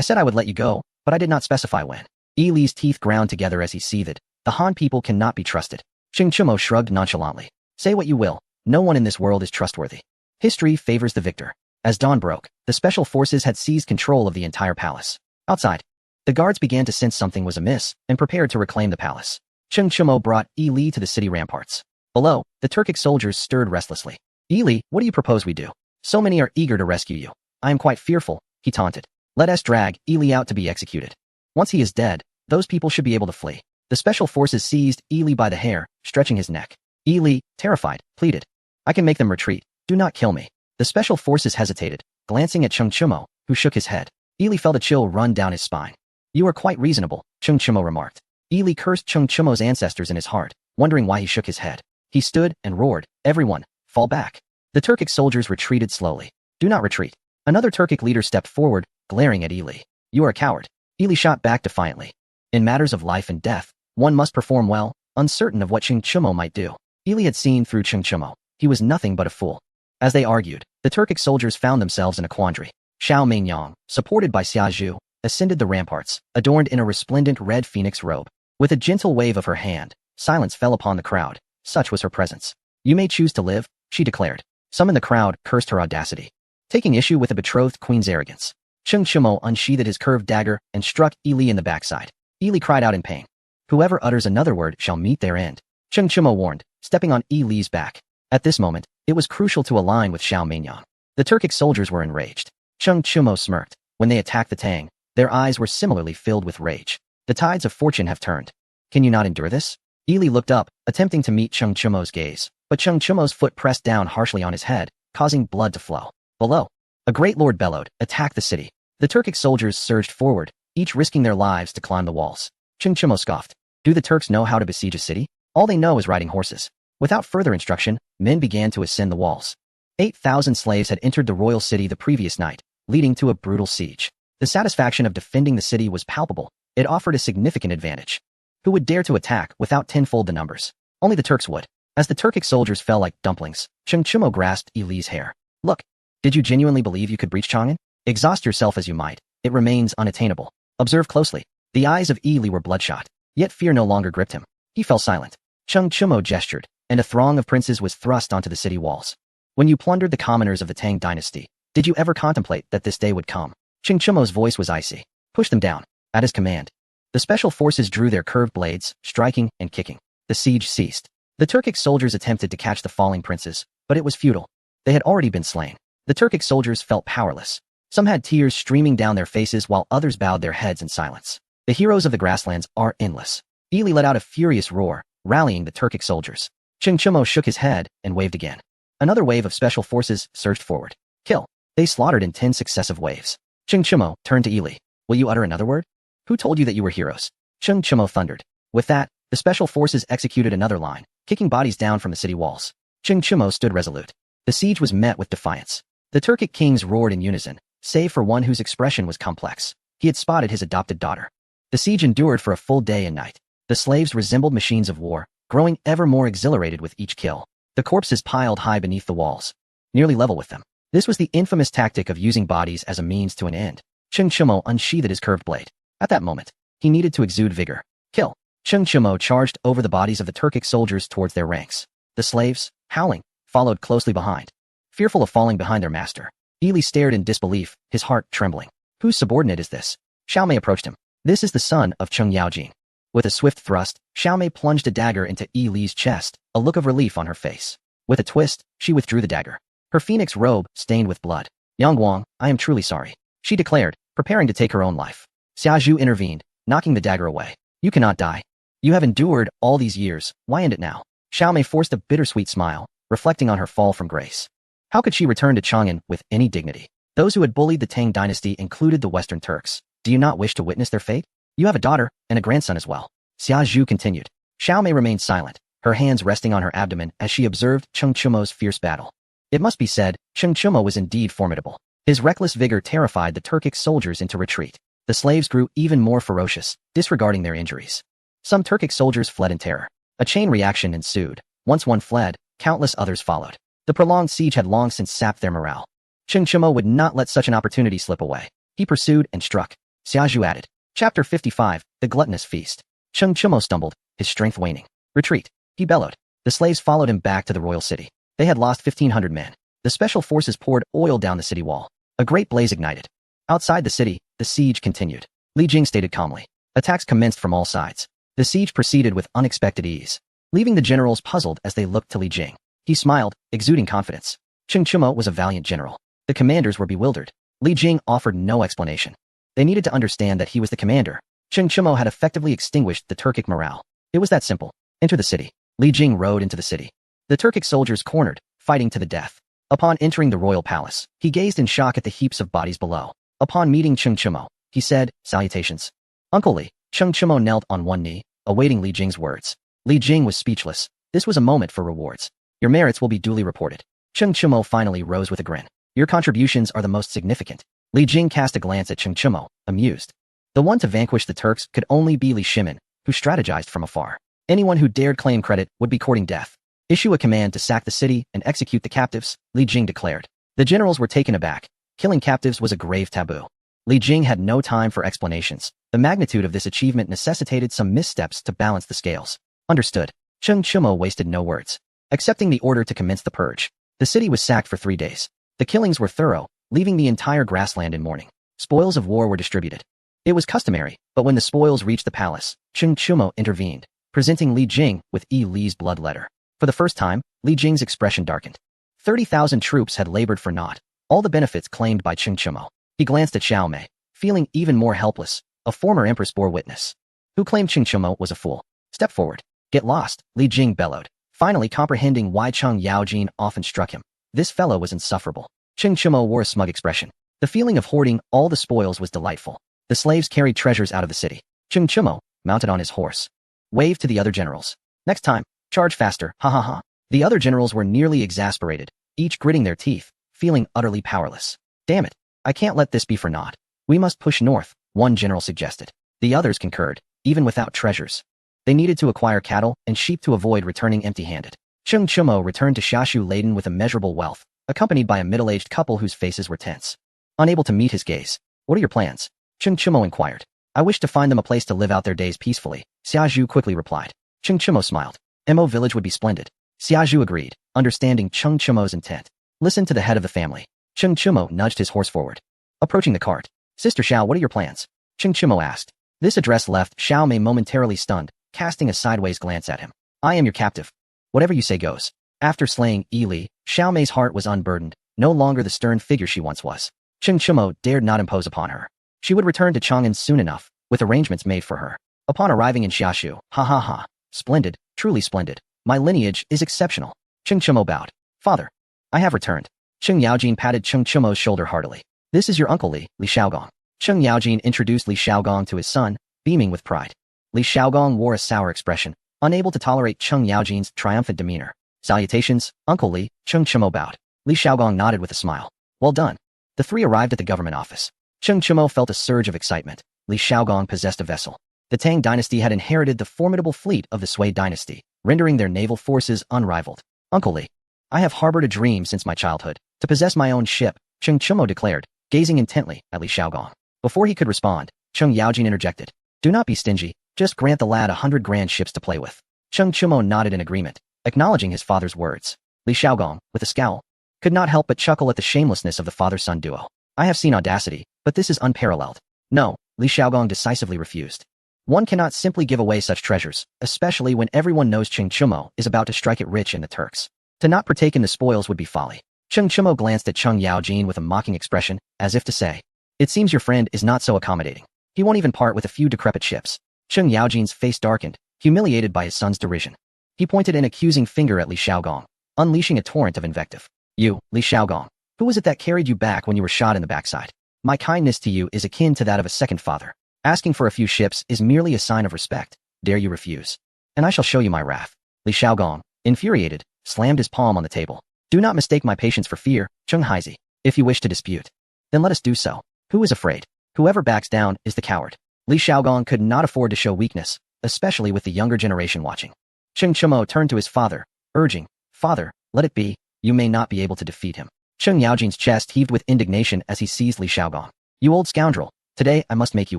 I said I would let you go, but I did not specify when. Yi Li's teeth ground together as he seethed. The Han people cannot be trusted. Cheng Chimo shrugged nonchalantly. Say what you will, no one in this world is trustworthy. History favors the victor. As dawn broke, the special forces had seized control of the entire palace. Outside, the guards began to sense something was amiss and prepared to reclaim the palace. Cheng Chimo brought Yi Li to the city ramparts. Below, the Turkic soldiers stirred restlessly. Yi Li, what do you propose we do? So many are eager to rescue you. I am quite fearful, he taunted. Let us drag Yi Li out to be executed. Once he is dead, those people should be able to flee. The special forces seized Yi Li by the hair, stretching his neck. Yi Li, terrified, pleaded. I can make them retreat. Do not kill me. The special forces hesitated, glancing at Cheng Chimo, who shook his head. Yi Li felt a chill run down his spine. You are quite reasonable, Cheng Chimo remarked. Yi Li cursed Cheng Chimo's ancestors in his heart, wondering why he shook his head. He stood and roared, everyone, fall back. The Turkic soldiers retreated slowly. Do not retreat. Another Turkic leader stepped forward, glaring at Yi Li. You are a coward. Yi Li shot back defiantly. In matters of life and death, one must perform well, uncertain of what Cheng Chimo might do. Yi Li had seen through Cheng Chimo. He was nothing but a fool. As they argued, the Turkic soldiers found themselves in a quandary. Xiao Mingyang, supported by Xia Zhu, ascended the ramparts, adorned in a resplendent red phoenix robe. With a gentle wave of her hand, silence fell upon the crowd. Such was her presence. You may choose to live, she declared. Some in the crowd cursed her audacity, taking issue with the betrothed queen's arrogance. Cheng Chimo unsheathed his curved dagger and struck Yi Li in the backside. Yi Li cried out in pain. Whoever utters another word shall meet their end. Cheng Chimo warned, stepping on Yi Li's back. At this moment, it was crucial to align with Xiao Mingyang. The Turkic soldiers were enraged. Cheng Chimo smirked. When they attacked the Tang, their eyes were similarly filled with rage. The tides of fortune have turned. Can you not endure this? Yi Li looked up, attempting to meet Cheng Chimo's gaze, but Cheng Chimo's foot pressed down harshly on his head, causing blood to flow. Below, a great lord bellowed, attack the city. The Turkic soldiers surged forward, each risking their lives to climb the walls. Cheng Chimo scoffed. Do the Turks know how to besiege a city? All they know is riding horses. Without further instruction, men began to ascend the walls. 8,000 slaves had entered the royal city the previous night, leading to a brutal siege. The satisfaction of defending the city was palpable. It offered a significant advantage. Who would dare to attack without tenfold the numbers? Only the Turks would. As the Turkic soldiers fell like dumplings, Cheng Chimo grasped Yi Li's hair. Look, did you genuinely believe you could breach Chang'an? Exhaust yourself as you might, it remains unattainable. Observe closely. The eyes of Yi Li were bloodshot, yet fear no longer gripped him. He fell silent. Cheng Chimo gestured, and a throng of princes was thrust onto the city walls. When you plundered the commoners of the Tang dynasty, did you ever contemplate that this day would come? Cheng Chimo's voice was icy. Push them down. At his command, the special forces drew their curved blades, striking and kicking. The siege ceased. The Turkic soldiers attempted to catch the falling princes, but it was futile. They had already been slain. The Turkic soldiers felt powerless. Some had tears streaming down their faces while others bowed their heads in silence. The heroes of the grasslands are endless. Yi Li let out a furious roar, rallying the Turkic soldiers. Cheng Chimo shook his head and waved again. Another wave of special forces surged forward. Kill. They slaughtered in 10 successive waves. Cheng Chimo turned to Yi Li. Will you utter another word? Who told you that you were heroes? Cheng Chimo thundered. With that, the special forces executed another line, kicking bodies down from the city walls. Cheng Chimo stood resolute. The siege was met with defiance. The Turkic kings roared in unison, save for one whose expression was complex. He had spotted his adopted daughter. The siege endured for a full day and night. The slaves resembled machines of war, growing ever more exhilarated with each kill. The corpses piled high beneath the walls, nearly level with them. This was the infamous tactic of using bodies as a means to an end. Cheng Chimo unsheathed his curved blade. At that moment, he needed to exude vigor. Kill. Cheng Chimo charged over the bodies of the Turkic soldiers towards their ranks. The slaves, howling, followed closely behind. Fearful of falling behind their master, Yi Li stared in disbelief, his heart trembling. Whose subordinate is this? Xiao Mei approached him. This is the son of Cheng Yaojin. With a swift thrust, Xiao Mei plunged a dagger into Yi Li's chest, a look of relief on her face. With a twist, she withdrew the dagger. Her phoenix robe stained with blood. Yang Guang, I am truly sorry, she declared, preparing to take her own life. Xia Zhu intervened, knocking the dagger away. You cannot die. You have endured all these years, why end it now? Xiao Mei forced a bittersweet smile, reflecting on her fall from grace. How could she return to Chang'an with any dignity? Those who had bullied the Tang dynasty included the Western Turks. Do you not wish to witness their fate? You have a daughter, and a grandson as well. Xia Zhu continued. Xiao Mei remained silent, her hands resting on her abdomen as she observed Cheng Chimo's fierce battle. It must be said, Cheng Chimo was indeed formidable. His reckless vigor terrified the Turkic soldiers into retreat. The slaves grew even more ferocious, disregarding their injuries. Some Turkic soldiers fled in terror. A chain reaction ensued. Once one fled, countless others followed. The prolonged siege had long since sapped their morale. Cheng Chimo would not let such an opportunity slip away. He pursued and struck. Xiazhu added. Chapter 55, The Gluttonous Feast. Cheng Chumo stumbled, his strength waning. Retreat, he bellowed. The slaves followed him back to the royal city. They had lost 1,500 men. The special forces poured oil down the city wall. A great blaze ignited. Outside the city, the siege continued. Li Jing stated calmly. Attacks commenced from all sides. The siege proceeded with unexpected ease, leaving the generals puzzled as they looked to Li Jing. He smiled, exuding confidence. Cheng Chumo was a valiant general. The commanders were bewildered. Li Jing offered no explanation. They needed to understand that he was the commander. Cheng Chumo had effectively extinguished the Turkic morale. It was that simple. Enter the city. Li Jing rode into the city. The Turkic soldiers cornered, fighting to the death. Upon entering the royal palace, he gazed in shock at the heaps of bodies below. Upon meeting Cheng Chumo, he said, "Salutations." Uncle Li. Cheng Chumo knelt on one knee, awaiting Li Jing's words. Li Jing was speechless. This was a moment for rewards. Your merits will be duly reported. Cheng Chumo finally rose with a grin. Your contributions are the most significant. Li Jing cast a glance at Cheng Chumo, amused. The one to vanquish the Turks could only be Li Shimin, who strategized from afar. Anyone who dared claim credit would be courting death. Issue a command to sack the city and execute the captives, Li Jing declared. The generals were taken aback. Killing captives was a grave taboo. Li Jing had no time for explanations. The magnitude of this achievement necessitated some missteps to balance the scales. Understood. Cheng Chumo wasted no words. Accepting the order to commence the purge, the city was sacked for 3 days. The killings were thorough, leaving the entire grassland in mourning. Spoils of war were distributed. It was customary, but when the spoils reached the palace, Cheng Chumo intervened, presenting Li Jing with Li's blood letter. For the first time, Li Jing's expression darkened. 30,000 troops had labored for naught, all the benefits claimed by Cheng Chumo. He glanced at Xiao Mei, feeling even more helpless. A former empress bore witness. Who claimed Cheng Chumo was a fool. Step forward. Get lost, Li Jing bellowed, finally comprehending why Cheng Yaojin often struck him. This fellow was insufferable. Cheng Chumo wore a smug expression. The feeling of hoarding all the spoils was delightful. The slaves carried treasures out of the city. Cheng Chumo, mounted on his horse, waved to the other generals. Next time, charge faster, ha ha ha. The other generals were nearly exasperated, each gritting their teeth, feeling utterly powerless. Damn it, I can't let this be for naught. We must push north, one general suggested. The others concurred, even without treasures. They needed to acquire cattle and sheep to avoid returning empty-handed. Cheng Chumo returned to Xiashu laden with immeasurable wealth, accompanied by a middle-aged couple whose faces were tense. Unable to meet his gaze. What are your plans? Cheng Chumo inquired. I wish to find them a place to live out their days peacefully, Xiazhu quickly replied. Cheng Chumo smiled. Mo village would be splendid. Xiazhu agreed, understanding Cheng Chumo's intent. Listen to the head of the family. Cheng Chumo nudged his horse forward. Approaching the cart. Sister Xiao, what are your plans? Cheng Chumo asked. This address left Xiao Mei momentarily stunned, casting a sideways glance at him. I am your captive. Whatever you say goes. After slaying Li, Xiao Mei's heart was unburdened, no longer the stern figure she once was. Cheng Chumo dared not impose upon her. She would return to Chang'an soon enough, with arrangements made for her. Upon arriving in Xiashu, ha ha ha. Splendid, truly splendid. My lineage is exceptional. Cheng Chumo bowed. Father, I have returned. Cheng Yaojin patted Cheng Chumo's shoulder heartily. This is your uncle Li Xiaogong. Cheng Yaojin introduced Li Xiaogong to his son, beaming with pride. Li Xiaogong wore a sour expression, unable to tolerate Cheng Yaojin's triumphant demeanor. Salutations, Uncle Li, Cheng Chumo bowed. Li Xiaogong nodded with a smile. Well done. The three arrived at the government office. Cheng Chumo felt a surge of excitement. Li Xiaogong possessed a vessel. The Tang dynasty had inherited the formidable fleet of the Sui dynasty, rendering their naval forces unrivaled. Uncle Li, I have harbored a dream since my childhood, to possess my own ship, Cheng Chumo declared, gazing intently at Li Xiaogong. Before he could respond, Cheng Yaojin interjected. Do not be stingy, just grant the lad 100 grand ships to play with. Cheng Chumo nodded in agreement, acknowledging his father's words. Li Xiaogong, with a scowl, could not help but chuckle at the shamelessness of the father-son duo. I have seen audacity, but this is unparalleled. No, Li Xiaogong decisively refused. One cannot simply give away such treasures, especially when everyone knows Cheng Chumo is about to strike it rich in the Turks. To not partake in the spoils would be folly. Cheng Chumo glanced at Cheng Yaojin with a mocking expression, as if to say, it seems your friend is not so accommodating. He won't even part with a few decrepit ships. Cheng Yaojin's face darkened, humiliated by his son's derision. He pointed an accusing finger at Li Xiaogong, unleashing a torrent of invective. You, Li Xiaogong, who was it that carried you back when you were shot in the backside? My kindness to you is akin to that of a second father. Asking for a few ships is merely a sign of respect. Dare you refuse? And I shall show you my wrath. Li Xiaogong, infuriated, slammed his palm on the table. Do not mistake my patience for fear, Cheng Haizi. If you wish to dispute, then let us do so. Who is afraid? Whoever backs down is the coward. Li Xiaogong could not afford to show weakness, especially with the younger generation watching. Cheng Chumo turned to his father, urging, Father, let it be, you may not be able to defeat him. Cheng Yaojin's chest heaved with indignation as he seized Li Xiaogong. You old scoundrel, Today I must make you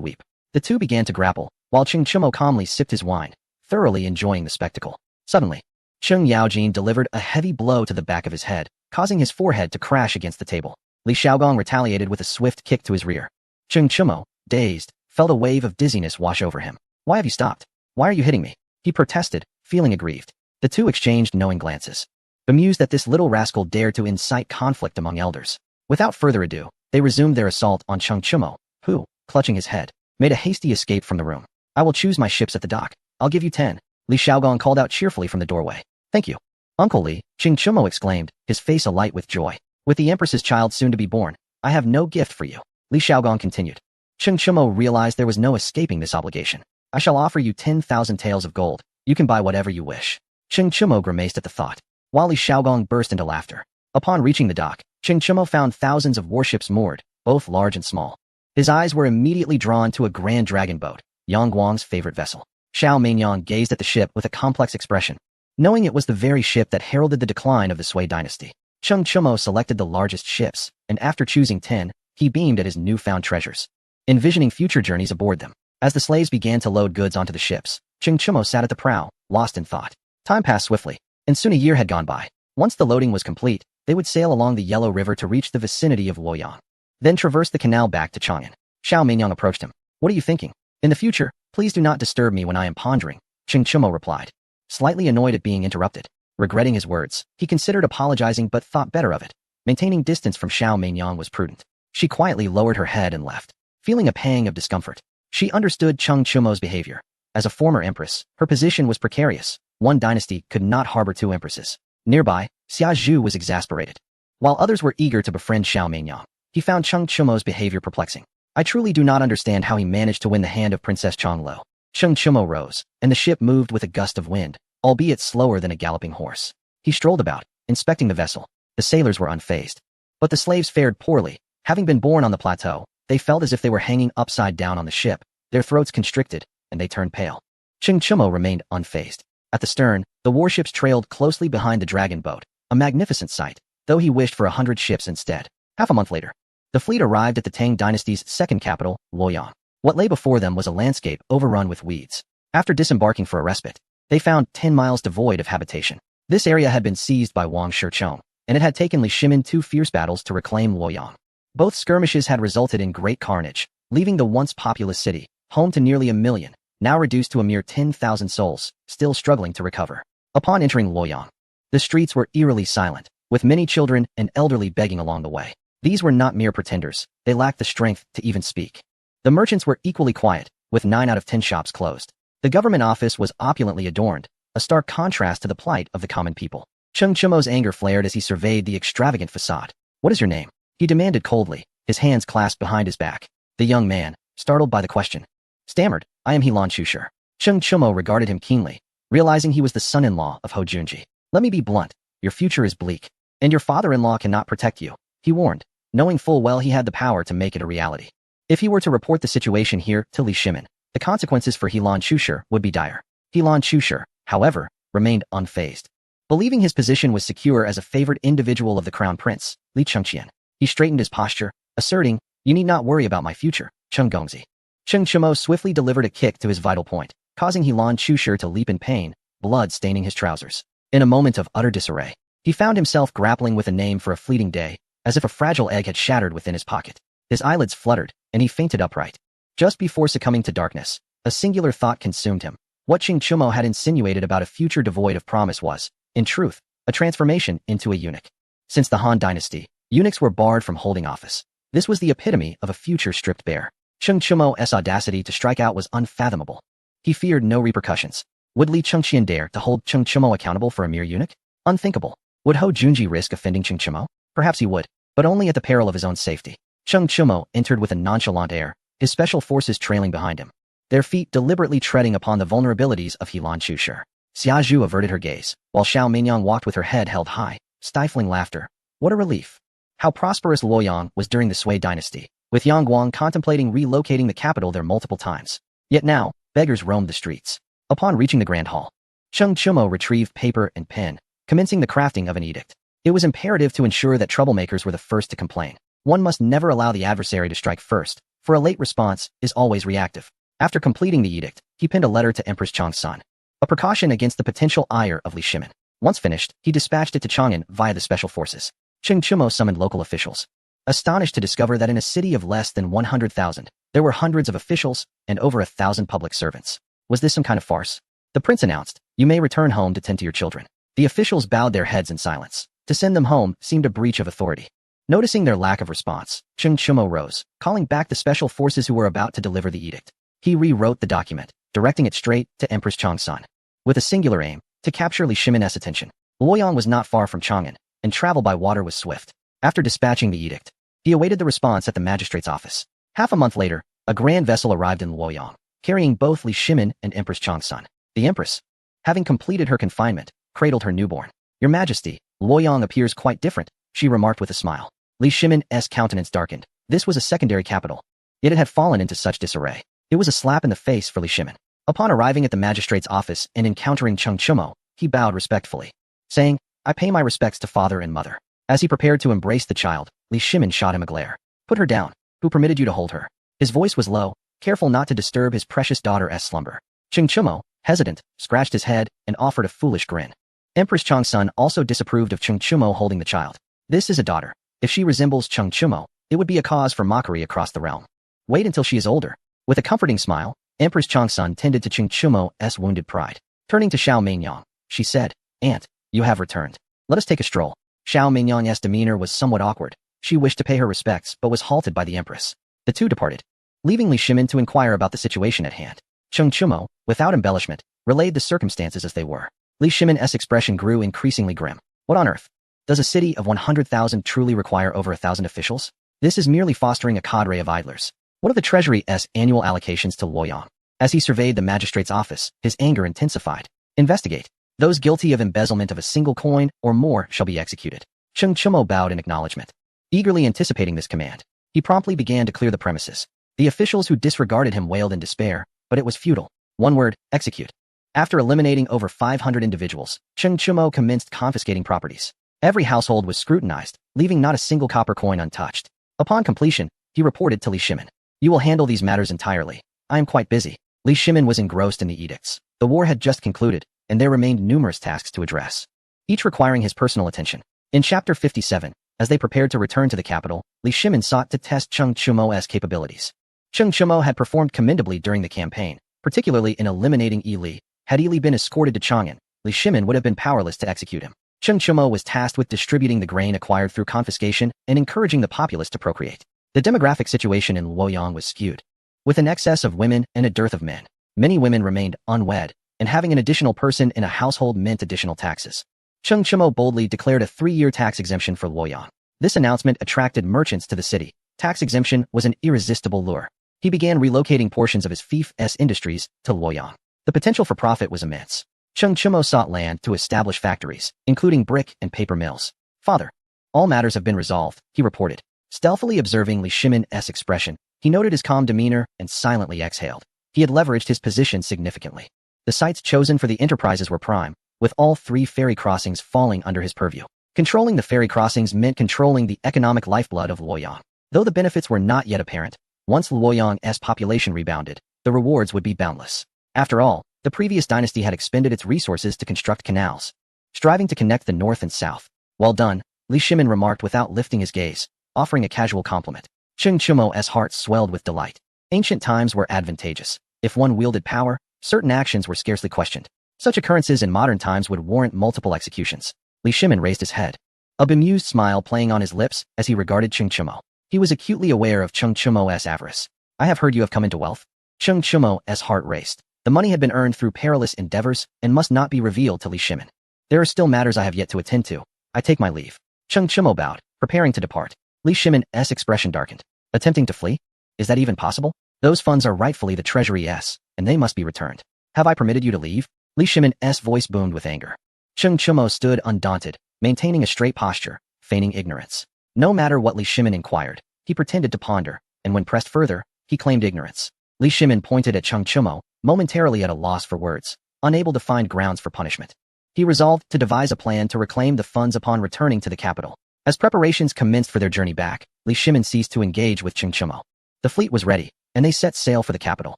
weep. The two began to grapple, while Cheng Chumo calmly sipped his wine, thoroughly enjoying the spectacle. Suddenly, Cheng Yaojin delivered a heavy blow to the back of his head, causing his forehead to crash against the table. Li Xiaogong retaliated with a swift kick to his rear. Cheng Chumo, dazed, felt a wave of dizziness wash over him. Why have you stopped? Why are you hitting me? He protested, feeling aggrieved. The two exchanged knowing glances, bemused that this little rascal dared to incite conflict among elders. Without further ado, they resumed their assault on Cheng Chumo, who, clutching his head, made a hasty escape from the room. I will choose my ships at the dock. I'll give you 10. Li Xiaogong called out cheerfully from the doorway. Thank you. Uncle Li, Cheng Chumo exclaimed, his face alight with joy. With the Empress's child soon to be born, I have no gift for you. Li Xiaogong continued. Cheng Chumo realized there was no escaping this obligation. I shall offer you 10,000 taels of gold. You can buy whatever you wish. Cheng Chumo grimaced at the thought, while Li Xiaogong burst into laughter. Upon reaching the dock, Cheng Chumo found thousands of warships moored, both large and small. His eyes were immediately drawn to a grand dragon boat, Yang Guang's favorite vessel. Xiao Meinyang gazed at the ship with a complex expression, knowing it was the very ship that heralded the decline of the Sui dynasty. Cheng Chumo selected the largest ships, and after choosing 10, he beamed at his newfound treasures, envisioning future journeys aboard them. As the slaves began to load goods onto the ships, Cheng Chumo sat at the prow, lost in thought. Time passed swiftly, and soon a year had gone by. Once the loading was complete, they would sail along the Yellow River to reach the vicinity of Luoyang, then traverse the canal back to Chang'an. Xiao Meinyang approached him. What are you thinking? In the future, please do not disturb me when I am pondering, Cheng Chumo replied, slightly annoyed at being interrupted. Regretting his words, he considered apologizing but thought better of it. Maintaining distance from Xiao Meinyang was prudent. She quietly lowered her head and left, feeling a pang of discomfort. She understood Cheng Chumo's behavior. As a former empress, her position was precarious. One dynasty could not harbor two empresses. Nearby, Xia Zhu was exasperated. While others were eager to befriend Xiao Meinyang, he found Cheng Chumo's behavior perplexing. I truly do not understand how he managed to win the hand of Princess Changlo. Cheng Chumo rose, and the ship moved with a gust of wind, albeit slower than a galloping horse. He strolled about, inspecting the vessel. The sailors were unfazed. But the slaves fared poorly. Having been born on the plateau, they felt as if they were hanging upside down on the ship, their throats constricted, and they turned pale. Cheng Chumo remained unfazed. At the stern, the warships trailed closely behind the dragon boat, a magnificent sight, though he wished for 100 ships instead. Half a month later, the fleet arrived at the Tang dynasty's second capital, Luoyang. What lay before them was a landscape overrun with weeds. After disembarking for a respite, they found 10 miles devoid of habitation. This area had been seized by Wang Shichong, and it had taken Li Shimin 2 fierce battles to reclaim Luoyang. Both skirmishes had resulted in great carnage, leaving the once populous city, home to nearly 1 million, now reduced to a mere 10,000 souls, still struggling to recover. Upon entering Luoyang, the streets were eerily silent, with many children and elderly begging along the way. These were not mere pretenders, they lacked the strength to even speak. The merchants were equally quiet, with 9 out of 10 shops closed. The government office was opulently adorned, a stark contrast to the plight of the common people. Cheng Chumo's anger flared as he surveyed the extravagant facade. What is your name? He demanded coldly, his hands clasped behind his back. The young man, startled by the question, stammered, I am Helan Chushi. Cheng Chumo regarded him keenly, realizing he was the son-in-law of Ho Junji. Let me be blunt, your future is bleak, and your father-in-law cannot protect you, he warned, knowing full well he had the power to make it a reality. If he were to report the situation here to Li Shimin, the consequences for Helan Chushi would be dire. Helan Chushi, however, remained unfazed. Believing his position was secure as a favored individual of the crown prince, Li Chengqian, he straightened his posture, asserting, you need not worry about my future, Cheng Gongzi. Cheng Chumo swiftly delivered a kick to his vital point, causing Helan Chushi to leap in pain, blood staining his trousers. In a moment of utter disarray, he found himself grappling with a name for a fleeting day, as if a fragile egg had shattered within his pocket. His eyelids fluttered, and he fainted upright. Just before succumbing to darkness, a singular thought consumed him. What Cheng Chumo had insinuated about a future devoid of promise was, in truth, a transformation into a eunuch. Since the Han dynasty, eunuchs were barred from holding office. This was the epitome of a future stripped bare. Cheng Chumo's audacity to strike out was unfathomable. He feared no repercussions. Would Li Chengqian dare to hold Cheng Chumo accountable for a mere eunuch? Unthinkable. Would Ho Junji risk offending Cheng Chumo? Perhaps he would, but only at the peril of his own safety. Cheng Chumo entered with a nonchalant air, his special forces trailing behind him, their feet deliberately treading upon the vulnerabilities of Helan Chushi. Xia Zhu averted her gaze, while Xiao Meinyang walked with her head held high, stifling laughter. What a relief. How prosperous Luoyang was during the Sui dynasty, with Yang Guang contemplating relocating the capital there multiple times. Yet now, beggars roamed the streets. Upon reaching the grand hall, Cheng Chumo retrieved paper and pen, commencing the crafting of an edict. It was imperative to ensure that troublemakers were the first to complain. One must never allow the adversary to strike first, for a late response is always reactive. After completing the edict, he penned a letter to Empress Changsun, a precaution against the potential ire of Li Shimin. Once finished, he dispatched it to Chang'an via the special forces. Cheng Chumo summoned local officials, astonished to discover that in a city of less than 100,000, there were hundreds of officials and over 1,000 public servants. Was this some kind of farce? The prince announced, "You may return home to tend to your children." The officials bowed their heads in silence. To send them home seemed a breach of authority. Noticing their lack of response, Cheng Chumo rose, calling back the special forces who were about to deliver the edict. He rewrote the document, directing it straight to Empress Changsun, with a singular aim, to capture Li Shimin's attention. Luoyang was not far from Chang'an, and travel by water was swift. After dispatching the edict, he awaited the response at the magistrate's office. Half a month later, a grand vessel arrived in Luoyang, carrying both Li Shimin and Empress Changsun. The empress, having completed her confinement, cradled her newborn. "Your Majesty, Luoyang appears quite different," she remarked with a smile. Li Shimin's countenance darkened. This was a secondary capital, yet it had fallen into such disarray. It was a slap in the face for Li Shimin. Upon arriving at the magistrate's office and encountering Cheng Chumo, he bowed respectfully, saying, "I pay my respects to father and mother." As he prepared to embrace the child, Li Shimin shot him a glare. "Put her down. Who permitted you to hold her?" His voice was low, careful not to disturb his precious daughter's slumber. Cheng Chumo, hesitant, scratched his head and offered a foolish grin. Empress Changsun also disapproved of Cheng Chumo holding the child. "This is a daughter. If she resembles Cheng Chumo, it would be a cause for mockery across the realm. Wait until she is older." With a comforting smile, Empress Changsun tended to Cheng Chumo's wounded pride. Turning to Xiao Mingyang, she said, "Aunt, you have returned. Let us take a stroll." Xiao Mingyang's demeanor was somewhat awkward. She wished to pay her respects but was halted by the empress. The two departed, leaving Li Shimin to inquire about the situation at hand. Cheng Chumo, without embellishment, relayed the circumstances as they were. Li Shimin's expression grew increasingly grim. "What on earth? Does a city of 100,000 truly require over 1,000 officials? This is merely fostering a cadre of idlers. What are the Treasury's annual allocations to Luoyang?" As he surveyed the magistrate's office, his anger intensified. "Investigate. Those guilty of embezzlement of a single coin or more shall be executed." Cheng Chumo bowed in acknowledgement. Eagerly anticipating this command, he promptly began to clear the premises. The officials who disregarded him wailed in despair, but it was futile. One word, execute. After eliminating over 500 individuals, Cheng Chumo commenced confiscating properties. Every household was scrutinized, leaving not a single copper coin untouched. Upon completion, he reported to Li Shimin, "You will handle these matters entirely. I am quite busy." Li Shimin was engrossed in the edicts. The war had just concluded, and there remained numerous tasks to address, each requiring his personal attention. In Chapter 57, as they prepared to return to the capital, Li Shimin sought to test Cheng Chumo's capabilities. Cheng Chumo had performed commendably during the campaign, particularly in eliminating Yi Li. Had Yi Li been escorted to Chang'an, Li Shimin would have been powerless to execute him. Cheng Chumo was tasked with distributing the grain acquired through confiscation and encouraging the populace to procreate. The demographic situation in Luoyang was skewed, with an excess of women and a dearth of men. Many women remained unwed, and having an additional person in a household meant additional taxes. Cheng Chumo boldly declared a 3-year tax exemption for Luoyang. This announcement attracted merchants to the city. Tax exemption was an irresistible lure. He began relocating portions of his fief's industries to Luoyang. The potential for profit was immense. Cheng Chumo sought land to establish factories, including brick and paper mills. "Father, all matters have been resolved," he reported. Stealthily observing Li Shimin's expression, he noted his calm demeanor and silently exhaled. He had leveraged his position significantly. The sites chosen for the enterprises were prime, with all 3 ferry crossings falling under his purview. Controlling the ferry crossings meant controlling the economic lifeblood of Luoyang. Though the benefits were not yet apparent, once Luoyang's population rebounded, the rewards would be boundless. After all, the previous dynasty had expended its resources to construct canals, striving to connect the north and south. "Well done," Li Shimin remarked without lifting his gaze, offering a casual compliment. Cheng Chumo's heart swelled with delight. Ancient times were advantageous. If one wielded power, certain actions were scarcely questioned. Such occurrences in modern times would warrant multiple executions. Li Shimin raised his head, a bemused smile playing on his lips as he regarded Cheng Chumo. He was acutely aware of Cheng Chumo's avarice. "I have heard you have come into wealth." Cheng Chumo's heart raced. The money had been earned through perilous endeavors and must not be revealed to Li Shimin. "There are still matters I have yet to attend to. I take my leave." Cheng Chumo bowed, preparing to depart. Li Shimin's expression darkened. "Attempting to flee? Is that even possible? Those funds are rightfully the Treasury's, and they must be returned. Have I permitted you to leave?" Li Shimin's voice boomed with anger. Cheng Chumo stood undaunted, maintaining a straight posture, feigning ignorance. No matter what Li Shimin inquired, he pretended to ponder, and when pressed further, he claimed ignorance. Li Shimin pointed at Cheng Chumo, momentarily at a loss for words, unable to find grounds for punishment. He resolved to devise a plan to reclaim the funds upon returning to the capital. As preparations commenced for their journey back, Li Shimin ceased to engage with Cheng Chumo. The fleet was ready, and they set sail for the capital.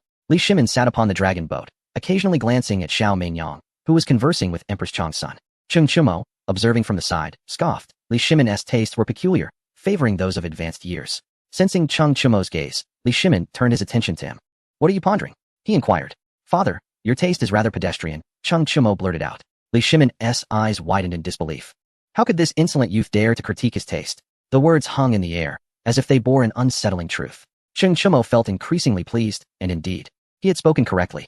Li Shimin sat upon the dragon boat, occasionally glancing at Xiao Meinyang, who was conversing with Empress Chang's son. Cheng Chumo, observing from the side, scoffed. Li Shimin's tastes were peculiar, favoring those of advanced years. Sensing Cheng Chumo's gaze, Li Shimin turned his attention to him. What are you pondering? He inquired. Father, your taste is rather pedestrian, Cheng Chumo blurted out. Li Shimin's eyes widened in disbelief. How could this insolent youth dare to critique his taste? The words hung in the air, as if they bore an unsettling truth. Cheng Chumo felt increasingly pleased, and indeed, he had spoken correctly.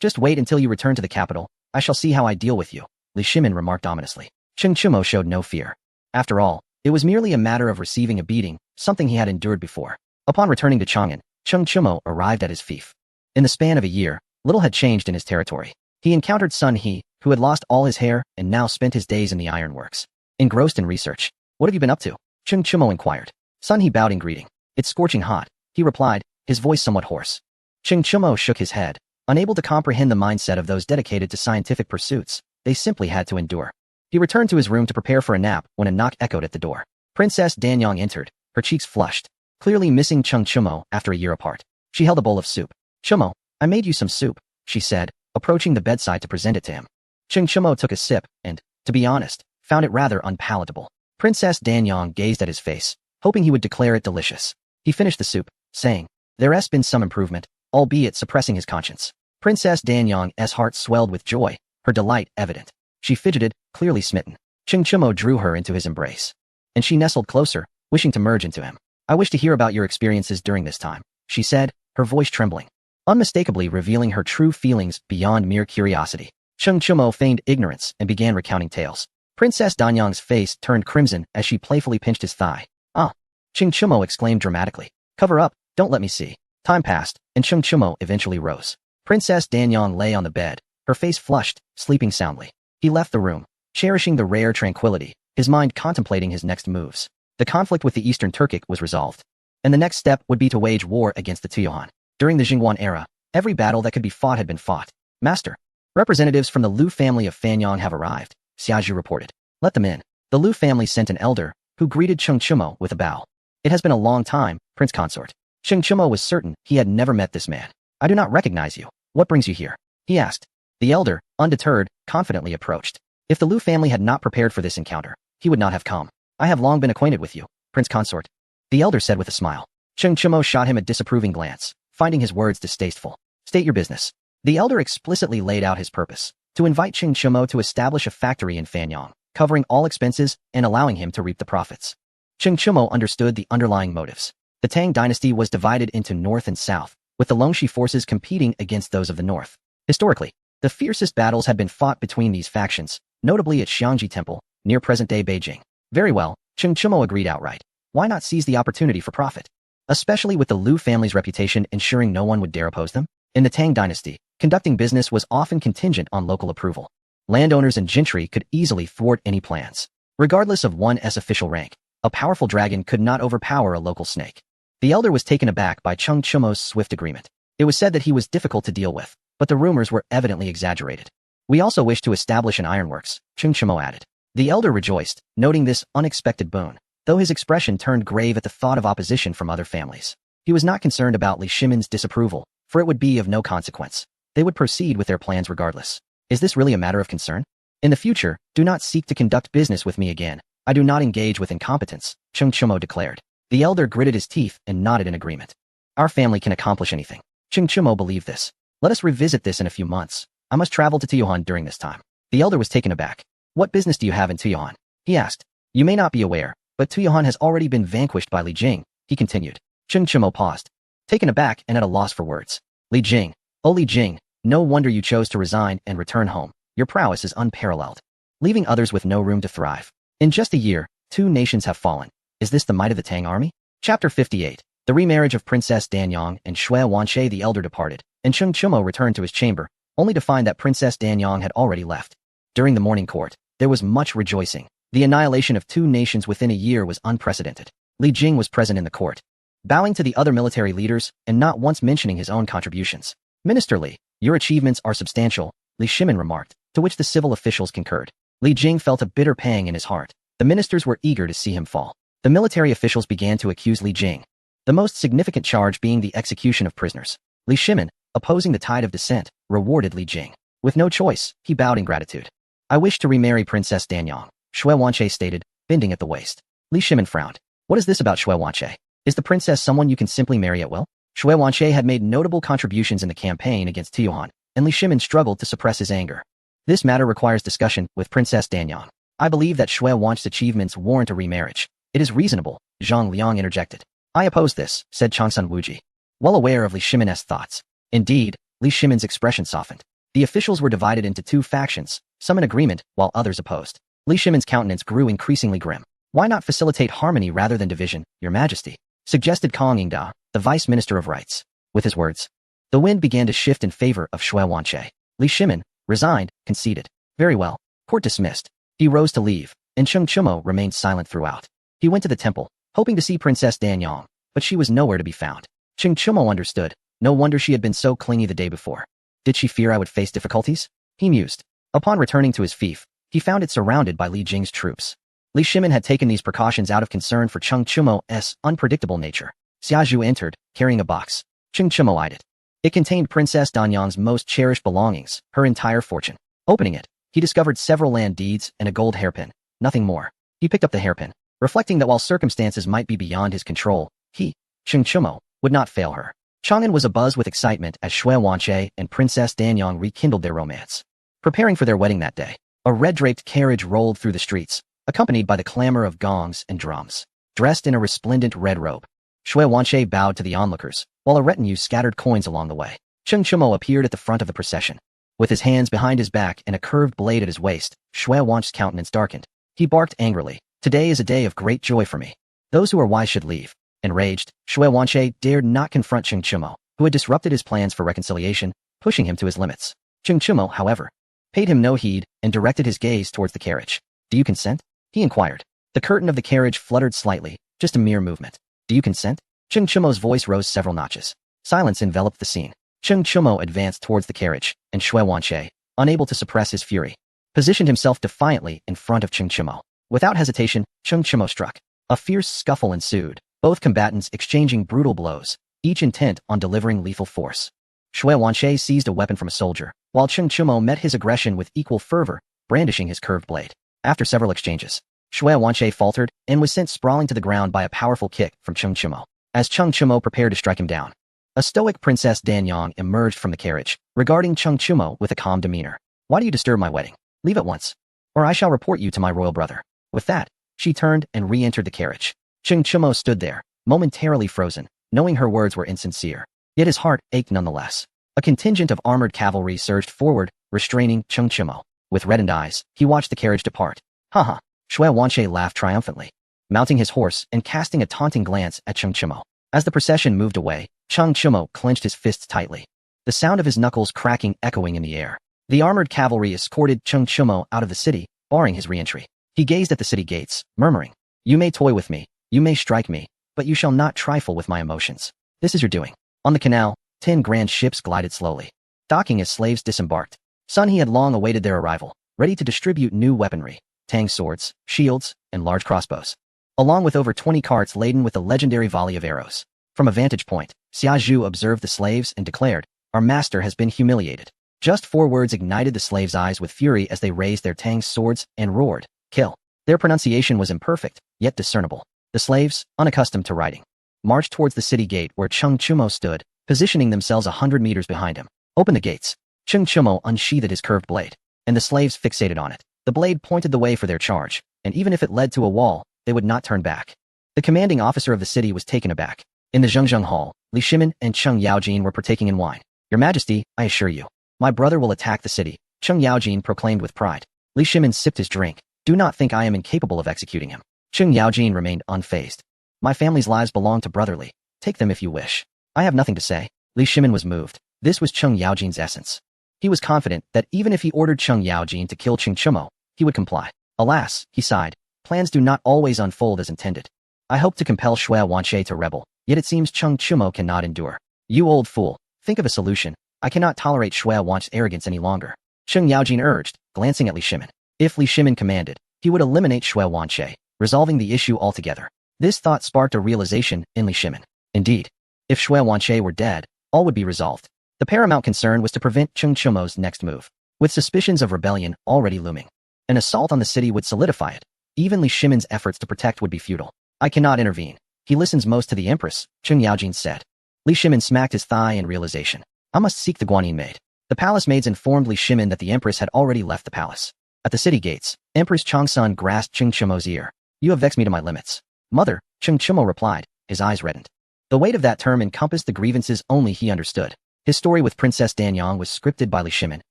Just wait until you return to the capital. I shall see how I deal with you, Li Shimin remarked ominously. Cheng Chumo showed no fear. After all, it was merely a matter of receiving a beating, something he had endured before. Upon returning to Chang'an, Cheng Chumo arrived at his fief. In the span of a year, little had changed in his territory. He encountered Sun He, who had lost all his hair and now spent his days in the ironworks. Engrossed in research. What have you been up to? Cheng Chumo inquired. Sun He bowed in greeting. It's scorching hot, he replied, his voice somewhat hoarse. Cheng Chumo shook his head, unable to comprehend the mindset of those dedicated to scientific pursuits. They simply had to endure. He returned to his room to prepare for a nap when a knock echoed at the door. Princess Danyang entered, her cheeks flushed, clearly missing Cheng Chumo after a year apart. She held a bowl of soup. Chumo, I made you some soup, she said, approaching the bedside to present it to him. Cheng Chumo took a sip and, to be honest, found it rather unpalatable. Princess Danyang gazed at his face, hoping he would declare it delicious. He finished the soup, saying, There's been some improvement, albeit suppressing his conscience. Princess Danyang's heart swelled with joy, her delight evident. She fidgeted, clearly smitten. Cheng Chumo drew her into his embrace. And she nestled closer, wishing to merge into him. I wish to hear about your experiences during this time, she said, her voice trembling, unmistakably revealing her true feelings beyond mere curiosity. Cheng Chumo feigned ignorance and began recounting tales. Princess Danyang's face turned crimson as she playfully pinched his thigh. Ah! Cheng Chumo exclaimed dramatically. Cover up, don't let me see. Time passed, and Cheng Chumo eventually rose. Princess Danyang lay on the bed, her face flushed, sleeping soundly. He left the room, cherishing the rare tranquility, his mind contemplating his next moves. The conflict with the Eastern Turkic was resolved, and the next step would be to wage war against the Tuohan. During the Jingguan era, every battle that could be fought had been fought. Master, representatives from the Liu family of Fanyang have arrived, Xiaozhu reported. Let them in. The Liu family sent an elder, who greeted Cheng Chumo with a bow. It has been a long time, Prince Consort. Cheng Chumo was certain he had never met this man. I do not recognize you. What brings you here? He asked. The elder, undeterred, confidently approached. If the Liu family had not prepared for this encounter, he would not have come. I have long been acquainted with you, Prince Consort, the elder said with a smile. Cheng Chumo shot him a disapproving glance, finding his words distasteful. State your business. The elder explicitly laid out his purpose, to invite Cheng Chumo to establish a factory in Fanyang, covering all expenses and allowing him to reap the profits. Cheng Chumo understood the underlying motives. The Tang dynasty was divided into north and south, with the Longxi forces competing against those of the north. Historically, the fiercest battles had been fought between these factions, notably at Xiangji Temple, near present-day Beijing. Very well, Cheng Chumo agreed outright. Why not seize the opportunity for profit? Especially with the Liu family's reputation ensuring no one would dare oppose them? In the Tang dynasty, conducting business was often contingent on local approval. Landowners and gentry could easily thwart any plans. Regardless of one's official rank, a powerful dragon could not overpower a local snake. The elder was taken aback by Cheng Chumo's swift agreement. It was said that he was difficult to deal with, but the rumors were evidently exaggerated. We also wish to establish an ironworks, Cheng Chumo added. The elder rejoiced, noting this unexpected boon, though his expression turned grave at the thought of opposition from other families. He was not concerned about Li Shimin's disapproval, for it would be of no consequence. They would proceed with their plans regardless. Is this really a matter of concern? In the future, do not seek to conduct business with me again. I do not engage with incompetence, Cheng Chumo declared. The elder gritted his teeth and nodded in agreement. Our family can accomplish anything. Cheng Chumo believed this. Let us revisit this in a few months. I must travel to Tuohan during this time. The elder was taken aback. What business do you have in Tuohan? He asked. You may not be aware, but Tuohan has already been vanquished by Li Jing, he continued. Cheng Chumo paused, taken aback and at a loss for words. Li Jing. Oh Li Jing, no wonder you chose to resign and return home. Your prowess is unparalleled, leaving others with no room to thrive. In just a year, 2 nations have fallen. Is this the might of the Tang army? Chapter 58. The remarriage of Princess Danyang and Shui Wanshe the elder departed, and Cheng Chumo returned to his chamber, only to find that Princess Danyang had already left. During the morning court, there was much rejoicing. The annihilation of 2 nations within a year was unprecedented. Li Jing was present in the court, bowing to the other military leaders and not once mentioning his own contributions. Minister Li, your achievements are substantial, Li Shimin remarked, to which the civil officials concurred. Li Jing felt a bitter pang in his heart. The ministers were eager to see him fall. The military officials began to accuse Li Jing. the most significant charge being the execution of prisoners. Li Shimin, opposing the tide of dissent, rewarded Li Jing. With no choice, he bowed in gratitude. I wish to remarry Princess Danyang, Xue Wanqi stated, bending at the waist. Li Shimin frowned. What is this about Xue Wanqi? Is the princess someone you can simply marry at will? Xue Wanqi had made notable contributions in the campaign against Tiyuan, and Li Shimin struggled to suppress his anger. This matter requires discussion with Princess Danyang. I believe that Xue Wanqi's achievements warrant a remarriage. It is reasonable, Zhang Liang interjected. I oppose this, said Changsun Wuji, well aware of Li Shimin's thoughts. Indeed, Li Shimin's expression softened. The officials were divided into two factions, some in agreement, while others opposed. Li Shimin's countenance grew increasingly grim. Why not facilitate harmony rather than division, Your Majesty? Suggested Kang Yingda, the Vice Minister of Rights. With his words, the wind began to shift in favor of Xue Wanqi. Li Shimin, resigned, conceded. Very well. Court dismissed. He rose to leave, and Cheng Chumo remained silent throughout. He went to the temple, hoping to see Princess Danyang, but she was nowhere to be found. Cheng Chumo understood. No wonder she had been so clingy the day before. Did she fear I would face difficulties? He mused. Upon returning to his fief, he found it surrounded by Li Jing's troops. Li Shimin had taken these precautions out of concern for Cheng Chumo's unpredictable nature. Xia Zhu entered, carrying a box. Cheng Chumo eyed it. It contained Princess Danyang's most cherished belongings, her entire fortune. Opening it, he discovered several land deeds and a gold hairpin. Nothing more. He picked up the hairpin, reflecting that while circumstances might be beyond his control, he, Cheng Chumo, would not fail her. Chang'an was abuzz with excitement as Xue Wanqi and Princess Danyang rekindled their romance. Preparing for their wedding that day, a red-draped carriage rolled through the streets, accompanied by the clamor of gongs and drums. Dressed in a resplendent red robe, Xue Wanqi bowed to the onlookers, while a retinue scattered coins along the way. Cheng Chumo appeared at the front of the procession. With his hands behind his back and a curved blade at his waist, Xue Wanqi's countenance darkened. He barked angrily. Today is a day of great joy for me. Those who are wise should leave. Enraged, Xue Wanqi dared not confront Cheng Chumo, who had disrupted his plans for reconciliation, pushing him to his limits. Cheng Chumo, however, paid him no heed and directed his gaze towards the carriage. Do you consent? He inquired. The curtain of the carriage fluttered slightly, just a mere movement. Do you consent? Cheng Chumo's voice rose several notches. Silence enveloped the scene. Cheng Chumo advanced towards the carriage, and Xue Wanqi, unable to suppress his fury, positioned himself defiantly in front of Cheng Chumo. Without hesitation, Cheng Chumo struck. A fierce scuffle ensued, both combatants exchanging brutal blows, each intent on delivering lethal force. Xue Wanqi seized a weapon from a soldier, while Cheng Chumo met his aggression with equal fervor, brandishing his curved blade. After several exchanges, Xue Wanqi faltered and was sent sprawling to the ground by a powerful kick from Cheng Chumo. As Cheng Chumo prepared to strike him down, a stoic Princess Danyang emerged from the carriage, regarding Cheng Chumo with a calm demeanor. Why do you disturb my wedding? Leave at once, or I shall report you to my royal brother. With that, she turned and re-entered the carriage. Cheng Chumo stood there, momentarily frozen, knowing her words were insincere. Yet his heart ached nonetheless. A contingent of armored cavalry surged forward, restraining Cheng Chumo. With reddened eyes, he watched the carriage depart. Haha, Xue Wanqi laughed triumphantly, mounting his horse and casting a taunting glance at Cheng Chumo. As the procession moved away, Cheng Chumo clenched his fists tightly, the sound of his knuckles cracking echoing in the air. The armored cavalry escorted Cheng Chumo out of the city, barring his re-entry. He gazed at the city gates, murmuring, You may toy with me, you may strike me, but you shall not trifle with my emotions. This is your doing. On the canal, 10 grand ships glided slowly, docking as slaves disembarked. Sun He had long awaited their arrival, ready to distribute new weaponry, tang swords, shields, and large crossbows, along with over 20 carts laden with the legendary volley of arrows. From a vantage point, Xia Zhu observed the slaves and declared, Our master has been humiliated. Just 4 words ignited the slaves' eyes with fury as they raised their tang swords and roared, Kill. Their pronunciation was imperfect, yet discernible. The slaves, unaccustomed to riding, marched towards the city gate where Cheng Chumo stood, positioning themselves 100 meters behind him. Open the gates. Cheng Chumo unsheathed his curved blade, and the slaves fixated on it. The blade pointed the way for their charge, and even if it led to a wall, they would not turn back. The commanding officer of the city was taken aback. In the Zhengzheng Hall, Li Shimin and Cheng Yaojin were partaking in wine. Your Majesty, I assure you, my brother will attack the city, Cheng Yaojin proclaimed with pride. Li Shimin sipped his drink. Do not think I am incapable of executing him. Cheng Yaojin remained unfazed. My family's lives belong to brotherly. Take them if you wish. I have nothing to say. Li Shimin was moved. This was Cheng Yaojin's essence. He was confident that even if he ordered Cheng Yaojin to kill Cheng Chumo, he would comply. Alas, he sighed, plans do not always unfold as intended. I hope to compel Xue Wanqi to rebel, yet it seems Cheng Chumo cannot endure. You old fool, think of a solution. I cannot tolerate Xue Wanqi's arrogance any longer. Cheng Yaojin urged, glancing at Li Shimin. If Li Shimin commanded, he would eliminate Xue Wanqi, resolving the issue altogether. This thought sparked a realization in Li Shimin. Indeed, if Shui Wanche were dead, all would be resolved. The paramount concern was to prevent Cheng Chumo's next move. With suspicions of rebellion already looming, an assault on the city would solidify it. Even Li Shimin's efforts to protect would be futile. I cannot intervene. He listens most to the Empress, Cheng Yaojin said. Li Shimin smacked his thigh in realization. I must seek the Guanyin maid. The palace maids informed Li Shimin that the Empress had already left the palace. At the city gates, Empress Changsun grasped Cheng Chumo's ear. You have vexed me to my limits. Mother, Cheng Chumo replied, his eyes reddened. The weight of that term encompassed the grievances only he understood. His story with Princess Danyang was scripted by Li Shimin.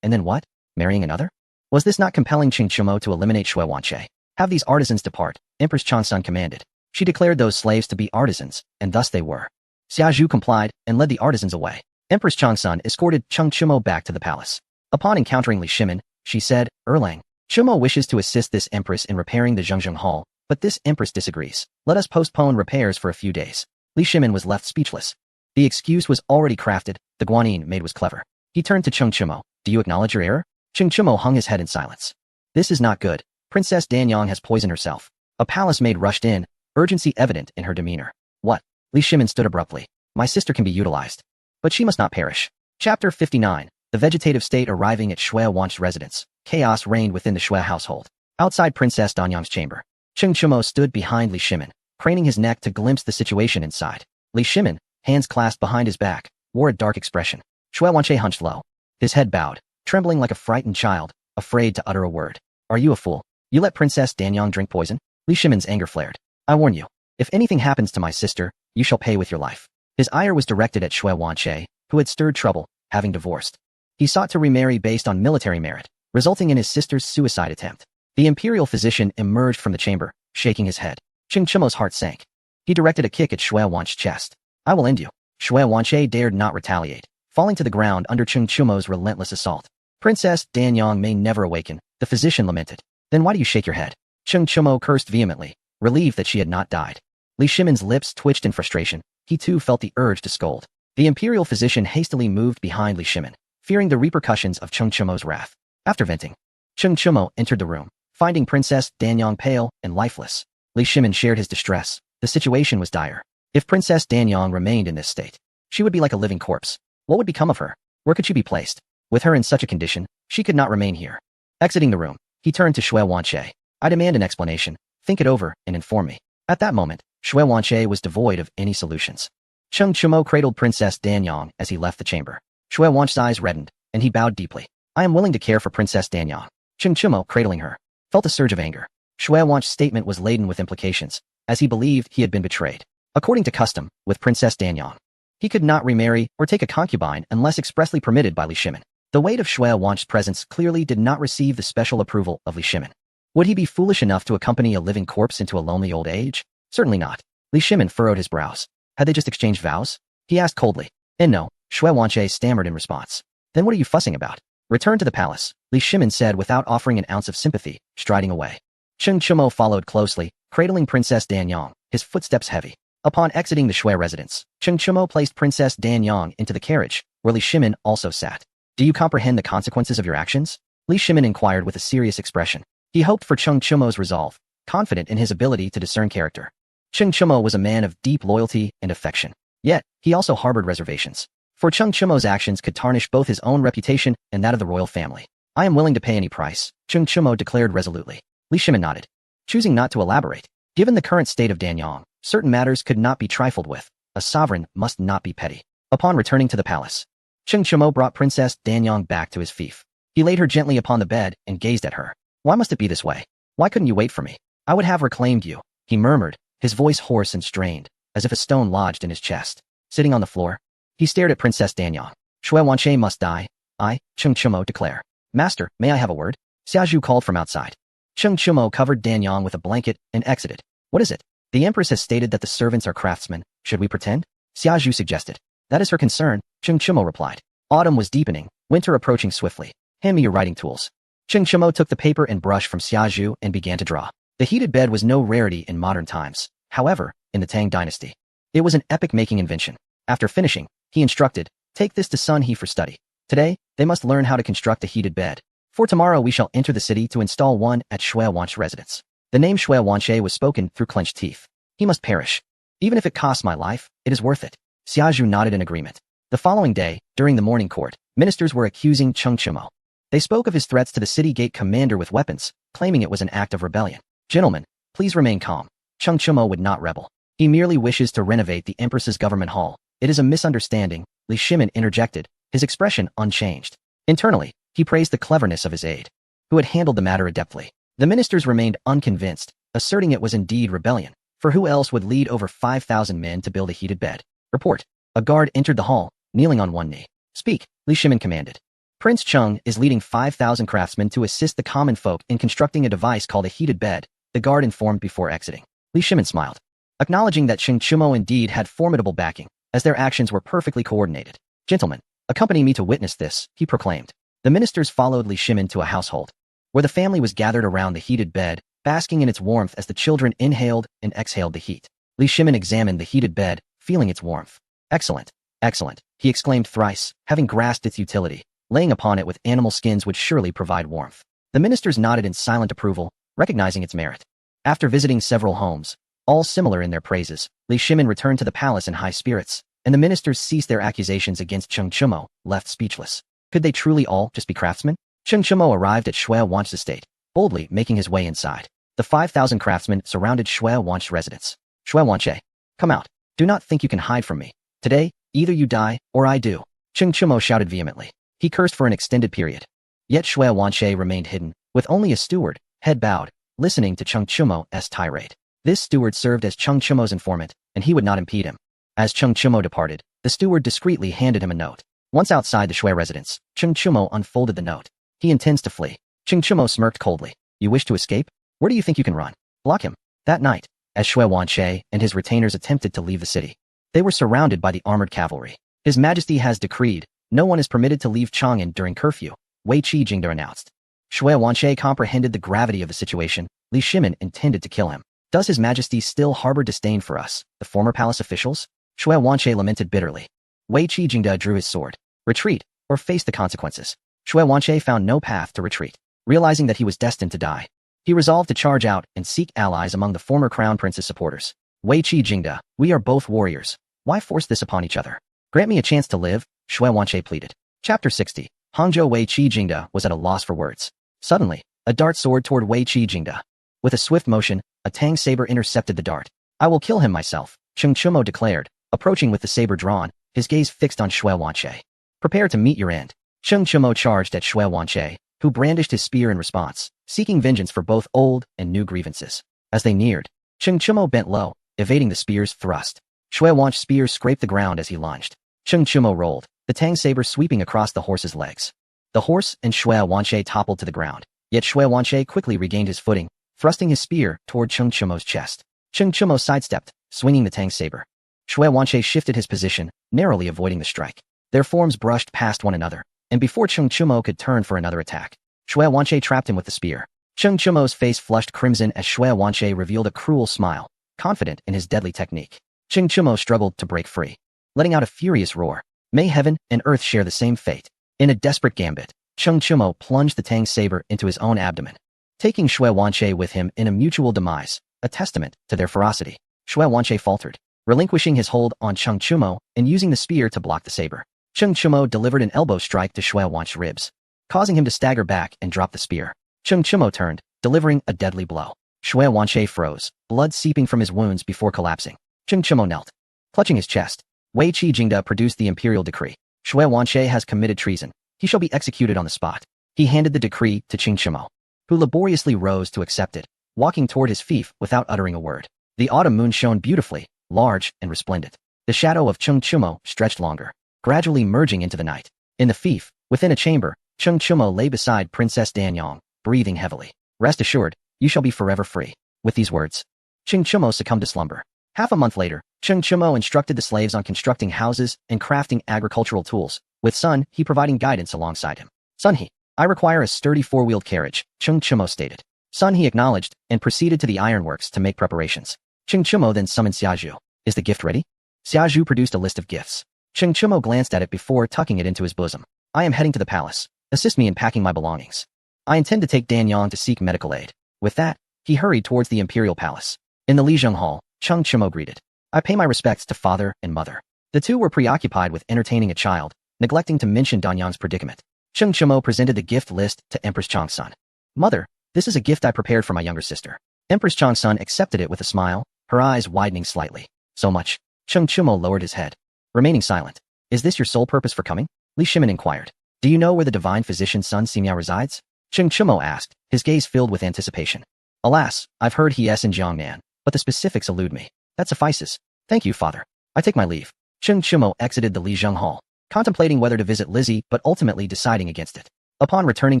And then what? Marrying another? Was this not compelling Cheng Chumo to eliminate Shui Wanche? Have these artisans depart, Empress Changsun commanded. She declared those slaves to be artisans, and thus they were. Xia Zhu complied and led the artisans away. Empress Changsun escorted Cheng Chumo back to the palace. Upon encountering Li Shimin, she said, Erlang, Chumo wishes to assist this empress in repairing the Zhengzheng Hall, but this empress disagrees. Let us postpone repairs for a few days. Li Shimin was left speechless. The excuse was already crafted. The Guanyin maid was clever. He turned to Cheng Chumo. Do you acknowledge your error? Cheng Chumo hung his head in silence. This is not good. Princess Danyang has poisoned herself. A palace maid rushed in, urgency evident in her demeanor. What? Li Shimin stood abruptly. My sister can be utilized. But she must not perish. Chapter 59. The vegetative state arriving at Shui Wanche's residence. Chaos reigned within the Shui household. Outside Princess Danyang's chamber, Cheng Chumo stood behind Li Shimin, craning his neck to glimpse the situation inside. Li Shimin, hands clasped behind his back, wore a dark expression. Shui Wanche hunched low, his head bowed, trembling like a frightened child, afraid to utter a word. Are you a fool? You let Princess Danyang drink poison? Li Shimin's anger flared. I warn you, if anything happens to my sister, you shall pay with your life. His ire was directed at Shui Wanche, who had stirred trouble, having divorced. He sought to remarry based on military merit, resulting in his sister's suicide attempt. The imperial physician emerged from the chamber, shaking his head. Cheng Chumo's heart sank. He directed a kick at Shui Wanche's chest. I will end you. Shui Wanche dared not retaliate, falling to the ground under Cheng Chumo's relentless assault. Princess Danyang may never awaken, the physician lamented. Then why do you shake your head? Cheng Chumo cursed vehemently, relieved that she had not died. Li Shimin's lips twitched in frustration. He too felt the urge to scold. The imperial physician hastily moved behind Li Shimin, fearing the repercussions of Cheng Chumo's wrath. After venting, Cheng Chumo entered the room, finding Princess Danyang pale and lifeless. Li Shimin shared his distress. The situation was dire. If Princess Danyang remained in this state, she would be like a living corpse. What would become of her? Where could she be placed? With her in such a condition, she could not remain here. Exiting the room, he turned to Shui Wanche. I demand an explanation. Think it over and inform me. At that moment, Shui Wanche was devoid of any solutions. Cheng Chumo cradled Princess Danyang as he left the chamber. Shui Wanche's eyes reddened, and he bowed deeply. I am willing to care for Princess Danyang. Cheng Chumo, cradling her, felt a surge of anger. Shui Wanche's statement was laden with implications, as he believed he had been betrayed. According to custom, with Princess Danyang, he could not remarry or take a concubine unless expressly permitted by Li Shimin. The weight of Shui Wanche's presence clearly did not receive the special approval of Li Shimin. Would he be foolish enough to accompany a living corpse into a lonely old age? Certainly not. Li Shimin furrowed his brows. Had they just exchanged vows? He asked coldly. And no, Shui Wanche stammered in response. Then what are you fussing about? Return to the palace, Li Shimin said without offering an ounce of sympathy, striding away. Cheng Chumo followed closely, cradling Princess Danyang, his footsteps heavy. Upon exiting the Shui residence, Cheng Chumo placed Princess Danyang into the carriage, where Li Shimin also sat. Do you comprehend the consequences of your actions? Li Shimin inquired with a serious expression. He hoped for Cheng Chumo's resolve, confident in his ability to discern character. Cheng Chumo was a man of deep loyalty and affection. Yet, he also harbored reservations. For Cheng Chumo's actions could tarnish both his own reputation and that of the royal family. I am willing to pay any price, Cheng Chumo declared resolutely. Li Shimin nodded, choosing not to elaborate. Given the current state of Danyang, certain matters could not be trifled with. A sovereign must not be petty. Upon returning to the palace, Cheng Chumo brought Princess Danyang back to his fief. He laid her gently upon the bed and gazed at her. Why must it be this way? Why couldn't you wait for me? I would have reclaimed you, he murmured, his voice hoarse and strained, as if a stone lodged in his chest. Sitting on the floor, he stared at Princess Danyang. Shui Wanche must die. I, Cheng Chumo, declare. Master, may I have a word? Xia Zhu called from outside. Cheng Chumo covered Danyang with a blanket and exited. What is it? The Empress has stated that the servants are craftsmen. Should we pretend? Xia Zhu suggested. That is her concern, Cheng Chumo replied. Autumn was deepening, winter approaching swiftly. Hand me your writing tools. Cheng Chumo took the paper and brush from Xia Zhu and began to draw. The heated bed was no rarity in modern times. However, in the Tang dynasty, it was an epic-making invention. After finishing, he instructed, take this to Sun He for study. Today, they must learn how to construct a heated bed. For tomorrow we shall enter the city to install one at Shui Wanche's residence. The name Shui Wanche was spoken through clenched teeth. He must perish. Even if it costs my life, it is worth it. Xiazhu nodded in agreement. The following day, during the morning court, ministers were accusing Cheng Chimo. They spoke of his threats to the city gate commander with weapons, claiming it was an act of rebellion. Gentlemen, please remain calm. Cheng Chimo would not rebel. He merely wishes to renovate the Empress's government hall. It is a misunderstanding, Li Shimin interjected, his expression unchanged. Internally, he praised the cleverness of his aide, who had handled the matter adeptly. The ministers remained unconvinced, asserting it was indeed rebellion, for who else would lead over 5,000 men to build a heated bed? Report. A guard entered the hall, kneeling on one knee. Speak, Li Shimin commanded. Prince Cheng is leading 5,000 craftsmen to assist the common folk in constructing a device called a heated bed, the guard informed before exiting. Li Shimin smiled, acknowledging that Cheng Chimo indeed had formidable backing, as their actions were perfectly coordinated. Gentlemen, accompany me to witness this, he proclaimed. The ministers followed Li Shimin to a household, where the family was gathered around the heated bed, basking in its warmth as the children inhaled and exhaled the heat. Li Shimin examined the heated bed, feeling its warmth. Excellent, excellent, he exclaimed thrice, having grasped its utility. Laying upon it with animal skins would surely provide warmth. The ministers nodded in silent approval, recognizing its merit. After visiting several homes, all similar in their praises, Li Shimin returned to the palace in high spirits, and the ministers ceased their accusations against Cheng Chimo, left speechless. Could they truly all just be craftsmen? Cheng Chimo arrived at Shui Wanch's estate, boldly making his way inside. The 5,000 craftsmen surrounded Shui Wanch's residence. Shui Wanche, come out. Do not think you can hide from me. Today, either you die, or I do. Cheng Chimo shouted vehemently. He cursed for an extended period. Yet Shui Wanche remained hidden, with only a steward, head bowed, listening to Cheng Chimo's tirade. This steward served as Cheng Chimo's informant, and he would not impede him. As Cheng Chimo departed, the steward discreetly handed him a note. Once outside the Shui residence, Cheng Chimo unfolded the note. He intends to flee. Cheng Chimo smirked coldly. You wish to escape? Where do you think you can run? Block him. That night, as Shui Wanche and his retainers attempted to leave the city, they were surrounded by the armored cavalry. His Majesty has decreed, no one is permitted to leave Chang'an during curfew, Wei Qi Jingde announced. Shui Wanche comprehended the gravity of the situation. Li Shimin intended to kill him. Does His Majesty still harbor disdain for us, the former palace officials? Shui Wanche lamented bitterly. Wei Qi Jingde drew his sword. Retreat, or face the consequences. Shui Wanche found no path to retreat. Realizing that he was destined to die, he resolved to charge out and seek allies among the former crown prince's supporters. Wei Qi Jingde, we are both warriors. Why force this upon each other? Grant me a chance to live, Shui Wanche pleaded. Chapter 60. Hangzhou Wei Qi Jingde was at a loss for words. Suddenly, a dart soared toward Wei Qi Jingde. With a swift motion, a tang saber intercepted the dart. I will kill him myself, Cheng Chimo declared, approaching with the saber drawn, his gaze fixed on Shui Wanche. Prepare to meet your end. Cheng Chimo charged at Shui Wanche, who brandished his spear in response, seeking vengeance for both old and new grievances. As they neared, Cheng Chimo bent low, evading the spear's thrust. Shui Wanche's spear scraped the ground as he lunged. Cheng Chimo rolled, the tang saber sweeping across the horse's legs. The horse and Shui Wanche toppled to the ground, yet Shui Wanche quickly regained his footing, thrusting his spear toward Cheng Chimo's chest. Cheng Chimo sidestepped, swinging the tang saber. Shui Wanche shifted his position, narrowly avoiding the strike. Their forms brushed past one another, and before Cheng Chimo could turn for another attack, Shui Wanche trapped him with the spear. Cheng Chimo's face flushed crimson as Shui Wanche revealed a cruel smile, confident in his deadly technique. Cheng Chimo struggled to break free, letting out a furious roar. May heaven and earth share the same fate. In a desperate gambit, Cheng Chimo plunged the tang saber into his own abdomen, taking Shui Wanche with him in a mutual demise, a testament to their ferocity. Shui Wanche faltered, relinquishing his hold on Cheng Chimo and using the spear to block the saber. Cheng Chimo delivered an elbow strike to Shui Wanche's ribs, causing him to stagger back and drop the spear. Cheng Chimo turned, delivering a deadly blow. Shui Wanche froze, blood seeping from his wounds before collapsing. Cheng Chimo knelt, clutching his chest. Wei Qi Jingde produced the imperial decree. Shui Wanche has committed treason. He shall be executed on the spot. He handed the decree to Cheng Chimo, who laboriously rose to accept it, walking toward his fief without uttering a word. The autumn moon shone beautifully, large and resplendent. The shadow of Cheng Chimo stretched longer, gradually merging into the night. In the fief, within a chamber, Cheng Chimo lay beside Princess Danyang, breathing heavily. Rest assured, you shall be forever free. With these words, Cheng Chimo succumbed to slumber. Half a month later, Cheng Chimo instructed the slaves on constructing houses and crafting agricultural tools, with Sun He providing guidance alongside him. Sun He, I require a sturdy four-wheeled carriage, Cheng Chimo stated. Sun He acknowledged and proceeded to the ironworks to make preparations. Cheng Chimo then summoned Xiazhu. Is the gift ready? Xiazhu produced a list of gifts. Cheng Chimo glanced at it before tucking it into his bosom. I am heading to the palace. Assist me in packing my belongings. I intend to take Danyang to seek medical aid. With that, he hurried towards the imperial palace. In the Lijiang Hall, Cheng Chimo greeted I pay my respects to father and mother. The two were preoccupied with entertaining a child, neglecting to mention Danyang's predicament. Cheng Chimo presented the gift list to Empress Changsun. Mother, this is a gift I prepared for my younger sister. Empress Changsun accepted it with a smile, her eyes widening slightly. So much. Cheng Chimo lowered his head, remaining silent. Is this your sole purpose for coming? Li Shimin inquired. Do you know where the divine physician's son Ximiao resides? Cheng Chimo asked, his gaze filled with anticipation. Alas, I've heard he is in Jiangnan, but the specifics elude me. That suffices. Thank you, father. I take my leave. Cheng Chimo exited the Lijiang Hall, contemplating whether to visit Lizzie but ultimately deciding against it. Upon returning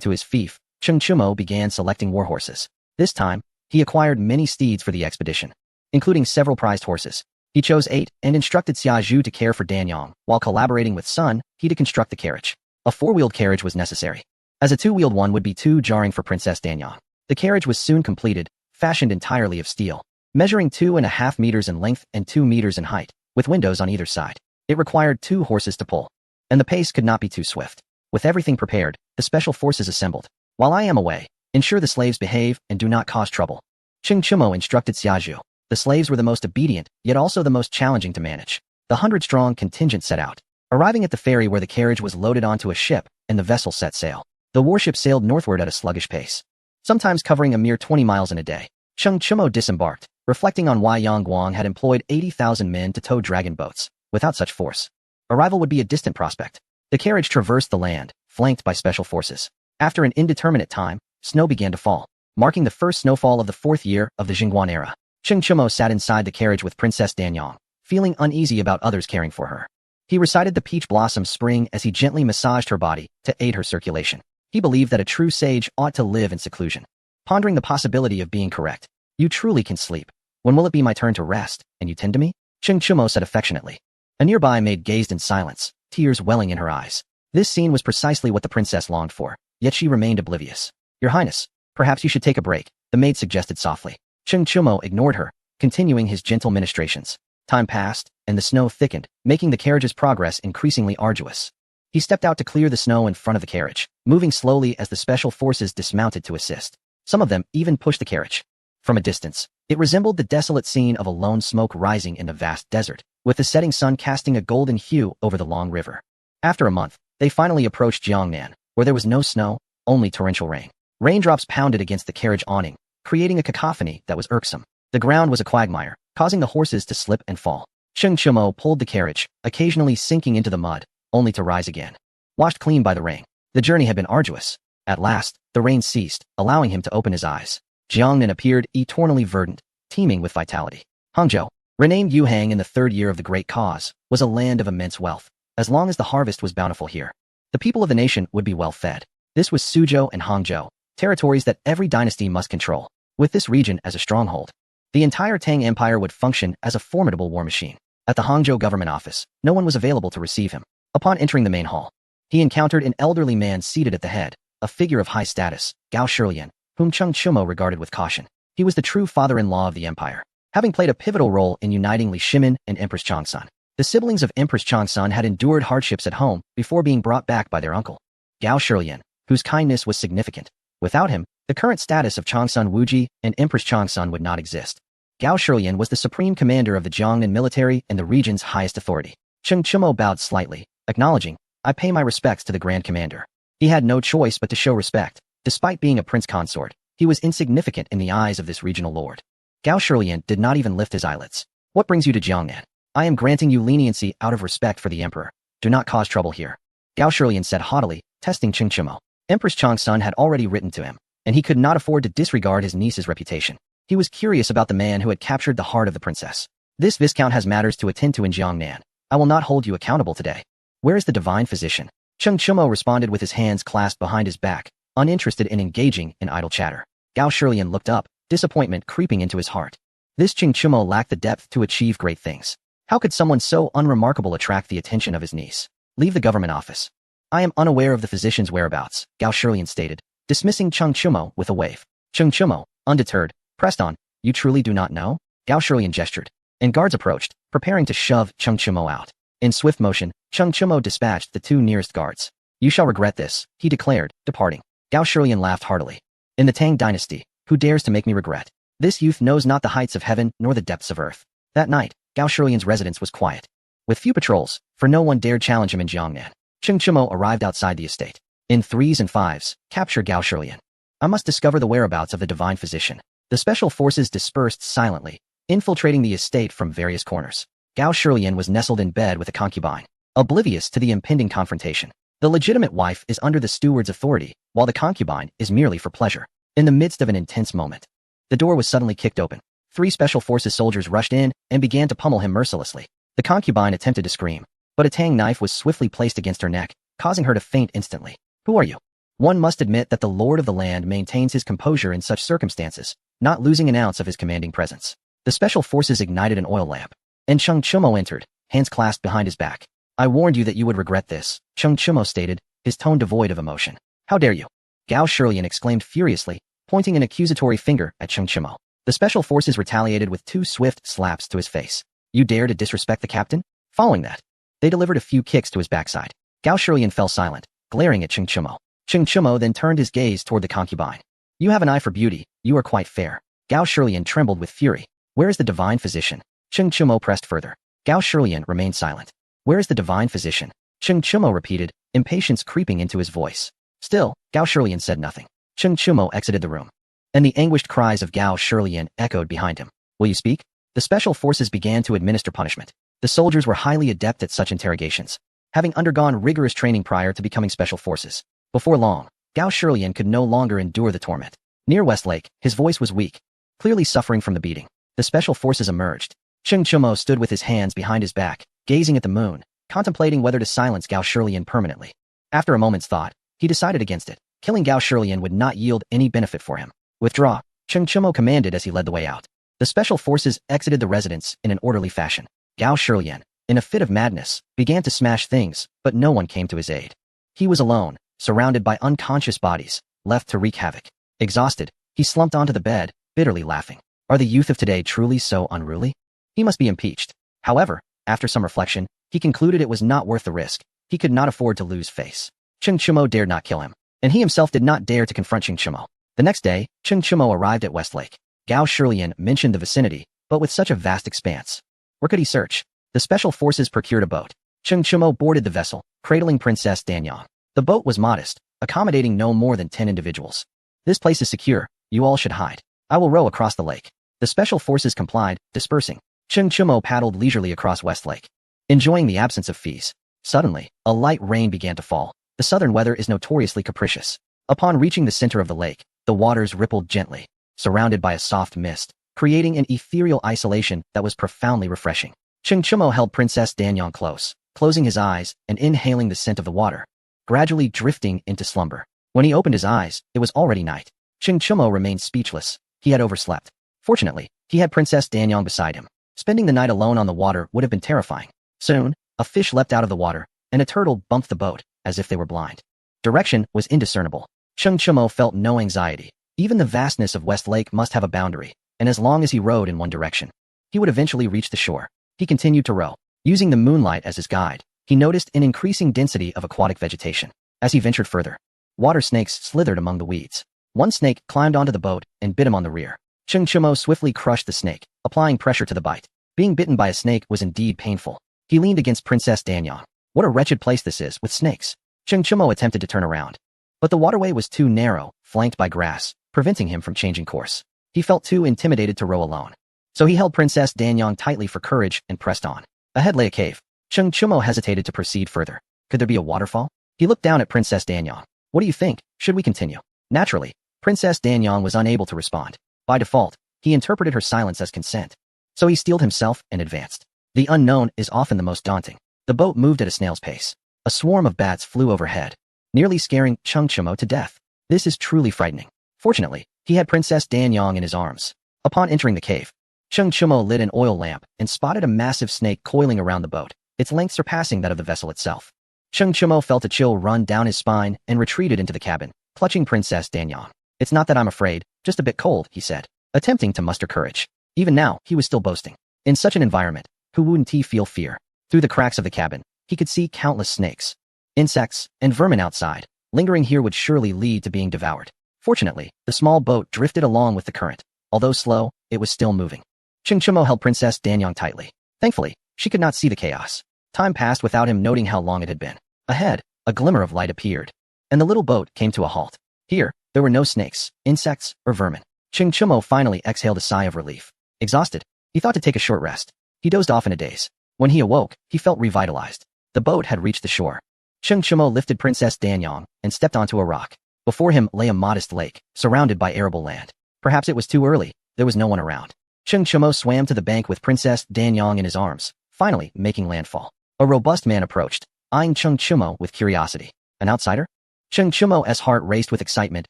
to his fief, Cheng Chimo began selecting warhorses. This time, he acquired many steeds for the expedition, including several prized horses. He chose 8 and instructed Xia Zhu to care for Danyang, while collaborating with Sun He to construct the carriage. A 4-wheeled carriage was necessary, as a 2-wheeled one would be too jarring for Princess Danyang. The carriage was soon completed, fashioned entirely of steel, measuring 2.5 meters in length and 2 meters in height, with windows on either side. It required 2 horses to pull, and the pace could not be too swift. With everything prepared, the special forces assembled. While I am away, ensure the slaves behave and do not cause trouble. Cheng Chimo instructed Xia Zhu. The slaves were the most obedient, yet also the most challenging to manage. The 100-strong contingent set out, arriving at the ferry where the carriage was loaded onto a ship, and the vessel set sail. The warship sailed northward at a sluggish pace, sometimes covering a mere 20 miles in a day. Cheng Chimo disembarked, reflecting on why Yang Guang had employed 80,000 men to tow dragon boats. Without such force, arrival would be a distant prospect. The carriage traversed the land, flanked by special forces. After an indeterminate time, snow began to fall, marking the first snowfall of the 4th year of the Jingguan era. Cheng Chimo sat inside the carriage with Princess Danyang, feeling uneasy about others caring for her. He recited the Peach Blossom Spring as he gently massaged her body to aid her circulation. He believed that a true sage ought to live in seclusion, pondering the possibility of being correct. You truly can sleep. When will it be my turn to rest, and you tend to me? Cheng Chimo said affectionately. A nearby maid gazed in silence, tears welling in her eyes. This scene was precisely what the princess longed for, yet she remained oblivious. Your Highness, perhaps you should take a break, the maid suggested softly. Cheng Chimo ignored her, continuing his gentle ministrations. Time passed, and the snow thickened, making the carriage's progress increasingly arduous. He stepped out to clear the snow in front of the carriage, moving slowly as the special forces dismounted to assist. Some of them even pushed the carriage. From a distance, it resembled the desolate scene of a lone smoke rising in the vast desert, with the setting sun casting a golden hue over the long river. After a month, they finally approached Jiangnan, where there was no snow, only torrential rain. Raindrops pounded against the carriage awning, creating a cacophony that was irksome. The ground was a quagmire, causing the horses to slip and fall. Cheng Chimo pulled the carriage, occasionally sinking into the mud, only to rise again, washed clean by the rain. The journey had been arduous. At last, the rain ceased, allowing him to open his eyes. Jiangnan appeared eternally verdant, teeming with vitality. Hangzhou, renamed Yuhang in the 3rd year of the Great Cause, was a land of immense wealth. As long as the harvest was bountiful here, the people of the nation would be well fed. This was Suzhou and Hangzhou, territories that every dynasty must control. With this region as a stronghold, the entire Tang Empire would function as a formidable war machine. At the Hangzhou government office, no one was available to receive him. Upon entering the main hall, he encountered an elderly man seated at the head, a figure of high status, Gao Shilian, whom Cheng Chimo regarded with caution. He was the true father-in-law of the empire, having played a pivotal role in uniting Li Shimin and Empress Changsun. The siblings of Empress Changsun had endured hardships at home before being brought back by their uncle, Gao Shilian, whose kindness was significant. Without him, the current status of Changsun Wuji and Empress Changsun would not exist. Gao Shilian was the supreme commander of the Jiangnan military and the region's highest authority. Cheng Chimo bowed slightly, acknowledging, I pay my respects to the Grand Commander. He had no choice but to show respect. Despite being a prince consort, he was insignificant in the eyes of this regional lord. Gao Shilian did not even lift his eyelids. What brings you to Jiangnan? I am granting you leniency out of respect for the emperor. Do not cause trouble here. Gao Shilian said haughtily, testing Cheng Chimo. Empress Changsun had already written to him, and he could not afford to disregard his niece's reputation. He was curious about the man who had captured the heart of the princess. This viscount has matters to attend to in Jiangnan. I will not hold you accountable today. Where is the divine physician? Cheng Chimo responded with his hands clasped behind his back, uninterested in engaging in idle chatter. Gao Shilian looked up, disappointment creeping into his heart. This Cheng Chimo lacked the depth to achieve great things. How could someone so unremarkable attract the attention of his niece? Leave the government office. I am unaware of the physician's whereabouts, Gao Shilian stated, dismissing Cheng Chimo with a wave. Cheng Chimo, undeterred, pressed on. You truly do not know? Gao Shilian gestured, and guards approached, preparing to shove Cheng Chimo out. In swift motion, Cheng Chimo dispatched the 2 nearest guards. You shall regret this, he declared, departing. Gao Shilian laughed heartily. In the Tang dynasty, who dares to make me regret? This youth knows not the heights of heaven nor the depths of earth. That night, Gao Shilian's residence was quiet. With few patrols, for no one dared challenge him in Jiangnan. Cheng Chimo arrived outside the estate. In 3s and 5s, capture Gao Shilian. I must discover the whereabouts of the divine physician. The special forces dispersed silently, infiltrating the estate from various corners. Gao Shilian was nestled in bed with a concubine, oblivious to the impending confrontation. The legitimate wife is under the steward's authority, while the concubine is merely for pleasure. In the midst of an intense moment, the door was suddenly kicked open. 3 special forces soldiers rushed in and began to pummel him mercilessly. The concubine attempted to scream, but a tang knife was swiftly placed against her neck, causing her to faint instantly. Who are you? One must admit that the lord of the land maintains his composure in such circumstances, not losing an ounce of his commanding presence. The special forces ignited an oil lamp, and Cheng Chimo entered, hands clasped behind his back. I warned you that you would regret this, Cheng Chimo stated, his tone devoid of emotion. How dare you? Gao Shilian exclaimed furiously, pointing an accusatory finger at Cheng Chimo. The special forces retaliated with 2 swift slaps to his face. You dare to disrespect the captain? Following that, they delivered a few kicks to his backside. Gao Shilian fell silent, glaring at Cheng Chimo. Cheng Chimo then turned his gaze toward the concubine. You have an eye for beauty, you are quite fair. Gao Shilian trembled with fury. Where is the divine physician? Cheng Chimo pressed further. Gao Shilian remained silent. Where is the divine physician? Cheng Chimo repeated, impatience creeping into his voice. Still, Gao Shilian said nothing. Cheng Chimo exited the room, and the anguished cries of Gao Shilian echoed behind him. Will you speak? The special forces began to administer punishment. The soldiers were highly adept at such interrogations, having undergone rigorous training prior to becoming special forces. Before long, Gao Shilian could no longer endure the torment. Near Westlake, his voice was weak, clearly suffering from the beating. The special forces emerged. Cheng Chimo stood with his hands behind his back, gazing at the moon, contemplating whether to silence Gao Shilian permanently. After a moment's thought, he decided against it. Killing Gao Shilian would not yield any benefit for him. Withdraw, Cheng Chimo commanded as he led the way out. The special forces exited the residence in an orderly fashion. Gao Shilian, in a fit of madness, began to smash things, but no one came to his aid. He was alone, surrounded by unconscious bodies, left to wreak havoc. Exhausted, he slumped onto the bed, bitterly laughing. Are the youth of today truly so unruly? He must be impeached. However, after some reflection, he concluded it was not worth the risk. He could not afford to lose face. Cheng Chimo dared not kill him, and he himself did not dare to confront Cheng Chimo. The next day, Cheng Chimo arrived at Westlake. Gao Shilian mentioned the vicinity, but with such a vast expanse, where could he search? The special forces procured a boat. Cheng Chimo boarded the vessel, cradling Princess Danyang. The boat was modest, accommodating no more than 10 individuals. This place is secure, you all should hide. I will row across the lake. The special forces complied, dispersing. Cheng Chimo paddled leisurely across Westlake, enjoying the absence of fees. Suddenly, a light rain began to fall. The southern weather is notoriously capricious. Upon reaching the center of the lake, the waters rippled gently, surrounded by a soft mist, creating an ethereal isolation that was profoundly refreshing. Cheng Chimo held Princess Danyang close, closing his eyes and inhaling the scent of the water, gradually drifting into slumber. When he opened his eyes, it was already night. Cheng Chimo remained speechless. He had overslept. Fortunately, he had Princess Danyang beside him. Spending the night alone on the water would have been terrifying. Soon, a fish leapt out of the water, and a turtle bumped the boat, as if they were blind. Direction was indiscernible. Cheng Chimo felt no anxiety. Even the vastness of Westlake must have a boundary, and as long as he rowed in one direction, he would eventually reach the shore. He continued to row. Using the moonlight as his guide, he noticed an increasing density of aquatic vegetation. As he ventured further, water snakes slithered among the weeds. One snake climbed onto the boat and bit him on the rear. Cheng Chimo swiftly crushed the snake, applying pressure to the bite. Being bitten by a snake was indeed painful. He leaned against Princess Danyang. What a wretched place this is, with snakes. Cheng Chimo attempted to turn around, but the waterway was too narrow, flanked by grass, preventing him from changing course. He felt too intimidated to row alone. So he held Princess Danyang tightly for courage and pressed on. Ahead lay a cave. Cheng Chimo hesitated to proceed further. Could there be a waterfall? He looked down at Princess Danyang. What do you think? Should we continue? Naturally, Princess Danyang was unable to respond. By default, he interpreted her silence as consent. So he steeled himself and advanced. The unknown is often the most daunting. The boat moved at a snail's pace. A swarm of bats flew overhead, nearly scaring Cheng Chimo to death. This is truly frightening. Fortunately, he had Princess Danyang in his arms. Upon entering the cave, Cheng Chimo lit an oil lamp and spotted a massive snake coiling around the boat, its length surpassing that of the vessel itself. Cheng Chimo felt a chill run down his spine and retreated into the cabin, clutching Princess Danyang. It's not that I'm afraid, just a bit cold, he said, attempting to muster courage. Even now, he was still boasting. In such an environment, who wouldn't he feel fear? Through the cracks of the cabin, he could see countless snakes, insects, and vermin outside. Lingering here would surely lead to being devoured. Fortunately, the small boat drifted along with the current. Although slow, it was still moving. Cheng Chimo held Princess Danyang tightly. Thankfully, she could not see the chaos. Time passed without him noting how long it had been. Ahead, a glimmer of light appeared, and the little boat came to a halt. Here, there were no snakes, insects, or vermin. Ching Chumo finally exhaled a sigh of relief. Exhausted, he thought to take a short rest. He dozed off in a daze. When he awoke, he felt revitalized. The boat had reached the shore. Ching Chumo lifted Princess Danyang and stepped onto a rock. Before him lay a modest lake, surrounded by arable land. Perhaps it was too early, there was no one around. Ching Chumo swam to the bank with Princess Danyang in his arms, finally making landfall. A robust man approached, eyeing Ching Chumo with curiosity. An outsider? Ching Chumo's heart raced with excitement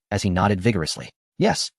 as he nodded vigorously. Yes,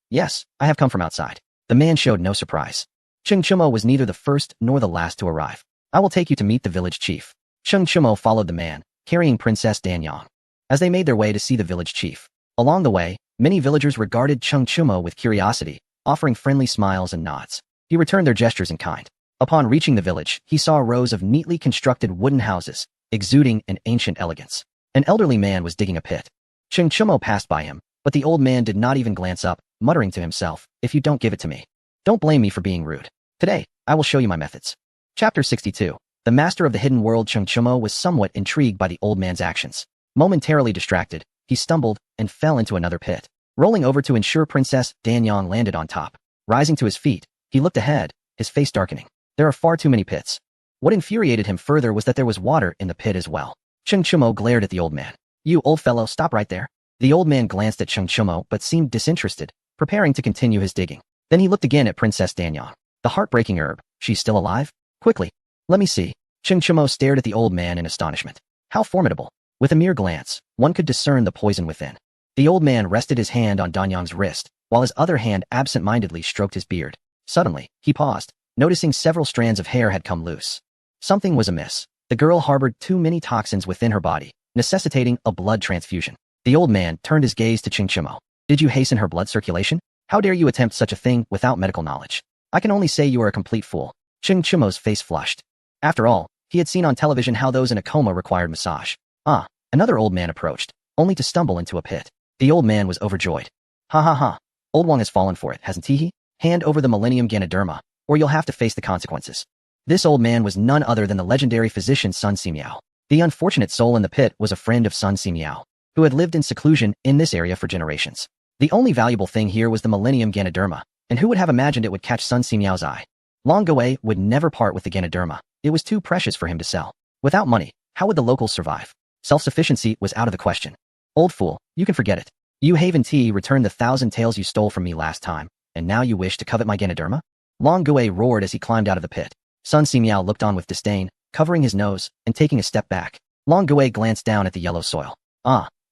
I have come from outside. The man showed no surprise. Ching Chumo was neither the first nor the last to arrive. I will take you to meet the village chief. Ching Chumo followed the man, carrying Princess Danyang. As they made their way to see the village chief, along the way, many villagers regarded Ching Chumo with curiosity, offering friendly smiles and nods. He returned their gestures in kind. Upon reaching the village, he saw rows of neatly constructed wooden houses, exuding an ancient elegance. An elderly man was digging a pit. Ching Chumo passed by him, but the old man did not even glance up, muttering to himself, "If you don't give it to me, don't blame me for being rude. Today, I will show you my methods." Chapter 62. The master of the hidden world Ching Chumo was somewhat intrigued by the old man's actions. Momentarily distracted, he stumbled and fell into another pit. Rolling over to ensure Princess Danyang landed on top. Rising to his feet, he looked ahead, his face darkening. There are far too many pits. What infuriated him further was that there was water in the pit as well. Ching Chumo glared at the old man. "You old fellow, stop right there." The old man glanced at Ching Chumo but seemed disinterested, preparing to continue his digging. Then he looked again at Princess Danyang. The heartbreaking herb, she's still alive? Quickly, let me see. Ching Chumo stared at the old man in astonishment. How formidable. With a mere glance, one could discern the poison within. The old man rested his hand on Danyang's wrist, while his other hand absent-mindedly stroked his beard. Suddenly, he paused, noticing several strands of hair had come loose. Something was amiss. The girl harbored too many toxins within her body, necessitating a blood transfusion. The old man turned his gaze to Ching Chumo. "Did you hasten her blood circulation? How dare you attempt such a thing without medical knowledge? I can only say you are a complete fool." Ching Chumo's face flushed. After all, he had seen on television how those in a coma required massage. Another old man approached, only to stumble into a pit. The old man was overjoyed. "Ha ha ha. Old Wang has fallen for it, hasn't he? Hand over the Millennium Ganoderma, or you'll have to face the consequences." This old man was none other than the legendary physician Sun Simiao. The unfortunate soul in the pit was a friend of Sun Simiao, who had lived in seclusion in this area for generations. The only valuable thing here was the Millennium Ganoderma, and who would have imagined it would catch Sun Simiao's eye? Long Gui would never part with the Ganoderma. It was too precious for him to sell. Without money, how would the locals survive? Self-sufficiency was out of the question. "Old fool, you can forget it. You Haven Tea returned the 1,000 taels you stole from me last time, and now you wish to covet my Ganoderma?" Long Gui roared as he climbed out of the pit. Sun Simiao looked on with disdain, covering his nose and taking a step back. Long Gui glanced down at the yellow soil.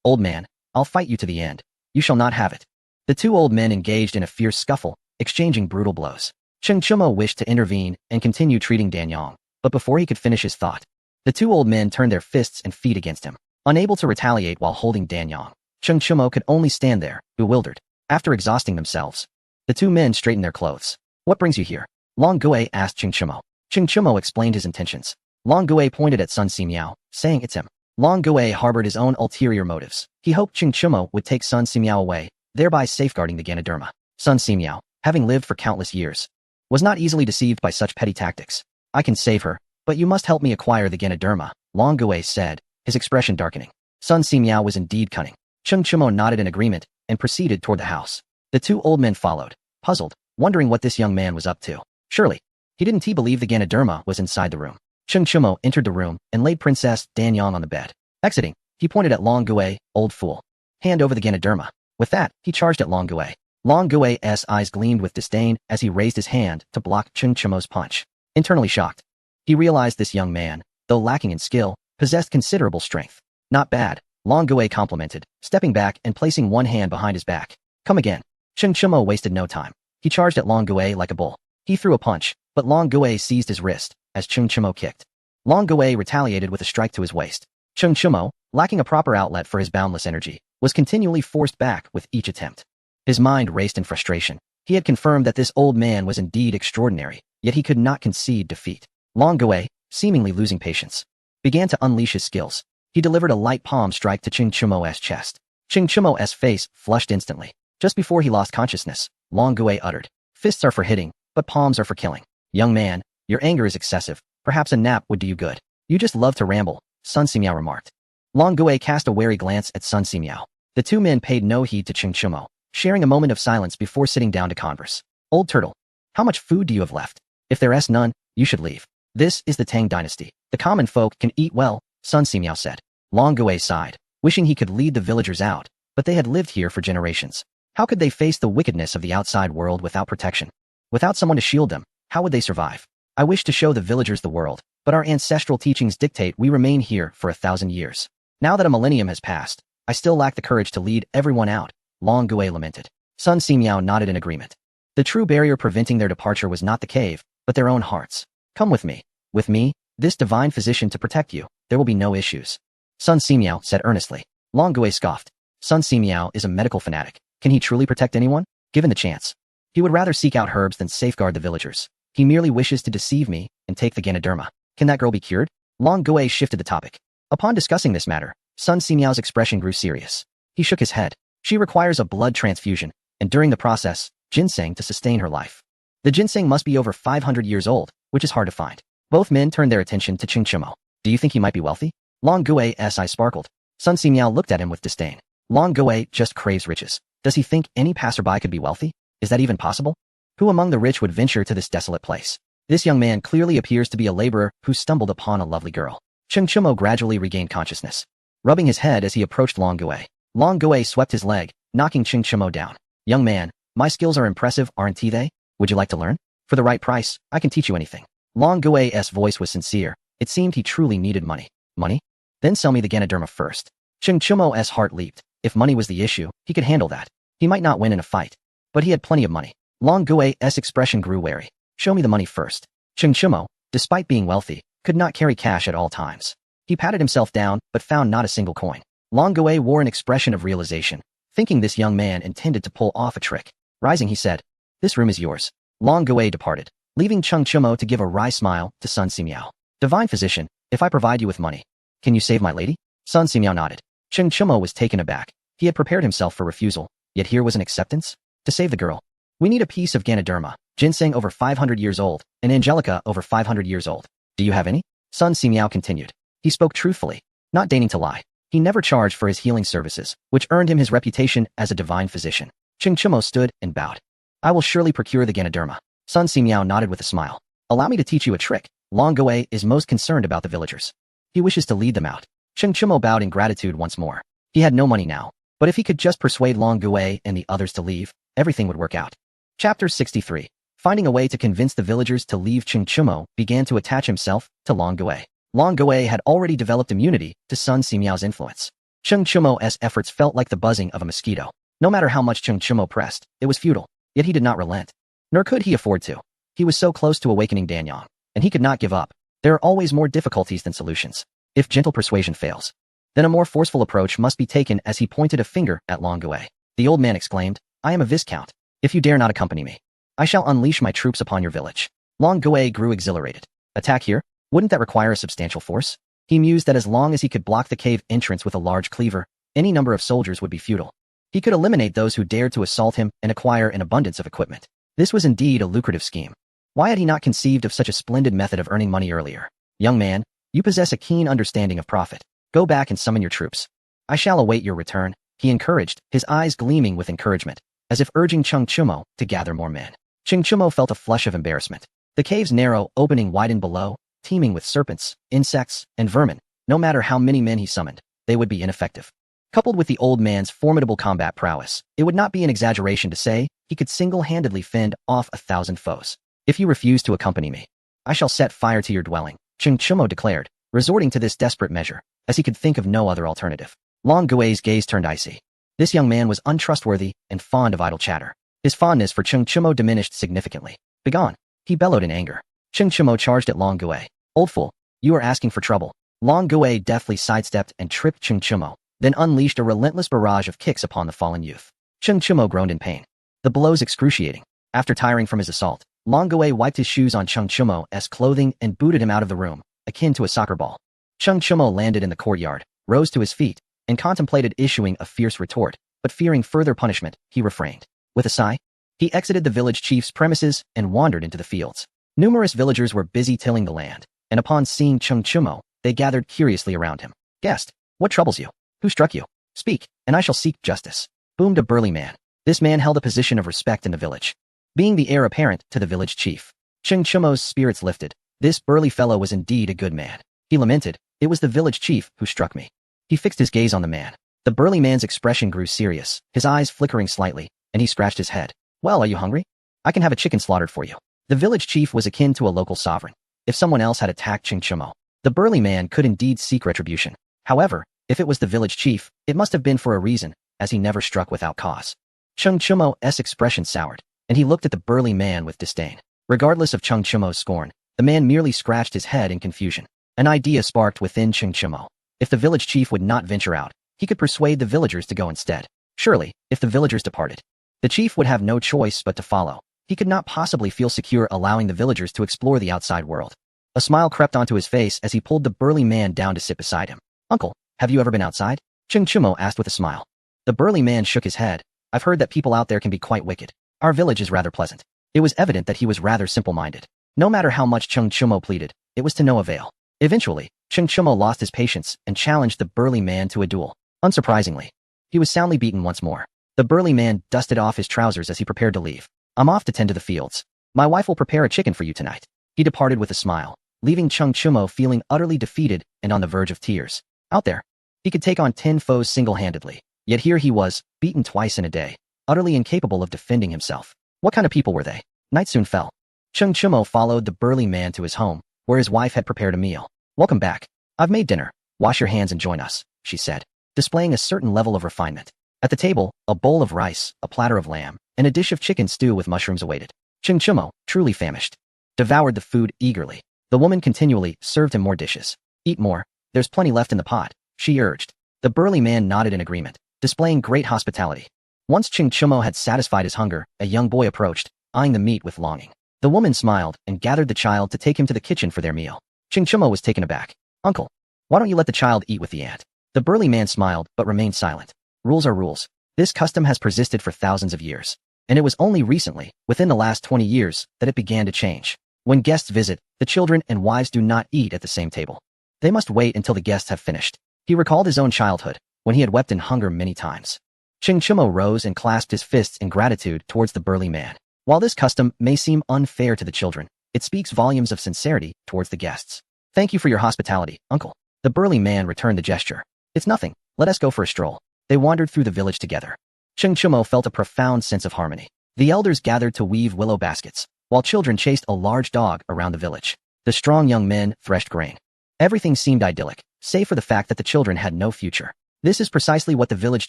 Old man, I'll fight you to the end. You shall not have it." The two old men engaged in a fierce scuffle, exchanging brutal blows. Ching Chumo wished to intervene and continue treating Danyang, but before he could finish his thought, the two old men turned their fists and feet against him. Unable to retaliate while holding Danyang, Ching Chumo could only stand there, bewildered. After exhausting themselves, the two men straightened their clothes. "What brings you here?" Long Gui asked Ching Chumo. Ching Chumo explained his intentions. Long Gui pointed at Sun Simiao, saying it's him. Long Gui harbored his own ulterior motives. He hoped Ching Chumo would take Sun Simiao away, thereby safeguarding the Ganoderma. Sun Simiao, having lived for countless years, was not easily deceived by such petty tactics. "I can save her, but you must help me acquire the Ganoderma," Long Gui said, his expression darkening. Sun Simiao was indeed cunning. Ching Chumo nodded in agreement and proceeded toward the house. The two old men followed, puzzled, wondering what this young man was up to. Surely, he didn't believe the Ganoderma was inside the room. Ching Chumo entered the room and laid Princess Danyang on the bed. Exiting, he pointed at Long Gui, "Old fool. Hand over the Ganoderma." With that, he charged at Long Gui. Long Gui's eyes gleamed with disdain as he raised his hand to block Ching Chumo's punch. Internally shocked, he realized this young man, though lacking in skill, possessed considerable strength. "Not bad," Long Gui complimented, stepping back and placing one hand behind his back. "Come again." Ching Chumo wasted no time. He charged at Long Gui like a bull. He threw a punch, but Long Gui seized his wrist as Ching Chumo kicked. Long Gui retaliated with a strike to his waist. Ching Chumo, lacking a proper outlet for his boundless energy, was continually forced back with each attempt. His mind raced in frustration. He had confirmed that this old man was indeed extraordinary, yet he could not concede defeat. Long Gui, seemingly losing patience, began to unleash his skills. He delivered a light palm strike to Ching Chumo's chest. Ching Chumo's face flushed instantly. Just before he lost consciousness, Long Gui uttered, "Fists are for hitting, but palms are for killing. Young man, your anger is excessive. Perhaps a nap would do you good. You just love to ramble, Sun Simiao remarked. Long Gui cast a wary glance at Sun Simiao. The two men paid no heed to Cheng Chumo, sharing a moment of silence before sitting down to converse. Old turtle, how much food do you have left? If there's none, you should leave. This is the Tang dynasty. The common folk can eat well, Sun Simiao said. Long Gui sighed, wishing he could lead the villagers out, but they had lived here for generations. How could they face the wickedness of the outside world without protection? Without someone to shield them, how would they survive? I wish to show the villagers the world, but our ancestral teachings dictate we remain here for 1,000 years. Now that a millennium has passed, I still lack the courage to lead everyone out, Long Gui lamented. Sun Simiao nodded in agreement. The true barrier preventing their departure was not the cave, but their own hearts. Come with me. With me, this divine physician to protect you, there will be no issues. Sun Simiao said earnestly. Long Gui scoffed. Sun Simiao is a medical fanatic. Can he truly protect anyone? Given the chance. He would rather seek out herbs than safeguard the villagers. He merely wishes to deceive me and take the Ganoderma. Can that girl be cured? Long Gui shifted the topic. Upon discussing this matter, Sun Simiao's expression grew serious. He shook his head. She requires a blood transfusion, and during the process, ginseng to sustain her life. The ginseng must be over 500 years old, which is hard to find. Both men turned their attention to Cheng Chumo. Do you think he might be wealthy? Long Gui's eyes sparkled. Sun Simiao looked at him with disdain. Long Gui just craves riches. Does he think any passerby could be wealthy? Is that even possible? Who among the rich would venture to this desolate place? This young man clearly appears to be a laborer who stumbled upon a lovely girl. Cheng Chumo gradually regained consciousness. Rubbing his head as he approached Long Gui swept his leg, knocking Cheng Chumo down. Young man, my skills are impressive, aren't they? Would you like to learn? For the right price, I can teach you anything. Long Gui's voice was sincere. It seemed he truly needed money. Money? Then sell me the Ganoderma first. Cheng Chumo's heart leaped. If money was the issue, he could handle that. He might not win in a fight, but he had plenty of money. Long Gui's expression grew wary. Show me the money first. Cheng Chumo, despite being wealthy, could not carry cash at all times. He patted himself down, but found not a single coin. Long Gui wore an expression of realization, thinking this young man intended to pull off a trick. Rising, he said, this room is yours. Long Gui departed, leaving Cheng Chumo to give a wry smile to Sun Simiao. Divine physician, if I provide you with money, can you save my lady? Sun Simiao nodded. Cheng Chumo was taken aback. He had prepared himself for refusal, yet here was an acceptance? To save the girl. We need a piece of Ganoderma, ginseng over 500 years old, and angelica over 500 years old. Do you have any? Sun Simiao continued. He spoke truthfully, not deigning to lie. He never charged for his healing services, which earned him his reputation as a divine physician. Cheng Chumo stood and bowed. I will surely procure the Ganoderma. Sun Simiao nodded with a smile. Allow me to teach you a trick. Long Gui is most concerned about the villagers. He wishes to lead them out. Cheng Chumo bowed in gratitude once more. He had no money now, but if he could just persuade Long Gui and the others to leave, everything would work out. Chapter 63. Finding a way to convince the villagers to leave, Cheng Chumo began to attach himself to Long Gui. Long Gui had already developed immunity to Sun Simiao's influence. Cheng Chumo's efforts felt like the buzzing of a mosquito. No matter how much Cheng Chumo pressed, it was futile, yet he did not relent. Nor could he afford to. He was so close to awakening Danyang, and he could not give up. There are always more difficulties than solutions. If gentle persuasion fails, then a more forceful approach must be taken. As he pointed a finger at Long Gui, the old man exclaimed, I am a viscount. If you dare not accompany me, I shall unleash my troops upon your village. Long Gui grew exhilarated. Attack here? Wouldn't that require a substantial force? He mused that as long as he could block the cave entrance with a large cleaver, any number of soldiers would be futile. He could eliminate those who dared to assault him and acquire an abundance of equipment. This was indeed a lucrative scheme. Why had he not conceived of such a splendid method of earning money earlier? Young man, you possess a keen understanding of profit. Go back and summon your troops. I shall await your return, he encouraged, his eyes gleaming with encouragement, as if urging Cheng Chumo to gather more men. Cheng Chumo felt a flush of embarrassment. The cave's narrow opening widened below, teeming with serpents, insects, and vermin. No matter how many men he summoned, they would be ineffective. Coupled with the old man's formidable combat prowess, it would not be an exaggeration to say he could single-handedly fend off 1,000 foes. If you refuse to accompany me, I shall set fire to your dwelling, Cheng Chumo declared, resorting to this desperate measure, as he could think of no other alternative. Long Gui's gaze turned icy. This young man was untrustworthy and fond of idle chatter. His fondness for Cheng Chumo diminished significantly. Begone, he bellowed in anger. Cheng Chumo charged at Long Gui. Old fool, you are asking for trouble. Long Gui deftly sidestepped and tripped Cheng Chumo, then unleashed a relentless barrage of kicks upon the fallen youth. Cheng Chumo groaned in pain. The blows excruciating. After tiring from his assault, Long Gui wiped his shoes on Cheng Chumo's clothing and booted him out of the room, akin to a soccer ball. Cheng Chumo landed in the courtyard, rose to his feet, and contemplated issuing a fierce retort, but fearing further punishment, he refrained. With a sigh, he exited the village chief's premises and wandered into the fields. Numerous villagers were busy tilling the land. and upon seeing Cheng Chumo, they gathered curiously around him. Guest, what troubles you? Who struck you? Speak, and I shall seek justice, boomed a burly man. This man held a position of respect in the village, being the heir apparent to the village chief. Cheng Chumo's spirits lifted. This burly fellow was indeed a good man. He lamented, it was the village chief who struck me. He fixed his gaze on the man. The burly man's expression grew serious, his eyes flickering slightly, and he scratched his head. Well, are you hungry? I can have a chicken slaughtered for you. The village chief was akin to a local sovereign. If someone else had attacked Cheng Chumo, the burly man could indeed seek retribution. However, if it was the village chief, it must have been for a reason, as he never struck without cause. Cheng Chumo's expression soured, and he looked at the burly man with disdain. Regardless of Cheng Chumo's scorn, the man merely scratched his head in confusion. An idea sparked within Cheng Chumo. If the village chief would not venture out, he could persuade the villagers to go instead. Surely, if the villagers departed, the chief would have no choice but to follow. He could not possibly feel secure allowing the villagers to explore the outside world. A smile crept onto his face as he pulled the burly man down to sit beside him. Uncle, have you ever been outside? Cheng Chumo asked with a smile. The burly man shook his head. I've heard that people out there can be quite wicked. Our village is rather pleasant. It was evident that he was rather simple-minded. No matter how much Cheng Chumo pleaded, it was to no avail. Eventually, Cheng Chumo lost his patience and challenged the burly man to a duel. Unsurprisingly, he was soundly beaten once more. The burly man dusted off his trousers as he prepared to leave. I'm off to tend to the fields. My wife will prepare a chicken for you tonight. He departed with a smile, leaving Cheng Chumo feeling utterly defeated and on the verge of tears. Out there, he could take on 10 foes single-handedly. Yet here he was, beaten twice in a day, utterly incapable of defending himself. What kind of people were they? Night soon fell. Cheng Chumo followed the burly man to his home, where his wife had prepared a meal. Welcome back. I've made dinner. Wash your hands and join us, she said, displaying a certain level of refinement. At the table, a bowl of rice, a platter of lamb, and a dish of chicken stew with mushrooms awaited. Cheng Chumo, truly famished, devoured the food eagerly. The woman continually served him more dishes. Eat more, there's plenty left in the pot, she urged. The burly man nodded in agreement, displaying great hospitality. Once Cheng Chumo had satisfied his hunger, a young boy approached, eyeing the meat with longing. The woman smiled and gathered the child to take him to the kitchen for their meal. Cheng Chumo was taken aback. Uncle, why don't you let the child eat with the aunt? The burly man smiled but remained silent. Rules are rules. This custom has persisted for thousands of years, and it was only recently, within the last 20 years, that it began to change. When guests visit, the children and wives do not eat at the same table. They must wait until the guests have finished. He recalled his own childhood, when he had wept in hunger many times. Cheng Chumo rose and clasped his fists in gratitude towards the burly man. While this custom may seem unfair to the children, it speaks volumes of sincerity towards the guests. Thank you for your hospitality, uncle. The burly man returned the gesture. It's nothing. Let us go for a stroll. They wandered through the village together. Cheng Chumo felt a profound sense of harmony. The elders gathered to weave willow baskets, while children chased a large dog around the village. The strong young men threshed grain. Everything seemed idyllic, save for the fact that the children had no future. This is precisely what the village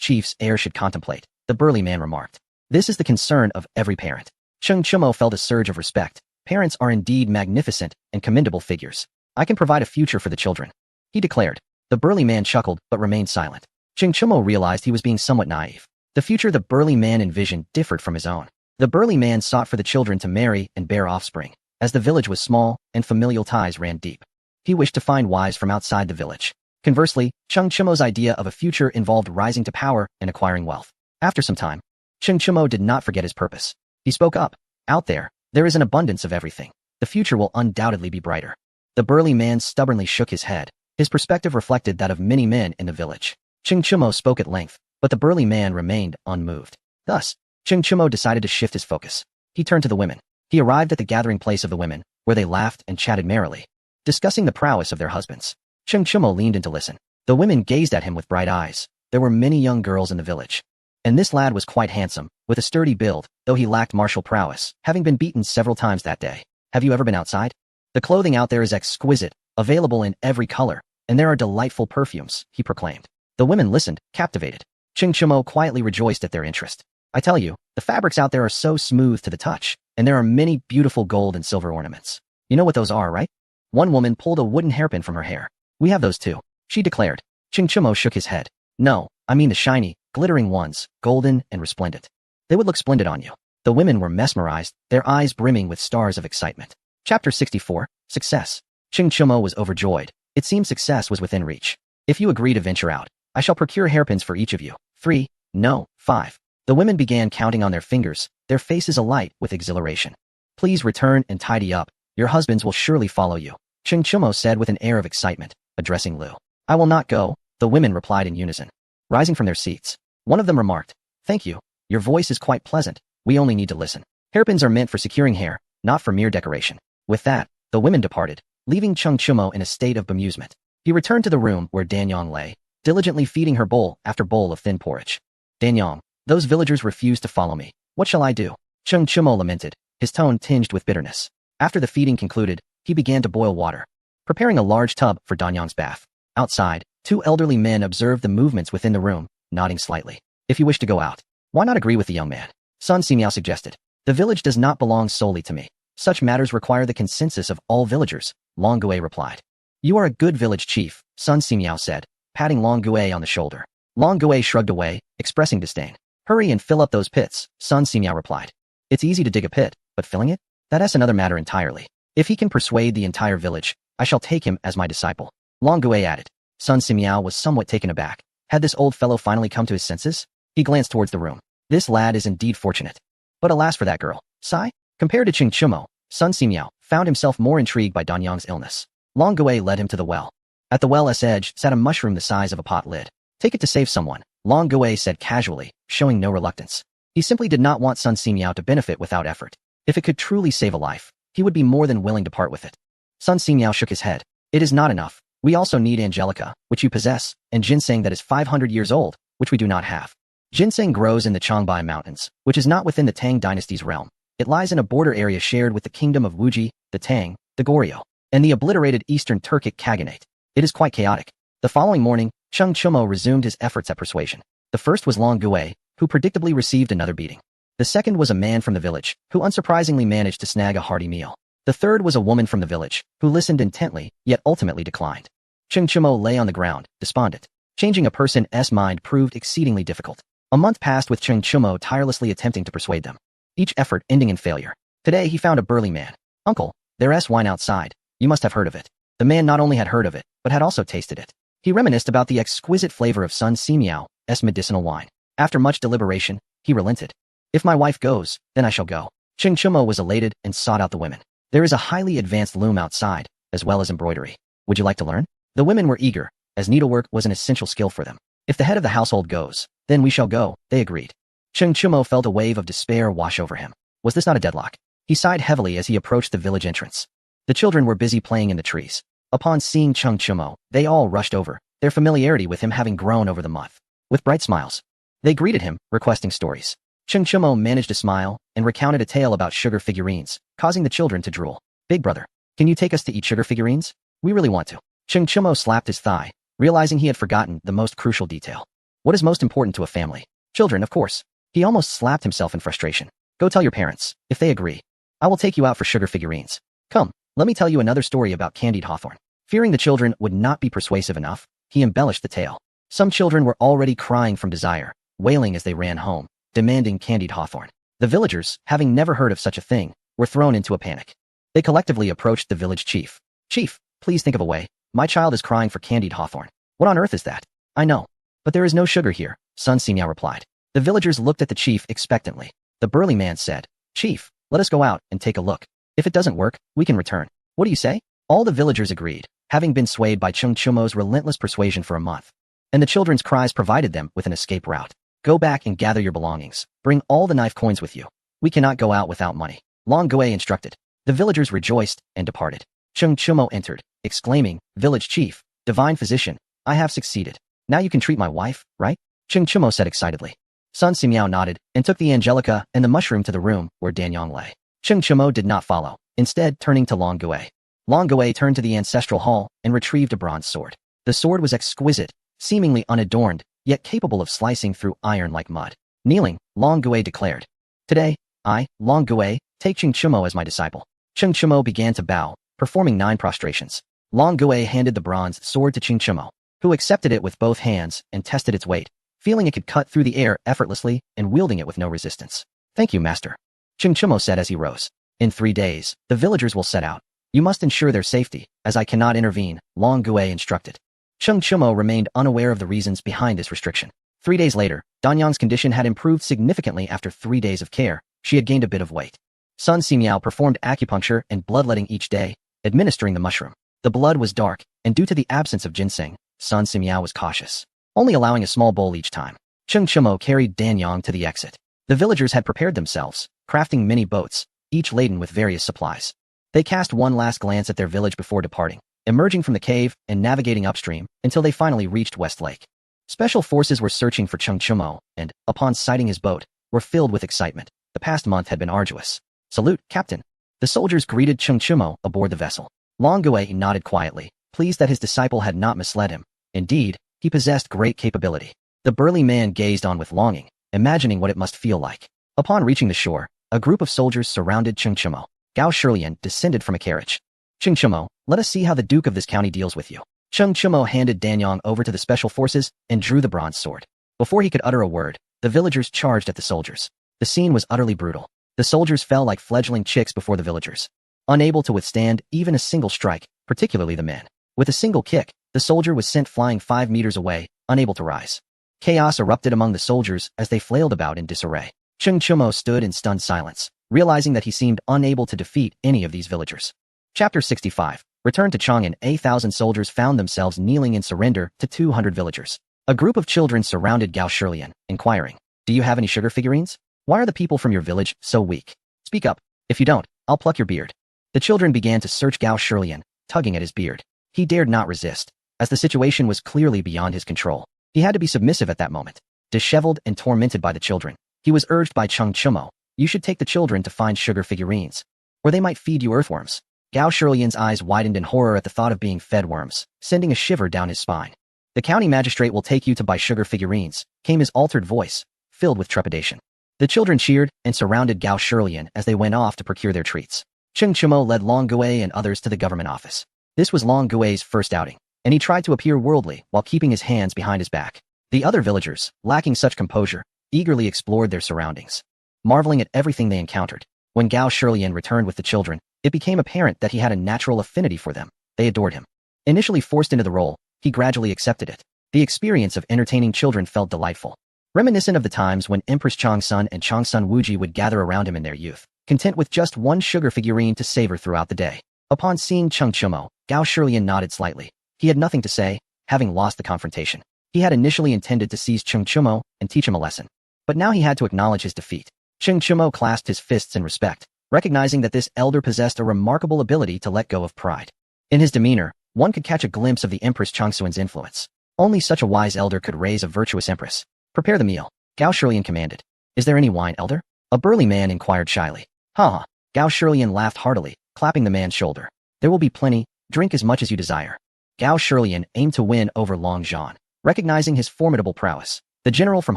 chief's heir should contemplate, the burly man remarked. This is the concern of every parent. Cheng Chumo felt a surge of respect. Parents are indeed magnificent and commendable figures. I can provide a future for the children, he declared. The burly man chuckled but remained silent. Cheng Chumo realized he was being somewhat naive. The future the burly man envisioned differed from his own. The burly man sought for the children to marry and bear offspring, as the village was small and familial ties ran deep. He wished to find wives from outside the village. Conversely, Cheng Chumo's idea of a future involved rising to power and acquiring wealth. After some time, Cheng Chumo did not forget his purpose. He spoke up. Out there is an abundance of everything. The future will undoubtedly be brighter. The burly man stubbornly shook his head. His perspective reflected that of many men in the village. Cheng Chumo spoke at length, but the burly man remained unmoved. Thus, Cheng Chumo decided to shift his focus. He turned to the women. He arrived at the gathering place of the women, where they laughed and chatted merrily, discussing the prowess of their husbands. Cheng Chumo leaned in to listen. The women gazed at him with bright eyes. There were many young girls in the village, and this lad was quite handsome, with a sturdy build, though he lacked martial prowess, having been beaten several times that day. Have you ever been outside? The clothing out there is exquisite, available in every color, and there are delightful perfumes, he proclaimed. The women listened, captivated. Cheng Chumo quietly rejoiced at their interest. I tell you, the fabrics out there are so smooth to the touch, and there are many beautiful gold and silver ornaments. You know what those are, right? One woman pulled a wooden hairpin from her hair. We have those too, she declared. Cheng Chumo shook his head. No, I mean the shiny, glittering ones, golden and resplendent. They would look splendid on you. The women were mesmerized, their eyes brimming with stars of excitement. Chapter 64, Success. Cheng Chumo was overjoyed. It seemed success was within reach. If you agree to venture out, I shall procure hairpins for each of you. 3, no, 5. The women began counting on their fingers, their faces alight with exhilaration. Please return and tidy up. Your husbands will surely follow you. Cheng Chumo said with an air of excitement, addressing Lu. I will not go, the women replied in unison. Rising from their seats, one of them remarked, thank you, your voice is quite pleasant, we only need to listen. Hairpins are meant for securing hair, not for mere decoration. With that, the women departed, leaving Cheng Chumo in a state of bemusement. He returned to the room where Danyang lay, diligently feeding her bowl after bowl of thin porridge. Danyang, those villagers refuse to follow me. What shall I do? Cheng Chumo lamented, his tone tinged with bitterness. After the feeding concluded, he began to boil water, preparing a large tub for Danyang's bath. Outside, two elderly men observed the movements within the room, nodding slightly. If you wish to go out, why not agree with the young man? Sun Simiao suggested. The village does not belong solely to me. Such matters require the consensus of all villagers, Long Gui replied. You are a good village chief, Sun Simiao said, patting Long Gui on the shoulder. Long Gui shrugged away, expressing disdain. Hurry and fill up those pits, Sun Simiao replied. It's easy to dig a pit, but filling it? That's another matter entirely. If he can persuade the entire village, I shall take him as my disciple. Long Gui added. Sun Simiao was somewhat taken aback. Had this old fellow finally come to his senses? He glanced towards the room. This lad is indeed fortunate. But alas for that girl. Sigh? Compared to Cheng Chumo, Sun Simiao found himself more intrigued by Danyang's illness. Long Gui led him to the well. At the well's edge sat a mushroom the size of a pot lid. Take it to save someone, Long Gui said casually, showing no reluctance. He simply did not want Sun Simiao to benefit without effort. If it could truly save a life, he would be more than willing to part with it. Sun Simiao shook his head. It is not enough. We also need Angelica, which you possess, and ginseng that is 500 years old, which we do not have. Ginseng grows in the Changbai Mountains, which is not within the Tang dynasty's realm. It lies in a border area shared with the kingdom of Wuji, the Tang, the Goryeo, and the obliterated Eastern Turkic Khaganate. It is quite chaotic. The following morning, Cheng Chumo resumed his efforts at persuasion. The first was Long Gui, who predictably received another beating. The second was a man from the village, who unsurprisingly managed to snag a hearty meal. The third was a woman from the village, who listened intently, yet ultimately declined. Cheng Chumo lay on the ground, despondent. Changing a person's mind proved exceedingly difficult. A month passed with Cheng Chumo tirelessly attempting to persuade them, each effort ending in failure. Today he found a burly man. Uncle, there's wine outside. You must have heard of it. The man not only had heard of it, but had also tasted it. He reminisced about the exquisite flavor of Sun Simiao's medicinal wine. After much deliberation, he relented. If my wife goes, then I shall go. Cheng Chumo was elated and sought out the women. There is a highly advanced loom outside, as well as embroidery. Would you like to learn? The women were eager, as needlework was an essential skill for them. If the head of the household goes, then we shall go, they agreed. Cheng Chumo felt a wave of despair wash over him. Was this not a deadlock? He sighed heavily as he approached the village entrance. The children were busy playing in the trees. Upon seeing Cheng Chumo, they all rushed over, their familiarity with him having grown over the month. With bright smiles, they greeted him, requesting stories. Cheng Chumo managed to smile and recounted a tale about sugar figurines, causing the children to drool. Big brother, can you take us to eat sugar figurines? We really want to. Cheng Chumo slapped his thigh, realizing he had forgotten the most crucial detail. What is most important to a family? Children, of course. He almost slapped himself in frustration. Go tell your parents. If they agree, I will take you out for sugar figurines. Come, let me tell you another story about Candied Hawthorn. Fearing the children would not be persuasive enough, he embellished the tale. Some children were already crying from desire, wailing as they ran home, demanding Candied Hawthorn. The villagers, having never heard of such a thing, were thrown into a panic. They collectively approached the village chief. Chief, please think of a way. My child is crying for Candied Hawthorn. What on earth is that? I know. But there is no sugar here, Sun Simiao replied. The villagers looked at the chief expectantly. The burly man said, Chief, let us go out and take a look. If it doesn't work, we can return. What do you say? All the villagers agreed, having been swayed by Cheng Chumo's relentless persuasion for a month. And the children's cries provided them with an escape route. Go back and gather your belongings. Bring all the knife coins with you. We cannot go out without money. Long Gui instructed. The villagers rejoiced and departed. Cheng Chumo entered, exclaiming, Village chief, divine physician, I have succeeded. Now you can treat my wife, right? Cheng Chumo said excitedly. Sun Simiao nodded and took the Angelica and the mushroom to the room where Danyang lay. Cheng Chumo did not follow, instead turning to Long Gui. Long Gui turned to the ancestral hall and retrieved a bronze sword. The sword was exquisite, seemingly unadorned, yet capable of slicing through iron like mud. Kneeling, Long Gui declared, Today, I, Long Gui, take Cheng Chumo as my disciple. Cheng Chumo began to bow, performing 9 prostrations. Long Gui handed the bronze sword to Cheng Chumo, who accepted it with both hands and tested its weight, feeling it could cut through the air effortlessly and wielding it with no resistance. Thank you, master. Cheng Chumo said as he rose. In 3 days, the villagers will set out. You must ensure their safety, as I cannot intervene, Long Gui instructed. Cheng Chumo remained unaware of the reasons behind this restriction. 3 days later, Danyang's condition had improved significantly after 3 days of care. She had gained a bit of weight. Sun Simiao performed acupuncture and bloodletting each day, administering the mushroom. The blood was dark, and due to the absence of ginseng, Sun Simiao was cautious, only allowing a small bowl each time. Cheng Chumo carried Danyang to the exit. The villagers had prepared themselves, crafting mini boats, each laden with various supplies. They cast one last glance at their village before departing, emerging from the cave and navigating upstream until they finally reached West Lake. Special forces were searching for Cheng Chumo and, upon sighting his boat, were filled with excitement. The past month had been arduous. Salute, Captain. The soldiers greeted Cheng Chumo aboard the vessel. Long Gui nodded quietly, pleased that his disciple had not misled him. Indeed, he possessed great capability. The burly man gazed on with longing, imagining what it must feel like. Upon reaching the shore, a group of soldiers surrounded Cheng Chumo. Gao Shilian descended from a carriage. Cheng Chumo, let us see how the Duke of this county deals with you. Cheng Chumo handed Danyang over to the special forces and drew the bronze sword. Before he could utter a word, the villagers charged at the soldiers. The scene was utterly brutal. The soldiers fell like fledgling chicks before the villagers, unable to withstand even a single strike, particularly the men. With a single kick, the soldier was sent flying 5 meters away, unable to rise. Chaos erupted among the soldiers as they flailed about in disarray. Cheng Chumo stood in stunned silence, realizing that he seemed unable to defeat any of these villagers. Chapter 65. Returned to Chang'an, 1,000 soldiers found themselves kneeling in surrender to 200 villagers. A group of children surrounded Gao Shilian, inquiring, do you have any sugar figurines? Why are the people from your village so weak? Speak up. If you don't, I'll pluck your beard. The children began to search Gao Shilian, tugging at his beard. He dared not resist, as the situation was clearly beyond his control. He had to be submissive at that moment. Disheveled and tormented by the children, he was urged by Cheng Chumo, you should take the children to find sugar figurines, or they might feed you earthworms. Gao Shilian's eyes widened in horror at the thought of being fed worms, sending a shiver down his spine. The county magistrate will take you to buy sugar figurines, came his altered voice, filled with trepidation. The children cheered and surrounded Gao Shilian as they went off to procure their treats. Cheng Chumo led Long Gui and others to the government office. This was Long Gui's first outing, and he tried to appear worldly while keeping his hands behind his back. The other villagers, lacking such composure, eagerly explored their surroundings, marveling at everything they encountered. When Gao Shilian returned with the children, it became apparent that he had a natural affinity for them. They adored him. Initially forced into the role, he gradually accepted it. The experience of entertaining children felt delightful, reminiscent of the times when Empress Changsun and Changsun Wuji would gather around him in their youth, content with just one sugar figurine to savor throughout the day. Upon seeing Cheng Chumo, Gao Shilian nodded slightly. He had nothing to say, having lost the confrontation. He had initially intended to seize Cheng Chumo and teach him a lesson, but now he had to acknowledge his defeat. Cheng Chumo clasped his fists in respect, recognizing that this elder possessed a remarkable ability to let go of pride. In his demeanor, one could catch a glimpse of the Empress Changsun's influence. Only such a wise elder could raise a virtuous empress. Prepare the meal, Gao Shilian commanded. Is there any wine, elder? A burly man inquired shyly. Ha! Gao Shilian laughed heartily, clapping the man's shoulder. There will be plenty, drink as much as you desire. Gao Shilian aimed to win over Long Zhan, recognizing his formidable prowess. The general from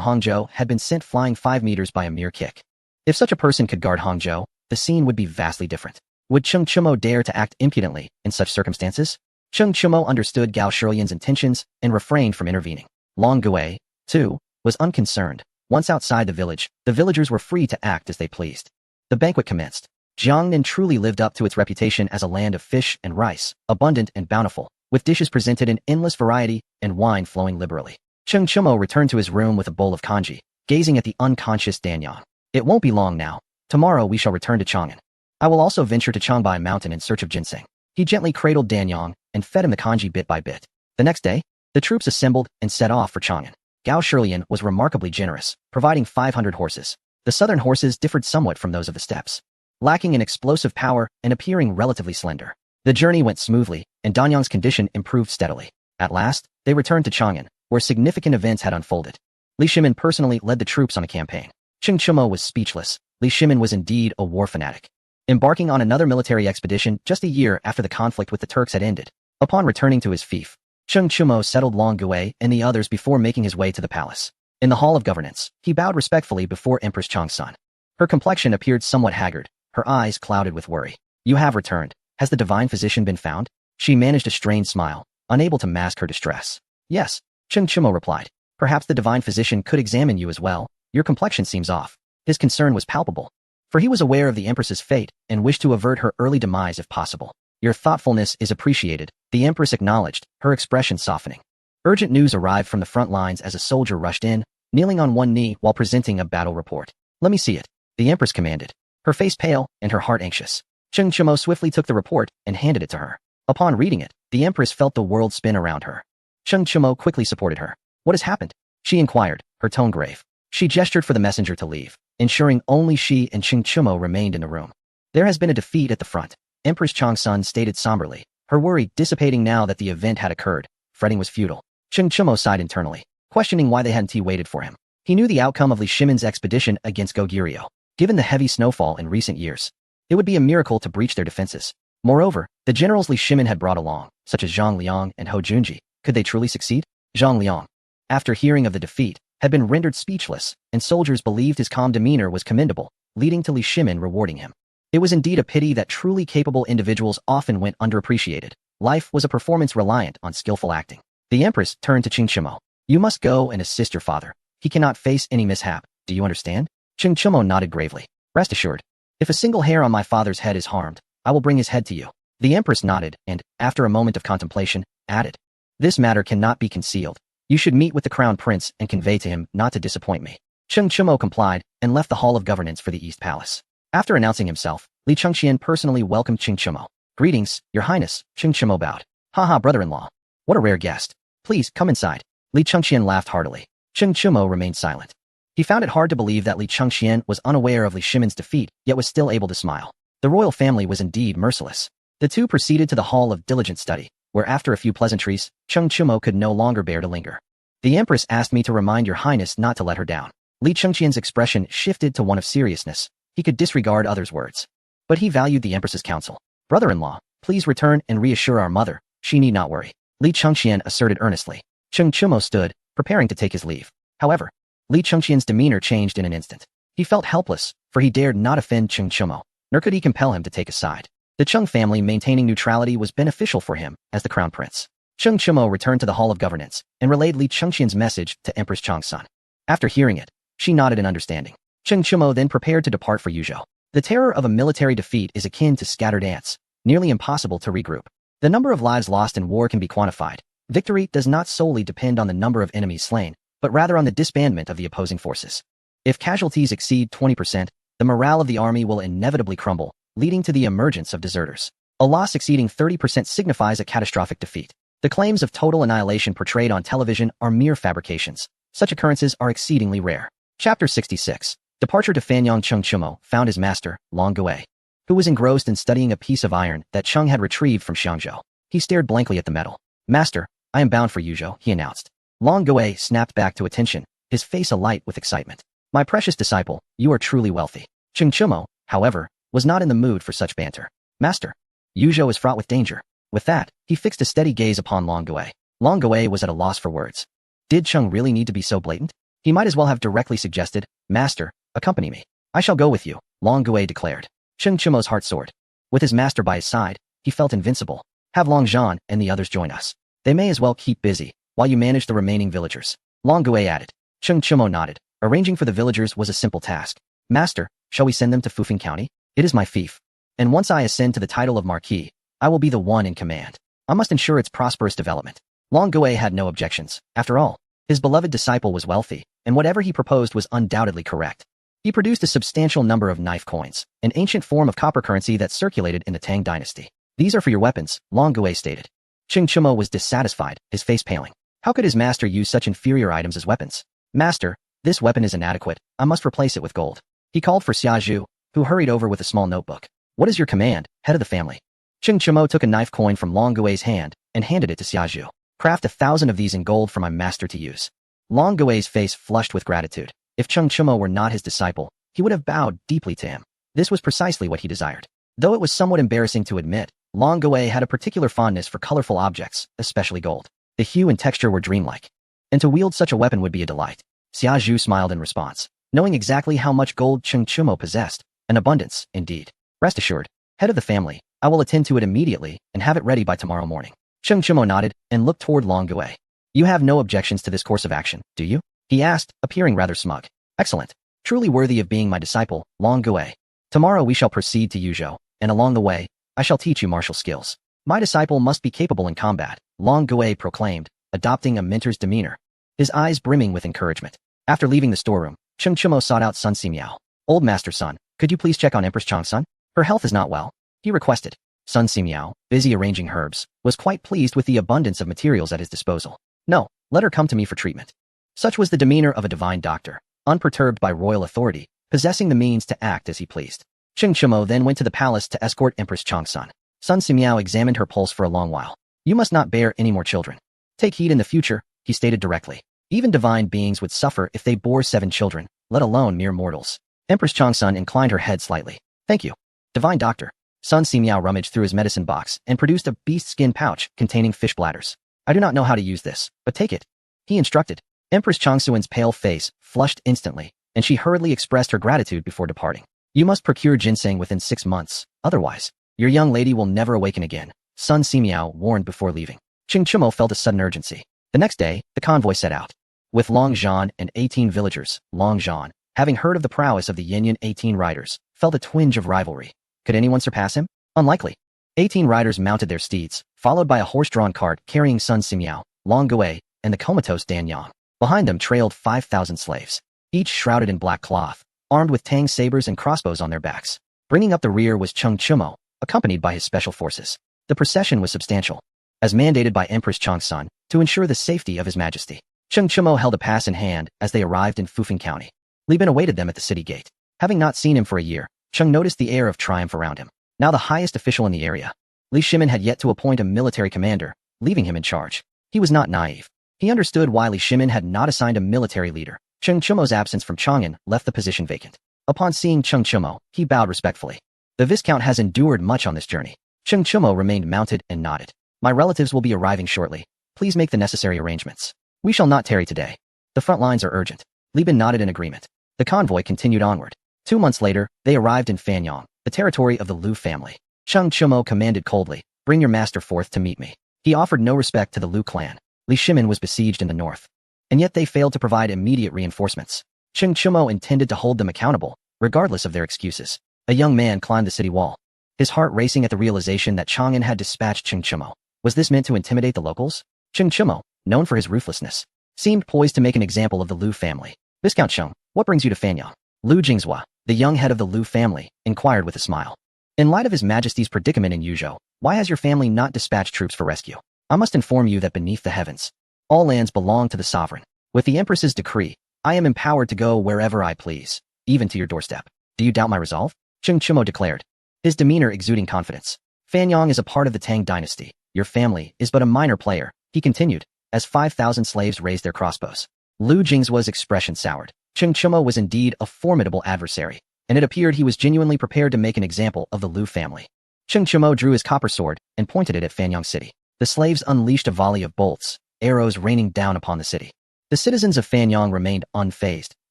Hangzhou had been sent flying 5 meters by a mere kick. If such a person could guard Hangzhou, the scene would be vastly different. Would Cheng Chumo dare to act impudently in such circumstances? Cheng Chumo understood Gao Shilian's intentions and refrained from intervening. Long Gui, too, was unconcerned. Once outside the village, the villagers were free to act as they pleased. The banquet commenced. Jiangnan truly lived up to its reputation as a land of fish and rice, abundant and bountiful, with dishes presented in endless variety and wine flowing liberally. Cheng Chumo returned to his room with a bowl of congee, gazing at the unconscious Danyang. It won't be long now. Tomorrow we shall return to Chang'an. I will also venture to Changbai Mountain in search of ginseng. He gently cradled Danyang and fed him the congee bit by bit. The next day, the troops assembled and set off for Chang'an. Gao Shilian was remarkably generous, providing 500 horses. The southern horses differed somewhat from those of the steppes, lacking in explosive power and appearing relatively slender. The journey went smoothly, and Danyang's condition improved steadily. At last, they returned to Chang'an, where significant events had unfolded. Li Shimin personally led the troops on a campaign. Cheng Chumo was speechless. Li Shimin was indeed a war fanatic, embarking on another military expedition just a year after the conflict with the Turks had ended. Upon returning to his fief, Cheng Chumo settled Long Gui and the others before making his way to the palace. In the Hall of Governance, he bowed respectfully before Empress Changsun. Her complexion appeared somewhat haggard, her eyes clouded with worry. You have returned. Has the divine physician been found? She managed a strained smile, unable to mask her distress. Yes, Cheng Chumo replied. Perhaps the divine physician could examine you as well. Your complexion seems off. His concern was palpable, for he was aware of the Empress's fate and wished to avert her early demise if possible. Your thoughtfulness is appreciated, the Empress acknowledged, her expression softening. Urgent news arrived from the front lines as a soldier rushed in, kneeling on one knee while presenting a battle report. Let me see it, the Empress commanded, her face pale and her heart anxious. Cheng Chumo swiftly took the report and handed it to her. Upon reading it, the Empress felt the world spin around her. Cheng Chumo quickly supported her. What has happened? She inquired, her tone grave. She gestured for the messenger to leave, ensuring only she and Cheng Chumo remained in the room. There has been a defeat at the front, Empress Changsun stated somberly, her worry dissipating now that the event had occurred. Fretting was futile. Cheng Chumo sighed internally, questioning why they hadn't waited for him. He knew the outcome of Li Shimin's expedition against Goguryeo. Given the heavy snowfall in recent years, it would be a miracle to breach their defenses. Moreover, the generals Li Shimin had brought along, such as Zhang Liang and Hou Junji, could they truly succeed? Zhang Liang, after hearing of the defeat, had been rendered speechless, and soldiers believed his calm demeanor was commendable, leading to Li Shimin rewarding him. It was indeed a pity that truly capable individuals often went underappreciated. Life was a performance reliant on skillful acting. The Empress turned to Cheng Chumo. You must go and assist your father. He cannot face any mishap. Do you understand? Cheng Chumo nodded gravely. Rest assured, if a single hair on my father's head is harmed, I will bring his head to you. The Empress nodded and, after a moment of contemplation, added, this matter cannot be concealed. You should meet with the Crown Prince and convey to him not to disappoint me. Cheng Chumo complied and left the Hall of Governance for the East Palace. After announcing himself, Li Chengqian personally welcomed Cheng Chumo. Greetings, Your Highness, Cheng Chumo bowed. Haha, brother-in-law. What a rare guest. Please, come inside. Li Chengqian laughed heartily. Cheng Chumo remained silent. He found it hard to believe that Li Chengqian was unaware of Li Shimin's defeat, yet was still able to smile. The royal family was indeed merciless. The two proceeded to the Hall of Diligent Study, where after a few pleasantries, Cheng Chumo could no longer bear to linger. The Empress asked me to remind Your Highness not to let her down. Li Chengqian's expression shifted to one of seriousness. He could disregard others' words. But he valued the Empress's counsel. Brother-in-law, please return and reassure our mother. She need not worry. Li Chengqian asserted earnestly. Cheng Chumo stood, preparing to take his leave. However, Li Chengqian's demeanor changed in an instant. He felt helpless, for he dared not offend Cheng Chumo, nor could he compel him to take a side. The Cheng family maintaining neutrality was beneficial for him as the crown prince. Cheng Chumo returned to the Hall of Governance and relayed Li Chengqian's message to Empress Changsun. After hearing it, she nodded in understanding. Cheng Chumo then prepared to depart for Yuzhou. The terror of a military defeat is akin to scattered ants, nearly impossible to regroup. The number of lives lost in war can be quantified. Victory does not solely depend on the number of enemies slain, but rather on the disbandment of the opposing forces. If casualties exceed 20%, the morale of the army will inevitably crumble, leading to the emergence of deserters. A loss exceeding 30% signifies a catastrophic defeat. The claims of total annihilation portrayed on television are mere fabrications. Such occurrences are exceedingly rare. Chapter 66. Departure to Fanyang. Cheng Chumo found his master, Long Gui, who was engrossed in studying a piece of iron that Cheng had retrieved from Xiangzhou. He stared blankly at the metal. Master, I am bound for Yuzhou, he announced. Long Gui snapped back to attention, his face alight with excitement. My precious disciple, you are truly wealthy. Cheng Chumo, however, was not in the mood for such banter. Master, Yuzhou is fraught with danger. With that, he fixed a steady gaze upon Long Gui. Long Gui was at a loss for words. Did Cheng really need to be so blatant? He might as well have directly suggested, Master, accompany me. I shall go with you, Long Gui declared. Cheng Chumo's heart soared. With his master by his side, he felt invincible. Have Long Zhan and the others join us. They may as well keep busy, while you manage the remaining villagers. Long Gui added. Cheng Chumo nodded. Arranging for the villagers was a simple task. Master, shall we send them to Fufeng County? It is my fief. And once I ascend to the title of Marquis, I will be the one in command. I must ensure its prosperous development. Long Gui had no objections. After all, his beloved disciple was wealthy, and whatever he proposed was undoubtedly correct. He produced a substantial number of knife coins, an ancient form of copper currency that circulated in the Tang dynasty. These are for your weapons, Long Gui stated. Cheng Chumo was dissatisfied, his face paling. How could his master use such inferior items as weapons? Master, this weapon is inadequate. I must replace it with gold. He called for Xia Zhu, who hurried over with a small notebook. What is your command, head of the family? Cheng Chumo took a knife coin from Long Gui's hand and handed it to Xia Zhu. Craft 1,000 of these in gold for my master to use. Long Gui's face flushed with gratitude. If Cheng Chumo were not his disciple, he would have bowed deeply to him. This was precisely what he desired. Though it was somewhat embarrassing to admit, Long Gui had a particular fondness for colorful objects, especially gold. The hue and texture were dreamlike. And to wield such a weapon would be a delight. Xia Zhu smiled in response, knowing exactly how much gold Cheng Chumo possessed. An abundance, indeed. Rest assured, head of the family, I will attend to it immediately and have it ready by tomorrow morning. Cheng Chumo nodded and looked toward Long Gui. You have no objections to this course of action, do you? He asked, appearing rather smug. Excellent. Truly worthy of being my disciple, Long Gui. Tomorrow we shall proceed to Yuzhou, and along the way, I shall teach you martial skills. My disciple must be capable in combat, Long Gui proclaimed, adopting a mentor's demeanor, his eyes brimming with encouragement. After leaving the storeroom, Cheng Chumo sought out Sun Simiao. Old Master Sun, could you please check on Empress Changsun? Her health is not well, he requested. Sun Simiao, busy arranging herbs, was quite pleased with the abundance of materials at his disposal. No, let her come to me for treatment. Such was the demeanor of a divine doctor, unperturbed by royal authority, possessing the means to act as he pleased. Cheng Chumo then went to the palace to escort Empress Changsun. Sun Simiao examined her pulse for a long while. You must not bear any more children. Take heed in the future, he stated directly. Even divine beings would suffer if they bore 7 children, let alone mere mortals. Empress Changsun inclined her head slightly. Thank you. Divine doctor. Sun Simiao rummaged through his medicine box and produced a beast skin pouch containing fish bladders. I do not know how to use this, but take it. He instructed. Empress Changsun's pale face flushed instantly, and she hurriedly expressed her gratitude before departing. You must procure ginseng within 6 months, otherwise, your young lady will never awaken again, Sun Simiao warned before leaving. Cheng Chumo felt a sudden urgency. The next day, the convoy set out. With Long Zhan and 18 villagers, Long Zhan, having heard of the prowess of the Yanyan 18 riders, felt a twinge of rivalry. Could anyone surpass him? Unlikely. 18 riders mounted their steeds, followed by a horse-drawn cart carrying Sun Simiao, Long Gui, and the comatose Dan Yang. Behind them trailed 5,000 slaves, each shrouded in black cloth, armed with tang sabers and crossbows on their backs. Bringing up the rear was Cheng Chumo, accompanied by his special forces. The procession was substantial, as mandated by Empress Changsun, to ensure the safety of His Majesty. Cheng Chumo held a pass in hand as they arrived in Fufeng County. Li Bin awaited them at the city gate. Having not seen him for a year, Cheng noticed the air of triumph around him. Now the highest official in the area, Li Shimin had yet to appoint a military commander, leaving him in charge. He was not naive. He understood why Li Shimin had not assigned a military leader. Cheng Chumo's absence from Chang'an left the position vacant. Upon seeing Cheng Chumo, he bowed respectfully. The Viscount has endured much on this journey. Cheng Chumo remained mounted and nodded. My relatives will be arriving shortly. Please make the necessary arrangements. We shall not tarry today. The front lines are urgent. Li Bin nodded in agreement. The convoy continued onward. 2 months later, they arrived in Fanyang, the territory of the Lu family. Cheng Chumo commanded coldly, bring your master forth to meet me. He offered no respect to the Lu clan. Li Shimin was besieged in the north, and yet they failed to provide immediate reinforcements. Cheng Chumo intended to hold them accountable, regardless of their excuses. A young man climbed the city wall, his heart racing at the realization that Chang'an had dispatched Cheng Chumo. Was this meant to intimidate the locals? Cheng Chumo, known for his ruthlessness, seemed poised to make an example of the Lu family. Viscount Cheng, what brings you to Fanyang? Lu Jingzhua, the young head of the Lu family, inquired with a smile. In light of His Majesty's predicament in Yuzhou, why has your family not dispatched troops for rescue? I must inform you that beneath the heavens, all lands belong to the sovereign. With the Empress's decree, I am empowered to go wherever I please, even to your doorstep. Do you doubt my resolve? Cheng Chumo declared, his demeanor exuding confidence. Fanyang is a part of the Tang dynasty. Your family is but a minor player, he continued, as 5,000 slaves raised their crossbows. Lu Jingzhua's expression soured. Cheng Chumo was indeed a formidable adversary, and it appeared he was genuinely prepared to make an example of the Lu family. Cheng Chumo drew his copper sword and pointed it at Fanyang City. The slaves unleashed a volley of bolts, arrows raining down upon the city. The citizens of Fanyang remained unfazed.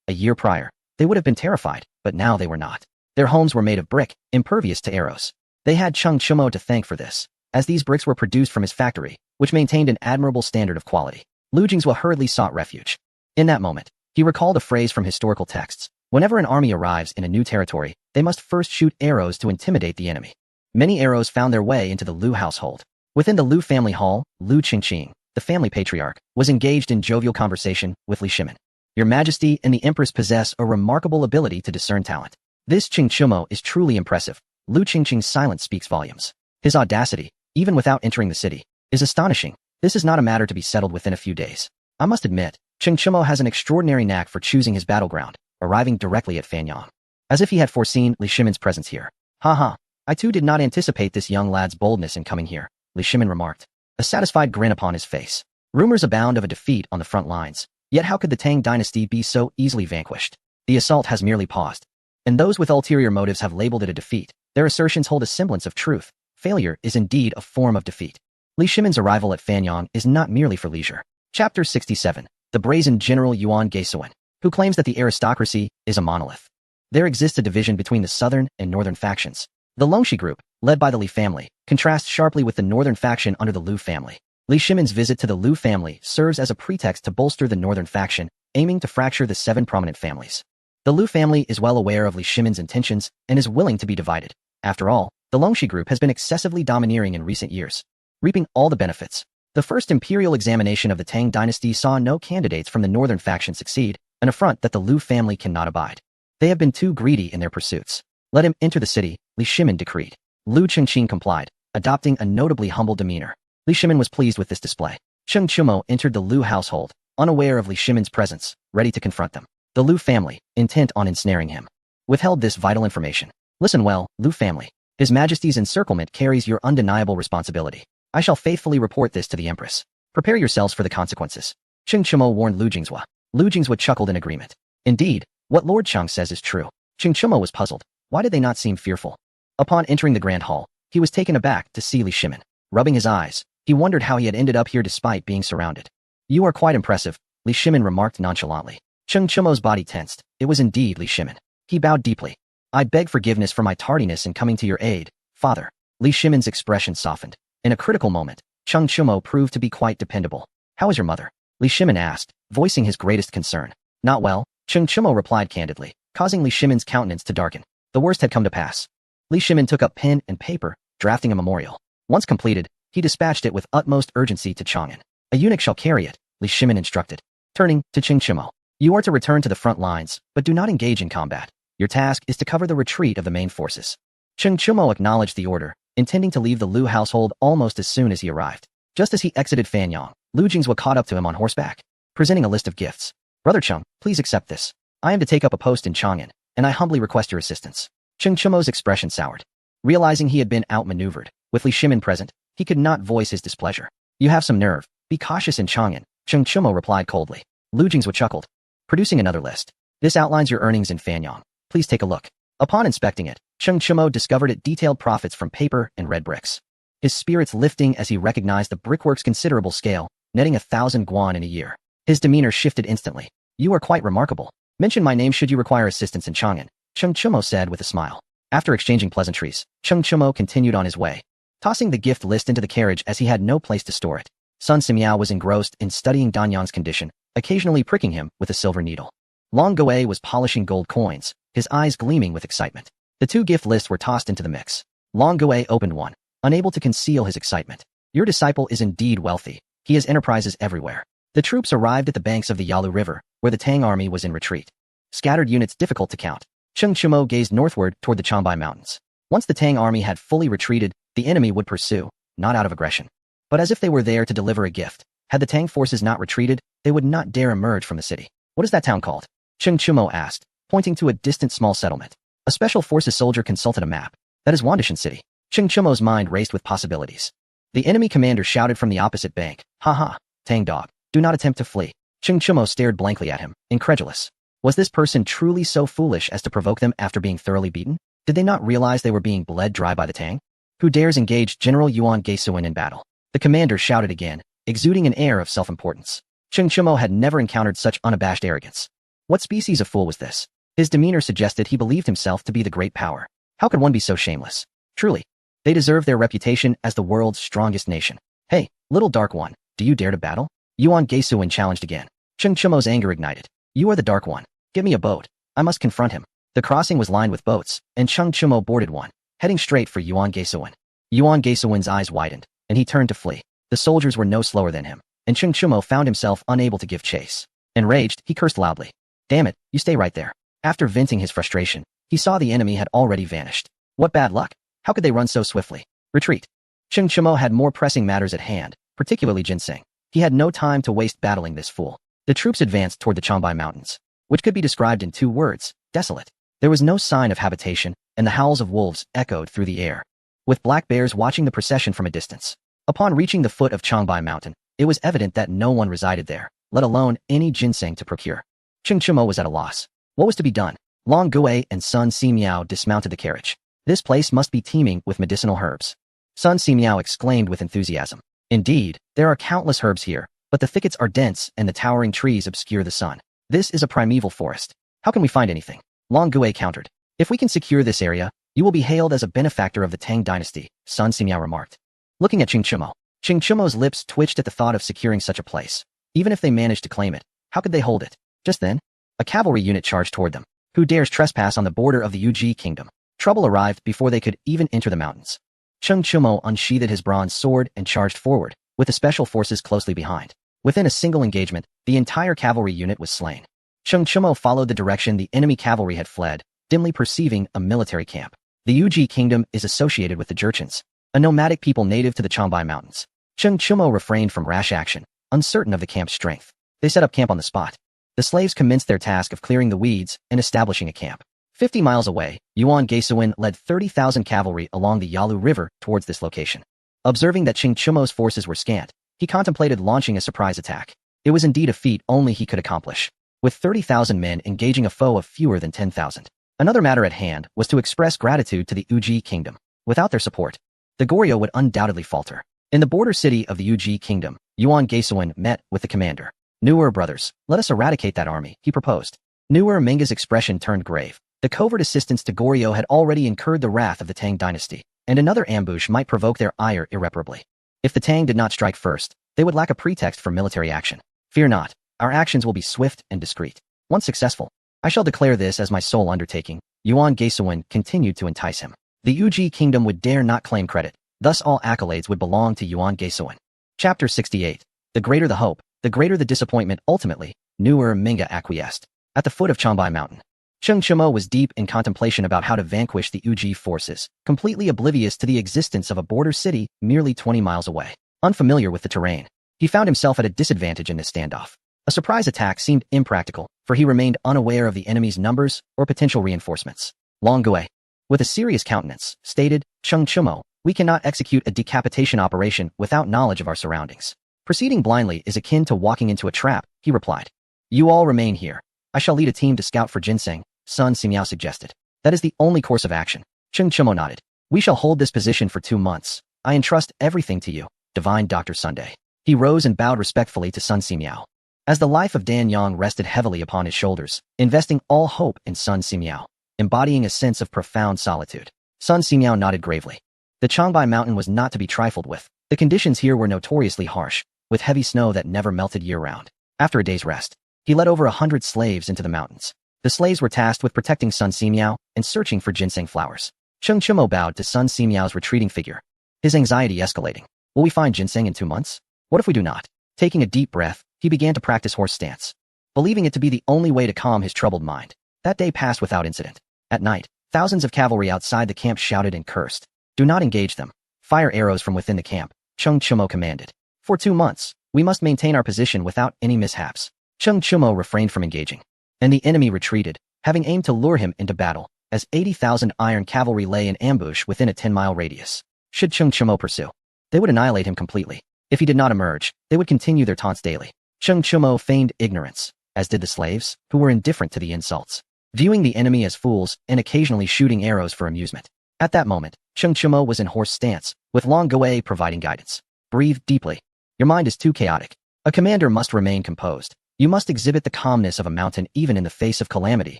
A year prior, they would have been terrified, but now they were not. Their homes were made of brick, impervious to arrows. They had Cheng Chumo to thank for this, as these bricks were produced from his factory, which maintained an admirable standard of quality. Lu Jingzhua hurriedly sought refuge. In that moment, he recalled a phrase from historical texts. Whenever an army arrives in a new territory, they must first shoot arrows to intimidate the enemy. Many arrows found their way into the Lu household. Within the Lu family hall, Lu Qingqing, the family patriarch, was engaged in jovial conversation with Li Shimin. Your Majesty and the Empress possess a remarkable ability to discern talent. This Cheng Chumo is truly impressive. Lu Qingqing's silence speaks volumes. His audacity, even without entering the city, is astonishing. This is not a matter to be settled within a few days. I must admit, Cheng Chumo has an extraordinary knack for choosing his battleground, arriving directly at Fanyang. As if he had foreseen Li Shimin's presence here. Ha, I too did not anticipate this young lad's boldness in coming here, Li Shimin remarked, a satisfied grin upon his face. Rumors abound of a defeat on the front lines, yet how could the Tang dynasty be so easily vanquished? The assault has merely paused, and those with ulterior motives have labeled it a defeat. Their assertions hold a semblance of truth. Failure is indeed a form of defeat. Li Shimin's arrival at Fanyang is not merely for leisure. Chapter 67. The brazen General Yuan Gaisuan, who claims that the aristocracy is a monolith. There exists a division between the southern and northern factions. The Longxi group, led by the Li family, contrasts sharply with the northern faction under the Lu family. Li Shimin's visit to the Lu family serves as a pretext to bolster the northern faction, aiming to fracture the 7 prominent families. The Lu family is well aware of Li Shimin's intentions and is willing to be divided. After all, the Longxi group has been excessively domineering in recent years, reaping all the benefits. The first imperial examination of the Tang dynasty saw no candidates from the northern faction succeed, an affront that the Lu family cannot abide. They have been too greedy in their pursuits. Let him enter the city, Li Shimin decreed. Lu Qingqing complied, adopting a notably humble demeanor. Li Shimin was pleased with this display. Cheng Chumo entered the Lu household, unaware of Li Shimin's presence, ready to confront them. The Lu family, intent on ensnaring him, withheld this vital information. Listen well, Lu family. His Majesty's encirclement carries your undeniable responsibility. I shall faithfully report this to the Empress. Prepare yourselves for the consequences. Cheng Chumo warned Lu Jingzhua. Lu Jingzhua chuckled in agreement. Indeed, what Lord Cheng says is true. Cheng Chumo was puzzled. Why did they not seem fearful? Upon entering the Grand Hall, he was taken aback to see Li Shimin. Rubbing his eyes, he wondered how he had ended up here despite being surrounded. You are quite impressive, Li Shimin remarked nonchalantly. Cheng Chumo's body tensed. It was indeed Li Shimin. He bowed deeply. I beg forgiveness for my tardiness in coming to your aid, father. Li Shimin's expression softened. In a critical moment, Cheng Chumo proved to be quite dependable. How is your mother? Li Shimin asked, voicing his greatest concern. Not well, Cheng Chumo replied candidly, causing Li Shimin's countenance to darken. The worst had come to pass. Li Shimin took up pen and paper, drafting a memorial. Once completed, he dispatched it with utmost urgency to Chang'an. A eunuch shall carry it, Li Shimin instructed. Turning to Cheng Chumo. You are to return to the front lines, but do not engage in combat. Your task is to cover the retreat of the main forces. Cheng Chumo acknowledged the order, intending to leave the Lu household almost as soon as he arrived. Just as he exited Fanyang, Lu Jingzhua caught up to him on horseback, presenting a list of gifts. Brother Cheng, please accept this. I am to take up a post in Chang'an, and I humbly request your assistance. Cheng Chumo's expression soured. Realizing he had been outmaneuvered, with Li Shimin present, he could not voice his displeasure. You have some nerve. Be cautious in Chang'an, Cheng Chumo replied coldly. Lu Jingzhua chuckled, producing another list. This outlines your earnings in Fanyang. Please take a look. Upon inspecting it, Cheng Chumo discovered it detailed profits from paper and red bricks. His spirits lifting as he recognized the brickwork's considerable scale, netting 1,000 guan in a year. His demeanor shifted instantly. You are quite remarkable. Mention my name should you require assistance in Chang'an, Cheng Chumo said with a smile. After exchanging pleasantries, Cheng Chumo continued on his way, tossing the gift list into the carriage as he had no place to store it. Sun Simiao was engrossed in studying Danyan's condition, occasionally pricking him with a silver needle. Long Goe was polishing gold coins, his eyes gleaming with excitement. The two gift lists were tossed into the mix. Long Goe opened one, unable to conceal his excitement. Your disciple is indeed wealthy. He has enterprises everywhere. The troops arrived at the banks of the Yalu River, where the Tang army was in retreat. Scattered units difficult to count. Cheng Chumo gazed northward toward the Changbai Mountains. Once the Tang army had fully retreated, the enemy would pursue, not out of aggression, but as if they were there to deliver a gift. Had the Tang forces not retreated, they would not dare emerge from the city. What is that town called? Cheng Chumo asked, pointing to a distant small settlement. A special forces soldier consulted a map. That is Wandishan City. Cheng Chumo's mind raced with possibilities. The enemy commander shouted from the opposite bank. Ha ha, Tang dog, do not attempt to flee. Cheng Chumo stared blankly at him, incredulous. Was this person truly so foolish as to provoke them after being thoroughly beaten? Did they not realize they were being bled dry by the Tang? Who dares engage General Yuan Geisuin in battle? The commander shouted again, exuding an air of self-importance. Cheng Chumo had never encountered such unabashed arrogance. What species of fool was this? His demeanor suggested he believed himself to be the great power. How could one be so shameless? Truly, they deserve their reputation as the world's strongest nation. Hey, little dark one, do you dare to battle? Yuan Geisuin challenged again. Cheng Chumo's anger ignited. You are the dark one. Give me a boat. I must confront him. The crossing was lined with boats, and Cheng Chumo boarded one, heading straight for Yuan Geisuin. Yuan Geisuin's eyes widened, and he turned to flee. The soldiers were no slower than him, and Cheng Chumo found himself unable to give chase. Enraged, he cursed loudly. Damn it, you stay right there. After venting his frustration, he saw the enemy had already vanished. What bad luck. How could they run so swiftly? Retreat. Cheng Chumo had more pressing matters at hand, particularly ginseng. He had no time to waste battling this fool. The troops advanced toward the Changbai Mountains, which could be described in 2 words, desolate. There was no sign of habitation, and the howls of wolves echoed through the air, with black bears watching the procession from a distance. Upon reaching the foot of Changbai Mountain, it was evident that no one resided there, let alone any ginseng to procure. Cheng Chumo was at a loss. What was to be done? Long Goe and Sun Simiao dismounted the carriage. This place must be teeming with medicinal herbs. Sun Simiao exclaimed with enthusiasm. Indeed, there are countless herbs here, but the thickets are dense and the towering trees obscure the sun. This is a primeval forest. How can we find anything? Long Goe countered. If we can secure this area, you will be hailed as a benefactor of the Tang dynasty, Sun Simiao remarked. Looking at Cheng Chumo's lips twitched at the thought of securing such a place. Even if they managed to claim it, how could they hold it? Just then, a cavalry unit charged toward them. Who dares trespass on the border of the Yuji kingdom? Trouble arrived before they could even enter the mountains. Cheng Chumo unsheathed his bronze sword and charged forward, with the special forces closely behind. Within a single engagement, the entire cavalry unit was slain. Cheng Chumo followed the direction the enemy cavalry had fled, dimly perceiving a military camp. The Yuji kingdom is associated with the Jurchens. a nomadic people native to the Changbai Mountains. Cheng Chumo refrained from rash action, uncertain of the camp's strength. They set up camp on the spot. The slaves commenced their task of clearing the weeds and establishing a camp. 50 miles away, Yuan Gaisuan led 30,000 cavalry along the Yalu River towards this location. Observing that Cheng Chumo's forces were scant, he contemplated launching a surprise attack. It was indeed a feat only he could accomplish, with 30,000 men engaging a foe of fewer than 10,000. Another matter at hand was to express gratitude to the Uji kingdom. Without their support, the Goryeo would undoubtedly falter. In the border city of the Uji kingdom, Yuan Gaisuan met with the commander. Nuer brothers, let us eradicate that army, he proposed. Nuer Minga's expression turned grave. The covert assistance to Goryeo had already incurred the wrath of the Tang dynasty, and another ambush might provoke their ire irreparably. If the Tang did not strike first, they would lack a pretext for military action. Fear not, our actions will be swift and discreet. Once successful, I shall declare this as my sole undertaking. Yuan Gaisuan continued to entice him. The Uji kingdom would dare not claim credit, thus all accolades would belong to Yuan Gaisuan. Chapter 68. The greater the hope, the greater the disappointment. Ultimately, Nuer Minga acquiesced. At the foot of Changbai Mountain, Cheng Chumo was deep in contemplation about how to vanquish the Uji forces, completely oblivious to the existence of a border city merely 20 miles away. Unfamiliar with the terrain, he found himself at a disadvantage in this standoff. A surprise attack seemed impractical, for he remained unaware of the enemy's numbers or potential reinforcements. Long Gui, with a serious countenance, stated, Cheng Chumo, we cannot execute a decapitation operation without knowledge of our surroundings. Proceeding blindly is akin to walking into a trap, he replied. You all remain here. I shall lead a team to scout for ginseng, Sun Simiao suggested. That is the only course of action. Cheng Chumo nodded. We shall hold this position for 2 months. I entrust everything to you, Divine Dr. Sunday. He rose and bowed respectfully to Sun Simiao. As the life of Dan Yang rested heavily upon his shoulders, investing all hope in Sun Simiao, embodying a sense of profound solitude. Sun Simiao nodded gravely. The Changbai Mountain was not to be trifled with. The conditions here were notoriously harsh, with heavy snow that never melted year-round. After a day's rest, he led over 100 slaves into the mountains. The slaves were tasked with protecting Sun Simiao and searching for ginseng flowers. Cheng Chumo bowed to Sun Simiao's retreating figure, his anxiety escalating. Will we find ginseng in 2 months? What if we do not? Taking a deep breath, he began to practice horse stance, believing it to be the only way to calm his troubled mind. That day passed without incident. At night, thousands of cavalry outside the camp shouted and cursed. Do not engage them. Fire arrows from within the camp, Cheng Chumo commanded. For 2 months, we must maintain our position without any mishaps. Cheng Chumo refrained from engaging, and the enemy retreated, having aimed to lure him into battle, as 80,000 iron cavalry lay in ambush within a 10-mile radius. Should Cheng Chumo pursue, they would annihilate him completely. If he did not emerge, they would continue their taunts daily. Cheng Chumo feigned ignorance, as did the slaves, who were indifferent to the insults, viewing the enemy as fools and occasionally shooting arrows for amusement. At that moment, Cheng Chumo was in horse stance, with Long Gui providing guidance. Breathe deeply. Your mind is too chaotic. A commander must remain composed. You must exhibit the calmness of a mountain even in the face of calamity,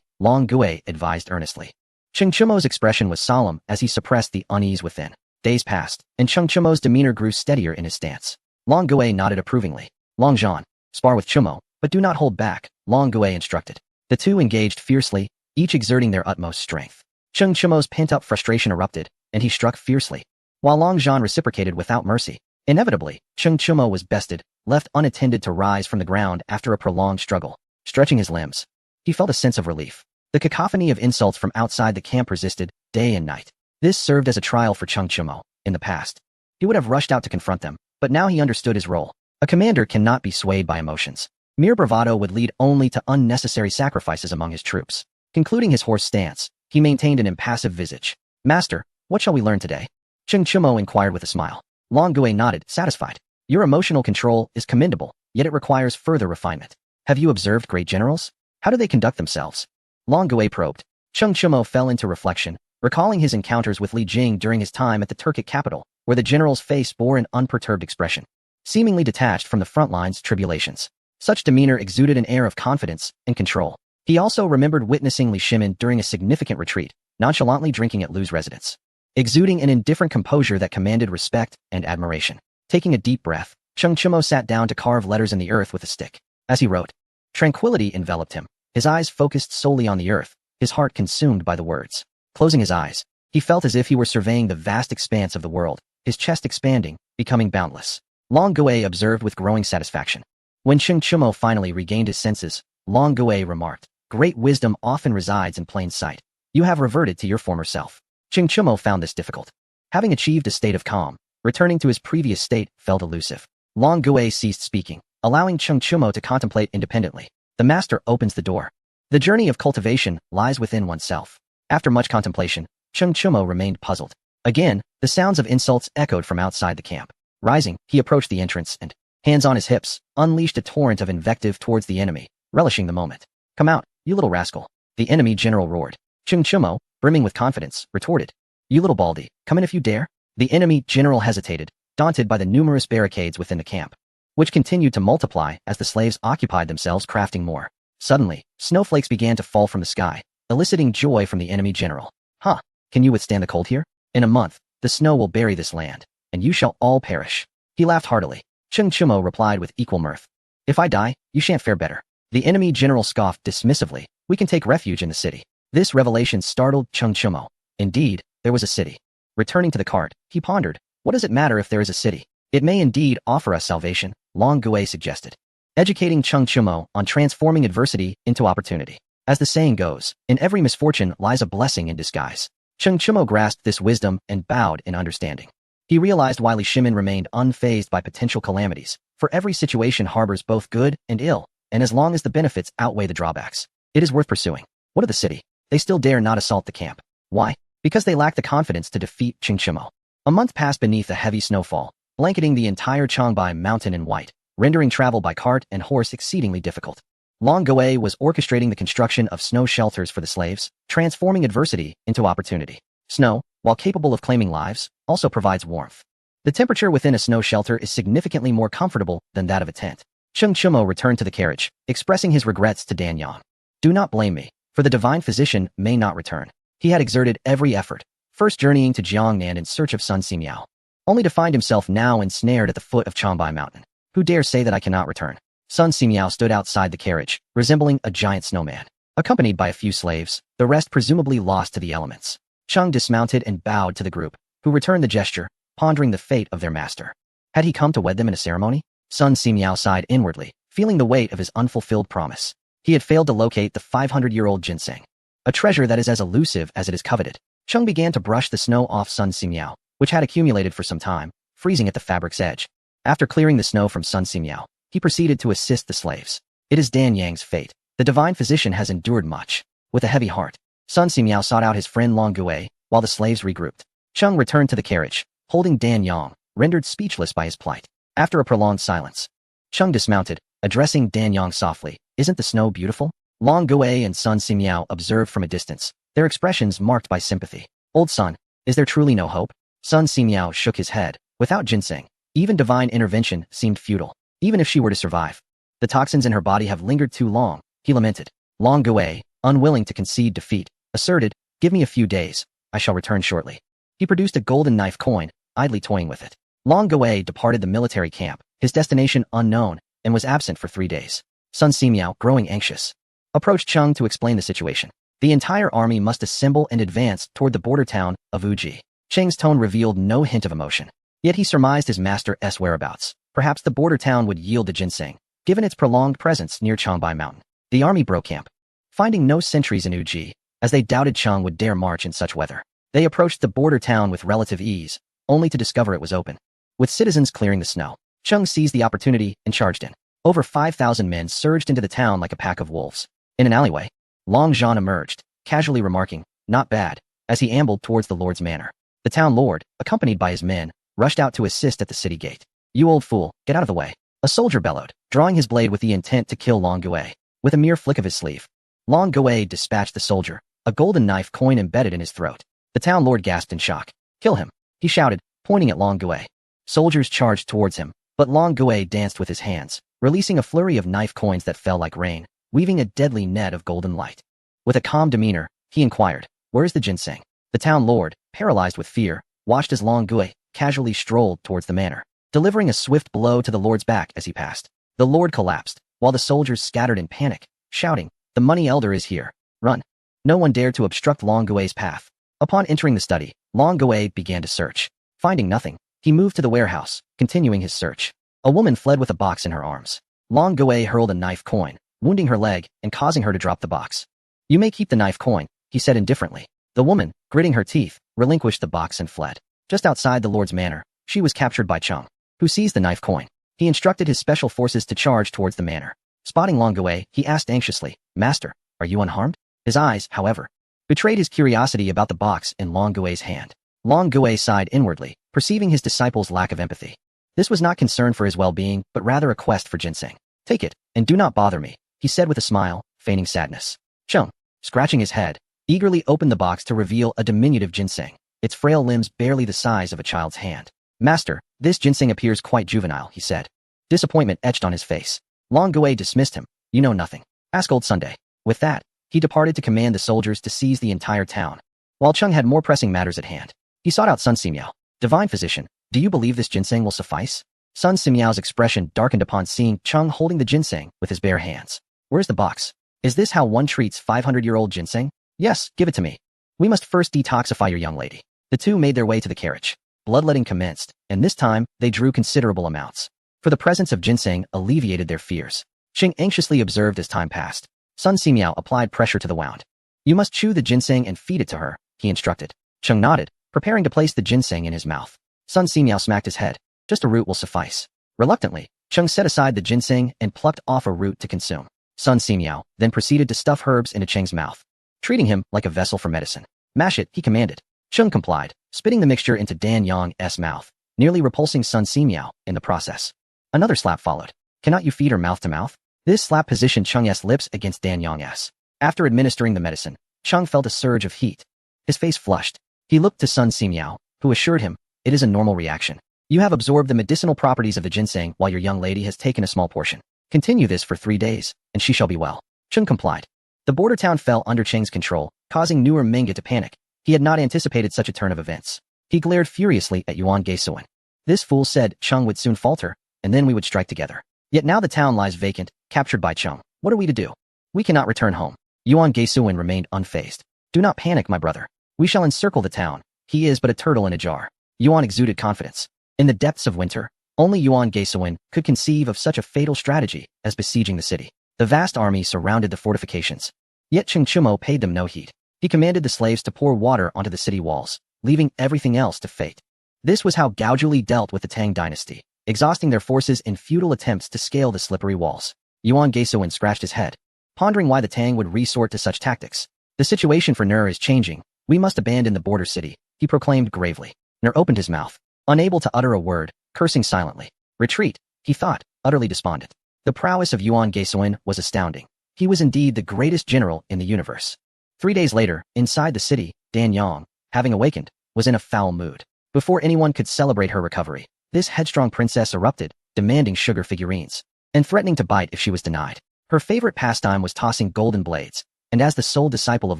Long Gui advised earnestly. Cheng Chumo's expression was solemn as he suppressed the unease within. Days passed, and Cheng Chumo's demeanor grew steadier in his stance. Long Gui nodded approvingly. Long Zhan, spar with Chumo, but do not hold back, Long Gui instructed. The two engaged fiercely, each exerting their utmost strength. Cheng Chumo's pent-up frustration erupted, and he struck fiercely, while Long Zhan reciprocated without mercy. Inevitably, Cheng Chumo was bested, left unattended to rise from the ground after a prolonged struggle. Stretching his limbs, he felt a sense of relief. The cacophony of insults from outside the camp resisted, day and night. This served as a trial for Cheng Chumo. In the past, he would have rushed out to confront them, but now he understood his role. A commander cannot be swayed by emotions. Mere bravado would lead only to unnecessary sacrifices among his troops. Concluding his horse stance, he maintained an impassive visage. Master, what shall we learn today? Cheng Chumo inquired with a smile. Long Gui nodded, satisfied. Your emotional control is commendable, yet it requires further refinement. Have you observed great generals? How do they conduct themselves? Long Gui probed. Cheng Chumo fell into reflection, recalling his encounters with Li Jing during his time at the Turkic capital, where the general's face bore an unperturbed expression, seemingly detached from the front line's tribulations. Such demeanor exuded an air of confidence and control. He also remembered witnessing Li Shimin during a significant retreat, nonchalantly drinking at Lu's residence, exuding an indifferent composure that commanded respect and admiration. Taking a deep breath, Cheng Chumo sat down to carve letters in the earth with a stick. As he wrote, tranquility enveloped him, his eyes focused solely on the earth, his heart consumed by the words. Closing his eyes, he felt as if he were surveying the vast expanse of the world, his chest expanding, becoming boundless. Long Gui observed with growing satisfaction. When Cheng Chumo finally regained his senses, Long Gui remarked, great wisdom often resides in plain sight. You have reverted to your former self. Cheng Chumo found this difficult. Having achieved a state of calm, returning to his previous state felt elusive. Long Gui ceased speaking, allowing Cheng Chumo to contemplate independently. The master opens the door. The journey of cultivation lies within oneself. After much contemplation, Cheng Chumo remained puzzled. Again, the sounds of insults echoed from outside the camp. Rising, he approached the entrance and, hands on his hips, unleashed a torrent of invective towards the enemy, relishing the moment. "Come out, you little rascal," the enemy general roared. Cheng Chumo, brimming with confidence, retorted. "You little baldy, come in if you dare." The enemy general hesitated, daunted by the numerous barricades within the camp, which continued to multiply as the slaves occupied themselves crafting more. Suddenly, snowflakes began to fall from the sky, eliciting joy from the enemy general. "Huh, can you withstand the cold here? In a month, the snow will bury this land, and you shall all perish." He laughed heartily. Cheng Chumo replied with equal mirth. "If I die, you shan't fare better." The enemy general scoffed dismissively. "We can take refuge in the city." This revelation startled Cheng Chumo. Indeed, there was a city. Returning to the cart, he pondered, what does it matter if there is a city? It may indeed offer us salvation, Long Gui suggested, educating Cheng Chumo on transforming adversity into opportunity. As the saying goes, in every misfortune lies a blessing in disguise. Cheng Chumo grasped this wisdom and bowed in understanding. He realized Wily Shimin remained unfazed by potential calamities, for every situation harbors both good and ill, and as long as the benefits outweigh the drawbacks, it is worth pursuing. What of the city? They still dare not assault the camp. Why? Because they lack the confidence to defeat Cheng Chumo. A month passed beneath a heavy snowfall, blanketing the entire Changbai mountain in white, rendering travel by cart and horse exceedingly difficult. Long Gui was orchestrating the construction of snow shelters for the slaves, transforming adversity into opportunity. Snow, while capable of claiming lives, also provides warmth. The temperature within a snow shelter is significantly more comfortable than that of a tent. Cheng Chumo returned to the carriage, expressing his regrets to Dan Yang. "Do not blame me, for the divine physician may not return." He had exerted every effort, first journeying to Jiangnan in search of Sun Simiao, only to find himself now ensnared at the foot of Changbai Mountain. "Who dare say that I cannot return?" Sun Simiao stood outside the carriage, resembling a giant snowman, accompanied by a few slaves, the rest presumably lost to the elements. Cheng dismounted and bowed to the group, who returned the gesture, pondering the fate of their master. Had he come to wed them in a ceremony? Sun Simiao sighed inwardly, feeling the weight of his unfulfilled promise. He had failed to locate the 500-year-old ginseng, a treasure that is as elusive as it is coveted. Cheng began to brush the snow off Sun Simiao, which had accumulated for some time, freezing at the fabric's edge. After clearing the snow from Sun Simiao, he proceeded to assist the slaves. It is Dan Yang's fate. The divine physician has endured much. With a heavy heart, Sun Simiao sought out his friend Long Gui, while the slaves regrouped. Cheng returned to the carriage, holding Dan Yang, rendered speechless by his plight. After a prolonged silence, Cheng dismounted, addressing Dan Yang softly. "Isn't the snow beautiful?" Long Gui and Sun Simiao observed from a distance, their expressions marked by sympathy. "Old son, is there truly no hope?" Sun Simiao shook his head. Without ginseng, even divine intervention seemed futile. Even if she were to survive, the toxins in her body have lingered too long, he lamented. Long Gui, unwilling to concede defeat, asserted, "Give me a few days, I shall return shortly." He produced a golden knife coin, idly toying with it. Long Gui departed the military camp, his destination unknown, and was absent for 3 days. Sun Simiao, growing anxious, approached Cheng to explain the situation. The entire army must assemble and advance toward the border town of Uji. Cheng's tone revealed no hint of emotion, yet he surmised his master's whereabouts. Perhaps the border town would yield the ginseng, given its prolonged presence near Changbai Mountain. The army broke camp, finding no sentries in Uji, as they doubted Cheng would dare march in such weather. They approached the border town with relative ease, only to discover it was open. With citizens clearing the snow, Cheng seized the opportunity and charged in. Over 5,000 men surged into the town like a pack of wolves. In an alleyway, Long Zhan emerged, casually remarking, "Not bad," as he ambled towards the lord's manor. The town lord, accompanied by his men, rushed out to assist at the city gate. "You old fool, get out of the way," a soldier bellowed, drawing his blade with the intent to kill Long Gui. With a mere flick of his sleeve, Long Gui dispatched the soldier, a golden knife coin embedded in his throat. The town lord gasped in shock. "Kill him," he shouted, pointing at Long Gui. Soldiers charged towards him, but Long Gui danced with his hands, releasing a flurry of knife coins that fell like rain, weaving a deadly net of golden light. With a calm demeanor, he inquired, "Where is the ginseng?" The town lord, paralyzed with fear, watched as Long Gui casually strolled towards the manor, delivering a swift blow to the lord's back as he passed. The lord collapsed, while the soldiers scattered in panic, shouting, "The money elder is here! Run!" No one dared to obstruct Long Gui's path. Upon entering the study, Long Gui began to search. Finding nothing, he moved to the warehouse, continuing his search. A woman fled with a box in her arms. Long Gui hurled a knife coin, wounding her leg and causing her to drop the box. "You may keep the knife coin," he said indifferently. The woman, gritting her teeth, relinquished the box and fled. Just outside the Lord's manor, she was captured by Chung, who seized the knife coin. He instructed his special forces to charge towards the manor. Spotting Long Gui, he asked anxiously, "Master, are you unharmed?" His eyes, however, betrayed his curiosity about the box in Long Gui's hand. Long Gui sighed inwardly, perceiving his disciple's lack of empathy. This was not concern for his well-being, but rather a quest for ginseng. "Take it, and do not bother me," he said with a smile, feigning sadness. Chung, scratching his head, eagerly opened the box to reveal a diminutive ginseng, its frail limbs barely the size of a child's hand. "Master, this ginseng appears quite juvenile," he said. Disappointment etched on his face. Long Gui dismissed him. "You know nothing. Ask Old Sunday." With that, he departed to command the soldiers to seize the entire town. While Chung had more pressing matters at hand, he sought out Sun Simiao. "Divine physician, do you believe this ginseng will suffice?" Sun Simiao's expression darkened upon seeing Chung holding the ginseng with his bare hands. "Where's the box? Is this how one treats 500-year-old ginseng?" "Yes, give it to me. We must first detoxify your young lady." The two made their way to the carriage. Bloodletting commenced, and this time, they drew considerable amounts. For the presence of ginseng alleviated their fears. Ching anxiously observed as time passed. Sun Simiao applied pressure to the wound. "You must chew the ginseng and feed it to her," he instructed. Chung nodded, preparing to place the ginseng in his mouth. Sun Simiao smacked his head. "Just a root will suffice." Reluctantly, Chung set aside the ginseng and plucked off a root to consume. Sun Simiao then proceeded to stuff herbs into Cheng's mouth, treating him like a vessel for medicine. "Mash it," he commanded. Chung complied, spitting the mixture into Dan Yang's mouth, nearly repulsing Sun Simiao in the process. Another slap followed. "Cannot you feed her mouth to mouth?" This slap positioned Cheng's lips against Dan Yang's. After administering the medicine, Chung felt a surge of heat. His face flushed. He looked to Sun Simiao, who assured him, "It is a normal reaction. You have absorbed the medicinal properties of the ginseng while your young lady has taken a small portion. Continue this for 3 days, and she shall be well." Chung complied. The border town fell under Cheng's control, causing Newer Minga to panic. He had not anticipated such a turn of events. He glared furiously at Yuan Gaisuan. "This fool said Chung would soon falter, and then we would strike together. Yet now the town lies vacant, captured by Chung. What are we to do? We cannot return home." Yuan Gaisuan remained unfazed. "Do not panic, my brother. We shall encircle the town. He is but a turtle in a jar." Yuan exuded confidence. In the depths of winter, only Yuan Gaisuan could conceive of such a fatal strategy as besieging the city. The vast army surrounded the fortifications. Yet Cheng Chumo paid them no heed. He commanded the slaves to pour water onto the city walls, leaving everything else to fate. This was how Gaozhuli dealt with the Tang dynasty, exhausting their forces in futile attempts to scale the slippery walls. Yuan Gaisuan scratched his head, pondering why the Tang would resort to such tactics. "The situation for Nur is changing. We must abandon the border city," he proclaimed gravely. Nur opened his mouth, unable to utter a word, cursing silently. "Retreat," he thought, utterly despondent. The prowess of Yuan Gaisuan was astounding. He was indeed the greatest general in the universe. 3 days later, inside the city, Dan Yang, having awakened, was in a foul mood. Before anyone could celebrate her recovery, this headstrong princess erupted, demanding sugar figurines, and threatening to bite if she was denied. Her favorite pastime was tossing golden blades, and as the sole disciple of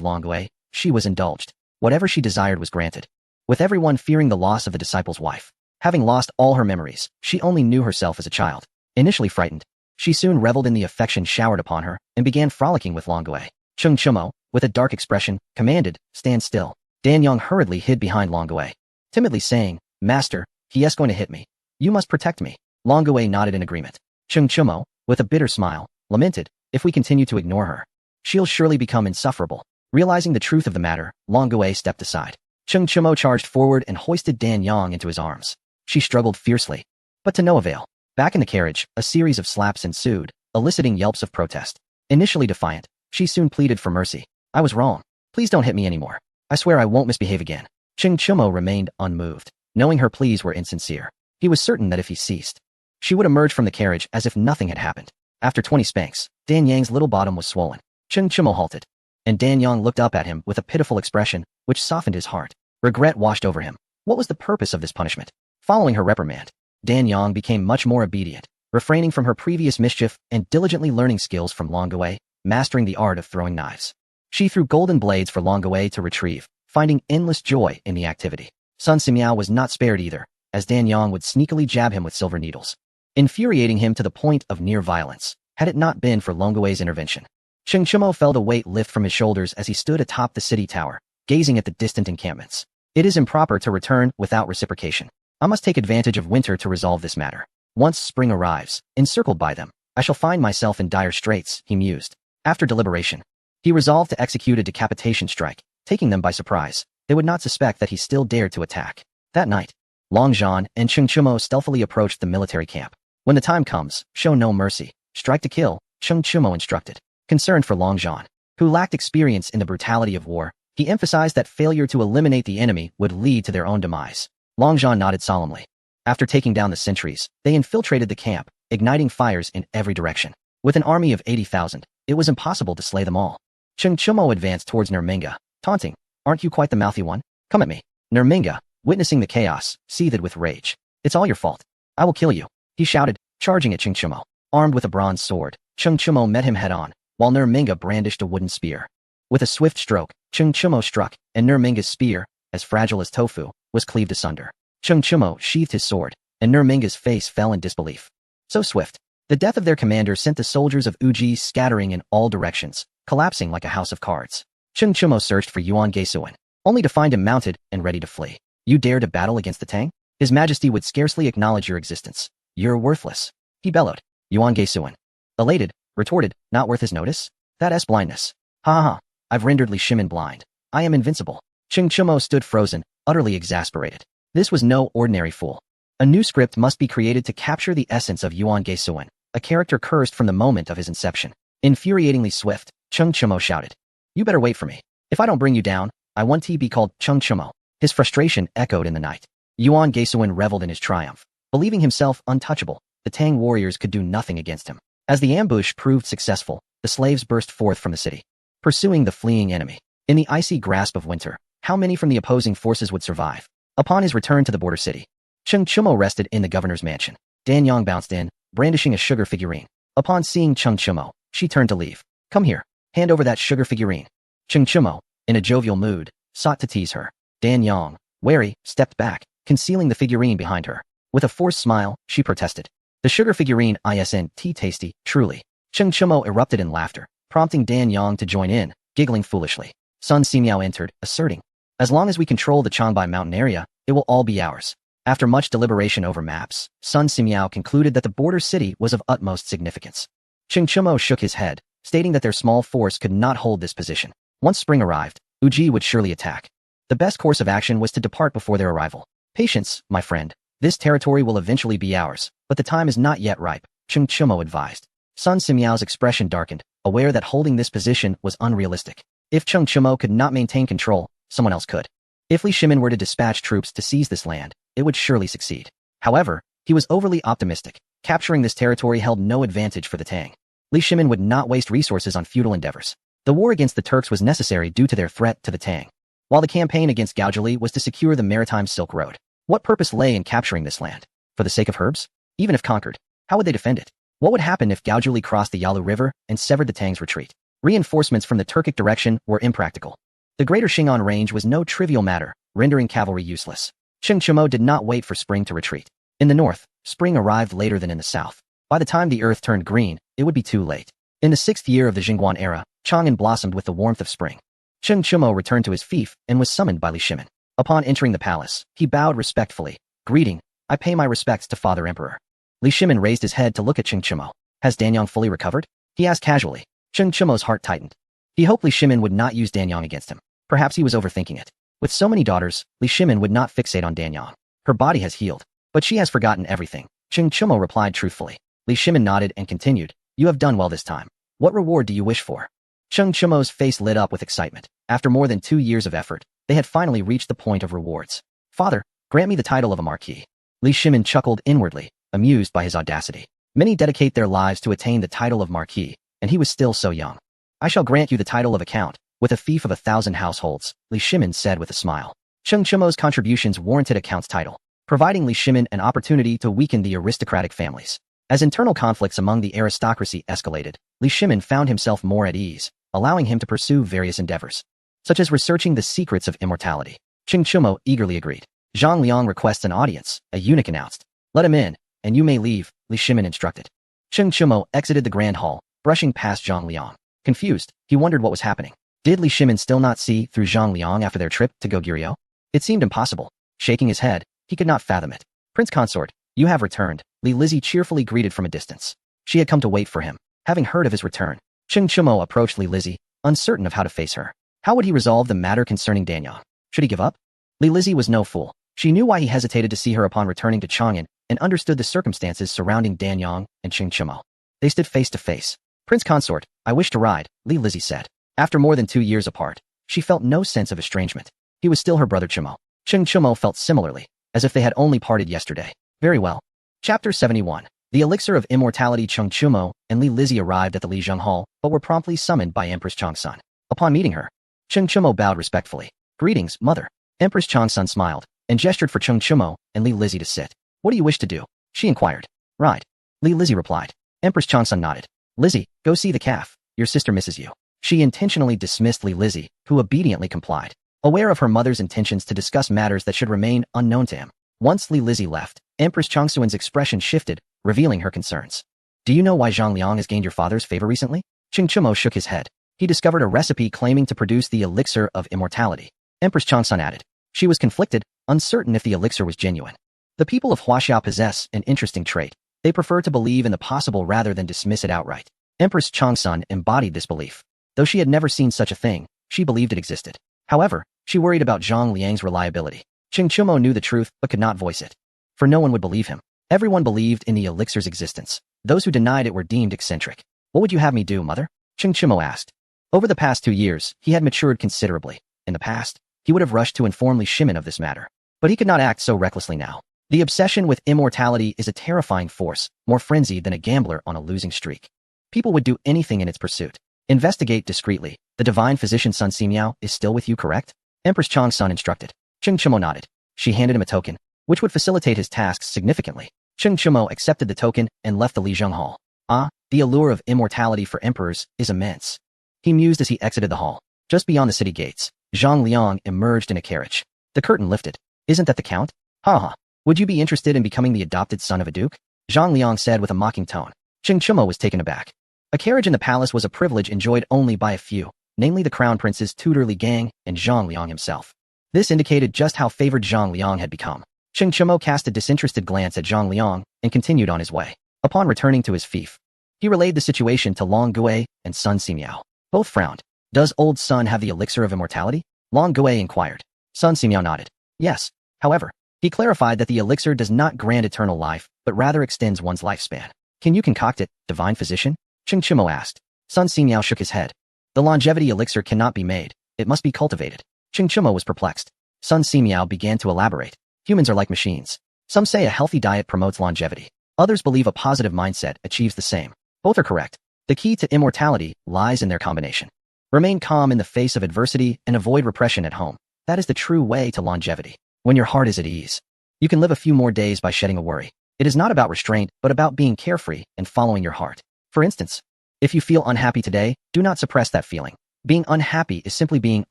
Long Gui, she was indulged. Whatever she desired was granted. With everyone fearing the loss of the disciple's wife, having lost all her memories, she only knew herself as a child. Initially frightened, she soon reveled in the affection showered upon her and began frolicking with Long Gui. Chung Chumo, with a dark expression, commanded, "Stand still." Dan Yang hurriedly hid behind Long Gui, timidly saying, "Master, he is going to hit me. You must protect me." Long Gui nodded in agreement. Chung Chumo, with a bitter smile, lamented, "If we continue to ignore her, she'll surely become insufferable." Realizing the truth of the matter, Long Gui stepped aside. Chung Chumo charged forward and hoisted Dan Yang into his arms. She struggled fiercely, but to no avail. Back in the carriage, a series of slaps ensued, eliciting yelps of protest. Initially defiant, she soon pleaded for mercy. "I was wrong. Please don't hit me anymore. I swear I won't misbehave again." Ching Chumo remained unmoved, knowing her pleas were insincere. He was certain that if he ceased, she would emerge from the carriage as if nothing had happened. After 20 spanks, Dan Yang's little bottom was swollen. Ching Chumo halted, and Dan Yang looked up at him with a pitiful expression, which softened his heart. Regret washed over him. What was the purpose of this punishment? Following her reprimand, Dan Yang became much more obedient, refraining from her previous mischief and diligently learning skills from Long Gui, mastering the art of throwing knives. She threw golden blades for Long Gui to retrieve, finding endless joy in the activity. Sun Simiao was not spared either, as Dan Yang would sneakily jab him with silver needles, infuriating him to the point of near violence, had it not been for Long Gui's intervention. Cheng Chumo felt a weight lift from his shoulders as he stood atop the city tower, gazing at the distant encampments. "It is improper to return without reciprocation. I must take advantage of winter to resolve this matter. Once spring arrives, encircled by them, I shall find myself in dire straits," he mused. After deliberation, he resolved to execute a decapitation strike, taking them by surprise. They would not suspect that he still dared to attack. That night, Long Zhan and Cheng Chumo stealthily approached the military camp. When the time comes, show no mercy, strike to kill, Cheng Chumo instructed. Concerned for Long Zhan, who lacked experience in the brutality of war, he emphasized that failure to eliminate the enemy would lead to their own demise. Long Zhan nodded solemnly. After taking down the sentries, they infiltrated the camp, igniting fires in every direction. With an army of 80,000, it was impossible to slay them all. Cheng Chumo advanced towards Nerminga, taunting, "Aren't you quite the mouthy one? Come at me." Nerminga, witnessing the chaos, seethed with rage. "It's all your fault. I will kill you," he shouted, charging at Cheng Chumo. Armed with a bronze sword, Cheng Chumo met him head-on, while Nerminga brandished a wooden spear. With a swift stroke, Cheng Chumo struck, and Nerminga's spear, as fragile as tofu, was cleaved asunder. Cheng Chumo sheathed his sword, and Nerminga's face fell in disbelief. So swift. The death of their commander sent the soldiers of Uji scattering in all directions, collapsing like a house of cards. Cheng Chumo searched for Yuan Geisuan, only to find him mounted and ready to flee. "You dare to battle against the Tang? His Majesty would scarcely acknowledge your existence. You're worthless," he bellowed. Yuan Geisuan, elated, retorted, "Not worth his notice? That's blindness. Ha ha ha. I've rendered Li Shimin blind. I am invincible." Cheng Chumo stood frozen, utterly exasperated. This was no ordinary fool. A new script must be created to capture the essence of Yuan Geisuan, a character cursed from the moment of his inception. Infuriatingly swift, Cheng Chumo shouted, "You better wait for me. If I don't bring you down, I want to be called Cheng Chumo." His frustration echoed in the night. Yuan Geisuan reveled in his triumph. Believing himself untouchable, the Tang warriors could do nothing against him. As the ambush proved successful, the slaves burst forth from the city, pursuing the fleeing enemy. In the icy grasp of winter, how many from the opposing forces would survive? Upon his return to the border city, Cheng Chumo rested in the governor's mansion. Dan Yang bounced in, brandishing a sugar figurine. Upon seeing Cheng Chumo, she turned to leave. "Come here. Hand over that sugar figurine." Cheng Chumo, in a jovial mood, sought to tease her. Dan Yang, wary, stepped back, concealing the figurine behind her. With a forced smile, she protested. "The sugar figurine isn't tasty, truly." Cheng Chumo erupted in laughter, prompting Dan Yang to join in, giggling foolishly. Sun Simiao entered, asserting, "As long as we control the Changbai mountain area, it will all be ours." After much deliberation over maps, Sun Simiao concluded that the border city was of utmost significance. Cheng Chumo shook his head, stating that their small force could not hold this position. Once spring arrived, Uji would surely attack. The best course of action was to depart before their arrival. "Patience, my friend. This territory will eventually be ours, but the time is not yet ripe," Cheng Chumo advised. Sun Simiao's expression darkened, aware that holding this position was unrealistic. If Cheng Chumo could not maintain control, someone else could. If Li Shimin were to dispatch troops to seize this land, it would surely succeed. However, he was overly optimistic. Capturing this territory held no advantage for the Tang. Li Shimin would not waste resources on futile endeavors. The war against the Turks was necessary due to their threat to the Tang, while the campaign against Gaozhili was to secure the maritime Silk Road. What purpose lay in capturing this land? For the sake of herbs? Even if conquered, how would they defend it? What would happen if Gaozhili crossed the Yalu River and severed the Tang's retreat? Reinforcements from the Turkic direction were impractical. The Greater Xing'an Range was no trivial matter, rendering cavalry useless. Cheng Chumo did not wait for spring to retreat. In the north, spring arrived later than in the south. By the time the earth turned green, it would be too late. In the 6th year of the Jingguan era, Chang'an blossomed with the warmth of spring. Cheng Chumo returned to his fief and was summoned by Li Shimin. Upon entering the palace, he bowed respectfully, greeting, "I pay my respects to Father Emperor." Li Shimin raised his head to look at Cheng Chumo. "Has Danyang fully recovered?" he asked casually. Cheng Chumo's heart tightened. He hoped Li Shimin would not use Danyang against him. Perhaps he was overthinking it. With so many daughters, Li Shimin would not fixate on Danyang. Her body has healed, but she has forgotten everything. Cheng Chumo replied truthfully. Li Shimin nodded and continued, "You have done well this time. What reward do you wish for?" Cheng Chumo's face lit up with excitement. After more than 2 years of effort, they had finally reached the point of rewards. "Father, grant me the title of a marquis." Li Shimin chuckled inwardly, amused by his audacity. Many dedicate their lives to attain the title of marquis, and he was still so young. "I shall grant you the title of a count, with a fief of 1,000 households," Li Shimin said with a smile. Cheng Chumo's contributions warranted a count's title, providing Li Shimin an opportunity to weaken the aristocratic families. As internal conflicts among the aristocracy escalated, Li Shimin found himself more at ease, allowing him to pursue various endeavors, such as researching the secrets of immortality. Cheng Chumo eagerly agreed. "Zhang Liang requests an audience," a eunuch announced. "Let him in, and you may leave," Li Shimin instructed. Cheng Chumo exited the grand hall, brushing past Zhang Liang. Confused, he wondered what was happening. Did Li Shimin still not see through Zhang Liang after their trip to Goguryeo? It seemed impossible. Shaking his head, he could not fathom it. "Prince Consort, you have returned," Li Lizzie cheerfully greeted from a distance. She had come to wait for him, having heard of his return. Cheng Chumo approached Li Lizzie, uncertain of how to face her. How would he resolve the matter concerning Danyang? Should he give up? Li Lizzie was no fool. She knew why he hesitated to see her upon returning to Chang'an and understood the circumstances surrounding Dan Yang and Qing Chimo. They stood face to face. Prince Consort, I wish to ride, Li Lizzie said. After more than 2 years apart, she felt no sense of estrangement. He was still her brother Chimo. Qing Chimo felt similarly, as if they had only parted yesterday. Very well. Chapter 71. The elixir of immortality. Qing Chimo and Li Lizzie arrived at the Lijiang Hall, but were promptly summoned by Empress Changsun. Upon meeting her, Qing Chimo bowed respectfully. Greetings, mother. Empress Changsun smiled and gestured for Qing Chimo and Li Lizzie to sit. What do you wish to do? She inquired. Right. Li Lizzie replied. Empress Changsun nodded. Lizzie, go see the calf. Your sister misses you. She intentionally dismissed Li Lizzie, who obediently complied, aware of her mother's intentions to discuss matters that should remain unknown to him. Once Li Lizzie left, Empress Changsun's expression shifted, revealing her concerns. Do you know why Zhang Liang has gained your father's favor recently? Qing Chimo shook his head. He discovered a recipe claiming to produce the elixir of immortality. Empress Changsun added. She was conflicted, uncertain if the elixir was genuine. The people of Huaxia possess an interesting trait. They prefer to believe in the possible rather than dismiss it outright. Empress Changsun embodied this belief. Though she had never seen such a thing, she believed it existed. However, she worried about Zhang Liang's reliability. Qing Chimo knew the truth but could not voice it. For no one would believe him. Everyone believed in the elixir's existence. Those who denied it were deemed eccentric. What would you have me do, mother? Qing Chimo asked. Over the past 2 years, he had matured considerably. In the past, he would have rushed to inform Li Shimin of this matter. But he could not act so recklessly now. The obsession with immortality is a terrifying force, more frenzied than a gambler on a losing streak. People would do anything in its pursuit. Investigate discreetly. The divine physician Sun Simiao is still with you, correct? Empress Changsun instructed. Qing Chimo nodded. She handed him a token, which would facilitate his tasks significantly. Qing Chimo accepted the token and left the Lijiang Hall. Ah, the allure of immortality for emperors is immense. He mused as he exited the hall. Just beyond the city gates, Zhang Liang emerged in a carriage. The curtain lifted. Isn't that the count? Ha ha. Would you be interested in becoming the adopted son of a duke? Zhang Liang said with a mocking tone. Qing Chimo was taken aback. A carriage in the palace was a privilege enjoyed only by a few, namely the crown prince's tutor Li Gang and Zhang Liang himself. This indicated just how favored Zhang Liang had become. Qing Chimo cast a disinterested glance at Zhang Liang and continued on his way. Upon returning to his fief, he relayed the situation to Long Gui and Sun Simiao. Both frowned. Does old Sun have the elixir of immortality? Long Gui inquired. Sun Simiao nodded. Yes. However, he clarified that the elixir does not grant eternal life, but rather extends one's lifespan. Can you concoct it, divine physician? Qing Chimo asked. Sun Simiao shook his head. The longevity elixir cannot be made. It must be cultivated. Qing Chimo was perplexed. Sun Simiao began to elaborate. Humans are like machines. Some say a healthy diet promotes longevity. Others believe a positive mindset achieves the same. Both are correct. The key to immortality lies in their combination. Remain calm in the face of adversity and avoid repression at home. That is the true way to longevity. When your heart is at ease, you can live a few more days by shedding a worry. It is not about restraint, but about being carefree and following your heart. For instance, if you feel unhappy today, do not suppress that feeling. Being unhappy is simply being